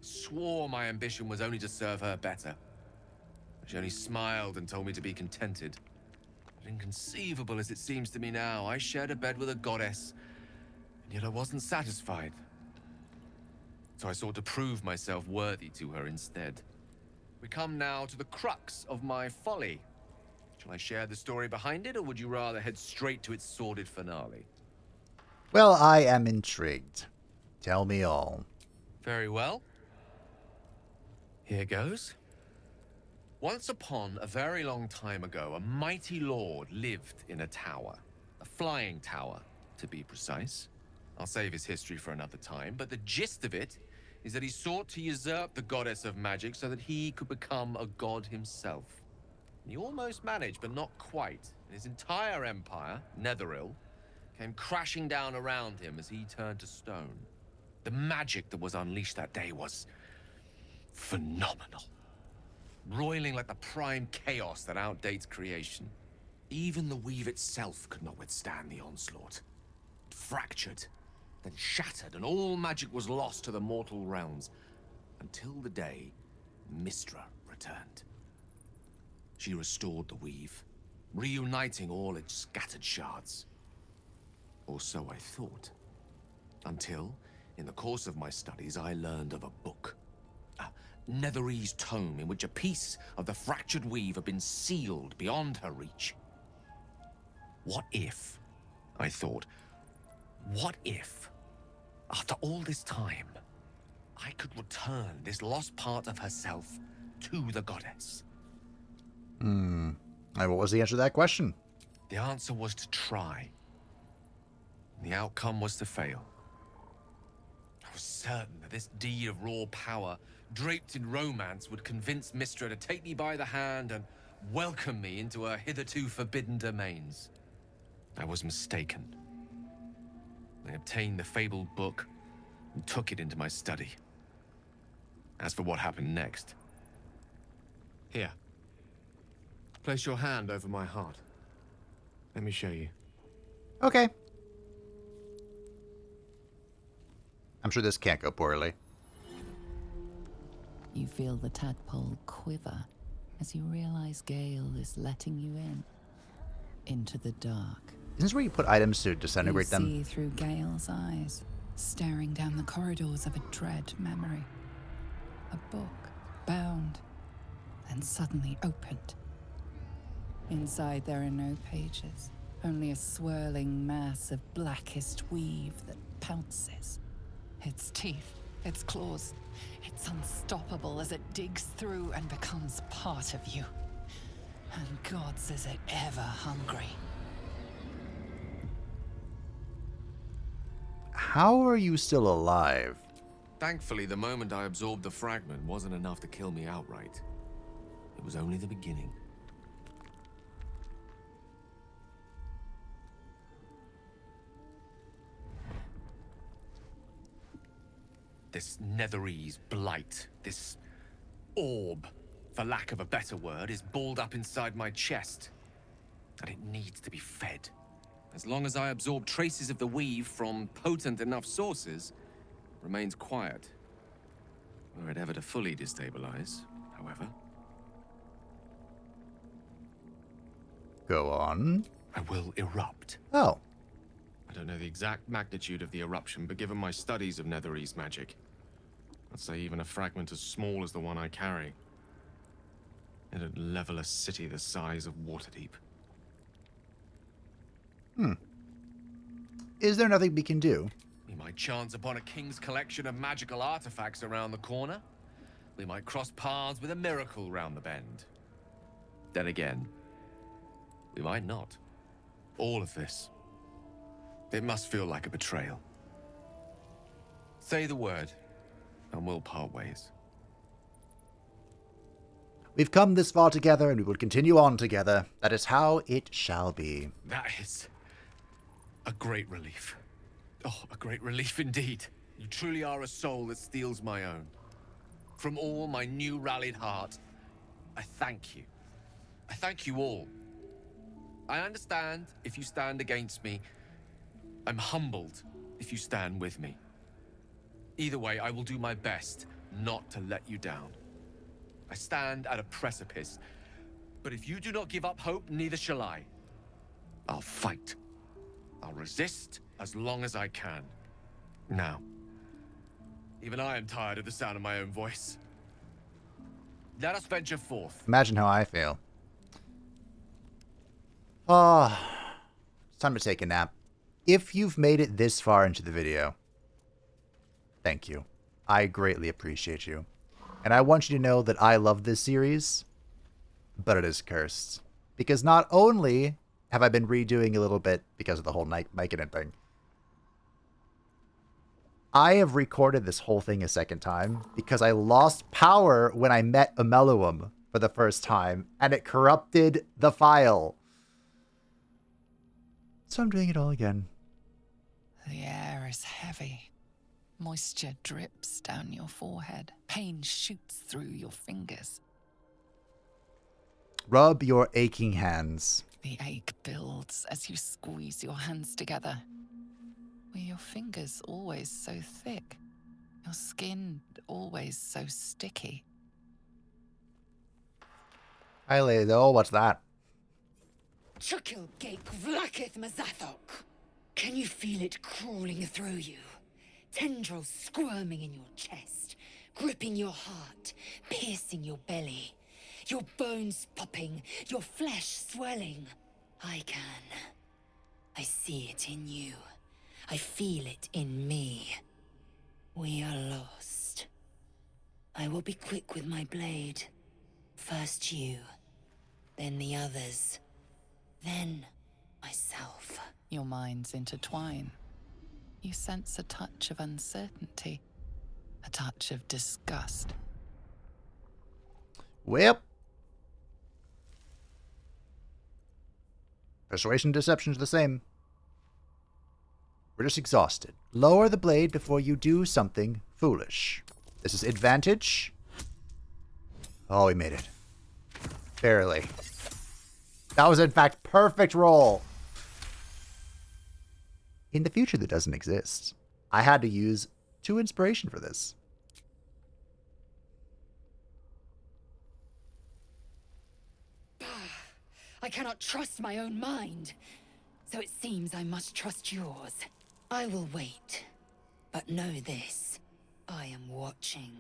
Swore my ambition was only to serve her better. She only smiled and told me to be contented. But inconceivable as it seems to me now, I shared a bed with a goddess, and yet I wasn't satisfied. So I sought to prove myself worthy to her instead. We come now to the crux of my folly. Shall I share the story behind it, or would you rather head straight to its sordid finale? Well, I am intrigued. Tell me all. Very well. Here goes. Once upon a very long time ago, a mighty lord lived in a tower. A flying tower, to be precise. I'll save his history for another time, but the gist of it is that he sought to usurp the goddess of magic so that he could become a god himself. He almost managed, but not quite. His entire empire, Netheril, came crashing down around him as he turned to stone. The magic that was unleashed that day was phenomenal. Roiling like the prime chaos that outdates creation. Even the weave itself could not withstand the onslaught. It fractured, then shattered, and all magic was lost to the mortal realms. Until the day Mystra returned. She restored the weave, reuniting all its scattered shards. Or so I thought. Until, in the course of my studies, I learned of a book. A Netherese tome in which a piece of the fractured weave had been sealed beyond her reach. What if, I thought, what if, after all this time, I could return this lost part of herself to the goddess? And what was the answer to that question? The answer was to try. The outcome was to fail. I was certain that this deed of raw power, draped in romance, would convince Mystra to take me by the hand and welcome me into her hitherto forbidden domains. I was mistaken. I obtained the fabled book and took it into my study. As for what happened next... Here. Place your hand over my heart. Let me show you. Okay. I'm sure this can't go poorly. You feel the tadpole quiver as you realize Gale is letting you in. Into the dark. Isn't this where you put items to disintegrate them? You see through Gale's eyes, staring down the corridors of a dread memory. A book, bound, and suddenly opened. Inside there are no pages, only a swirling mass of blackest weave that pounces. Its teeth, its claws, it's unstoppable as it digs through and becomes part of you. And gods, is it ever hungry. How are you still alive? Thankfully, the moment I absorbed the fragment wasn't enough to kill me outright. It was only the beginning. This netherese blight, this orb, for lack of a better word, is balled up inside my chest. And it needs to be fed. As long as I absorb traces of the weave from potent enough sources, it remains quiet. Were it ever to fully destabilize, however. Go on. I will erupt. Oh. I don't know the exact magnitude of the eruption, but given my studies of netherese magic, I'd say even a fragment as small as the one I carry, it'd level a city the size of Waterdeep. Is there nothing we can do? We might chance upon a king's collection of magical artifacts around the corner. We might cross paths with a miracle round the bend. Then again, we might not. All of this. It must feel like a betrayal. Say the word, and we'll part ways. We've come this far together, and we will continue on together. That is how it shall be. That is a great relief. Oh, a great relief indeed. You truly are a soul that steals my own. From all my new rallied heart, I thank you. I thank you all. I understand if you stand against me. I'm humbled if you stand with me. Either way, I will do my best not to let you down. I stand at a precipice, but if you do not give up hope, neither shall I. I'll fight. I'll resist as long as I can. Now, even I am tired of the sound of my own voice. Let us venture forth. Imagine how I feel. Ah, it's time to take a nap. If you've made it this far into the video, thank you. I greatly appreciate you. And I want you to know that I love this series, but it is cursed. Because not only have I been redoing a little bit because of the whole Myconid thing, I have recorded this whole thing a second time because I lost power when I met Ameluum for the first time, and it corrupted the file. So I'm doing it all again. The air is heavy. Moisture drips down your forehead. Pain shoots through your fingers. Rub your aching hands. The ache builds as you squeeze your hands together. Were your fingers always so thick? Your skin always so sticky? Hi, Lae'zel. What's that? Chukil Gate Vlakith Mazathok. Can you feel it crawling through you? Tendrils squirming in your chest, gripping your heart, piercing your belly. Your bones popping, your flesh swelling. I can. I see it in you. I feel it in me. We are lost. I will be quick with my blade. First you, then the others, then myself. Your minds intertwine. You sense a touch of uncertainty, a touch of disgust. Well, persuasion and deception's the same. We're just exhausted. Lower the blade before you do something foolish. This is advantage. Oh, we made it. Barely. That was, in fact, perfect roll. In the future that doesn't exist, I had to use 2 inspiration for this. I cannot trust my own mind, so it seems I must trust yours. I will wait, but know this. I am watching.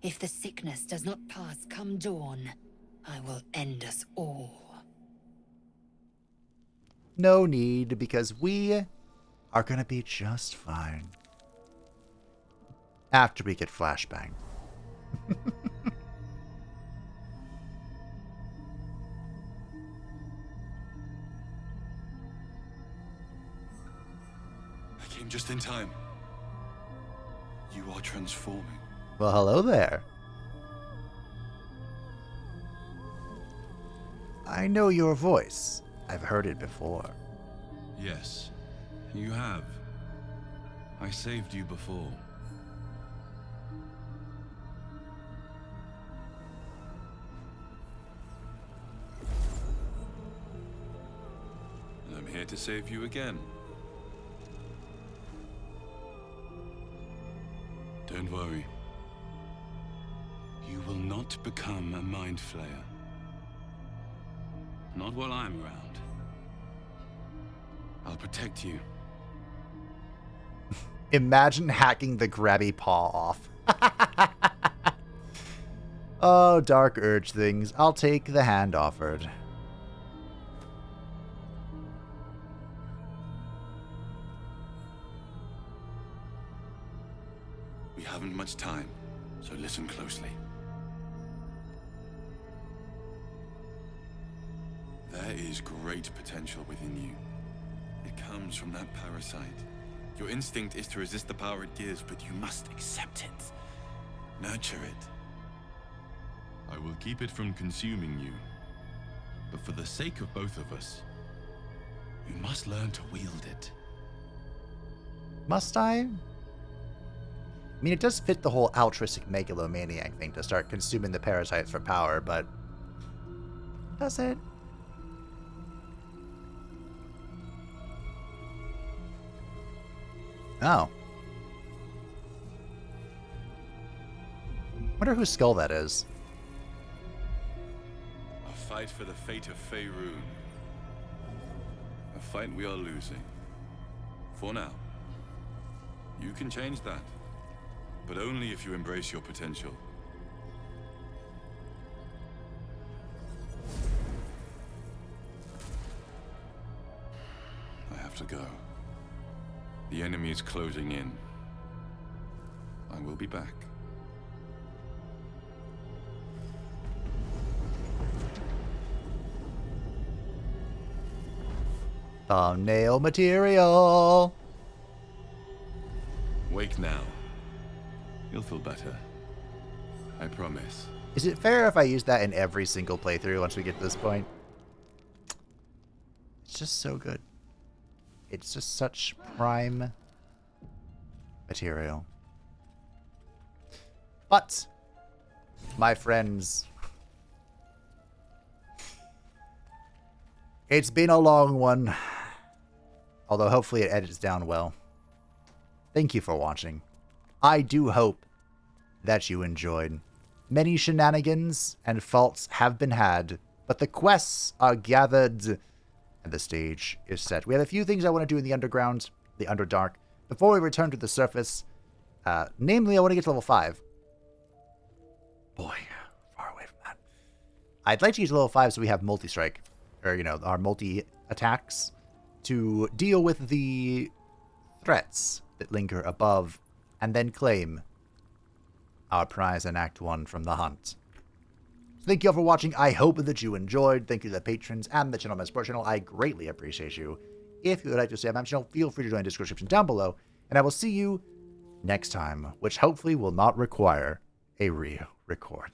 If the sickness does not pass come dawn, I will end us all. No need, because we are gonna be just fine. After we get flashbang. I came just in time. You are transforming. Well, hello there. I know your voice. I've heard it before. Yes, you have. I saved you before. here to save you again. Don't worry. You will not become a mind flayer. Not while I'm around. I'll protect you. Imagine hacking the grabby paw off. Oh, dark urge things. I'll take the hand offered. We haven't much time, so listen closely. There is great potential within you. It comes from that parasite. Your instinct is to resist the power it gives, but you must accept it. Nurture it. I will keep it from consuming you. But for the sake of both of us, you must learn to wield it. Must I? I mean, it does fit the whole altruistic megalomaniac thing to start consuming the parasites for power, but does it? Oh. Wonder whose skull that is. A fight for the fate of Faerun. A fight we are losing. For now. You can change that. But only if you embrace your potential. I have to go. The enemy is closing in. I will be back. Thumbnail material. Wake now. You'll feel better. I promise. Is it fair if I use that in every single playthrough once we get to this point? It's just so good. It's just such prime material. But, my friends, it's been a long one. Although hopefully it edits down well. Thank you for watching. I do hope that you enjoyed. Many shenanigans and faults have been had, but the quests are gathered and the stage is set. We have a few things I want to do in the underground, the Underdark, before we return to the surface. Namely, I want to get to level 5. Boy, far away from that. I'd like to get to level 5 so we have multi-strike, or, you know, our multi-attacks to deal with the threats that linger above, and then claim our prize in Act 1 from the hunt. Thank you all for watching. I hope that you enjoyed. Thank you to the patrons and the channel member support channel. I greatly appreciate you. If you would like to stay on my channel, feel free to join the description down below, and I will see you next time, which hopefully will not require a re-record.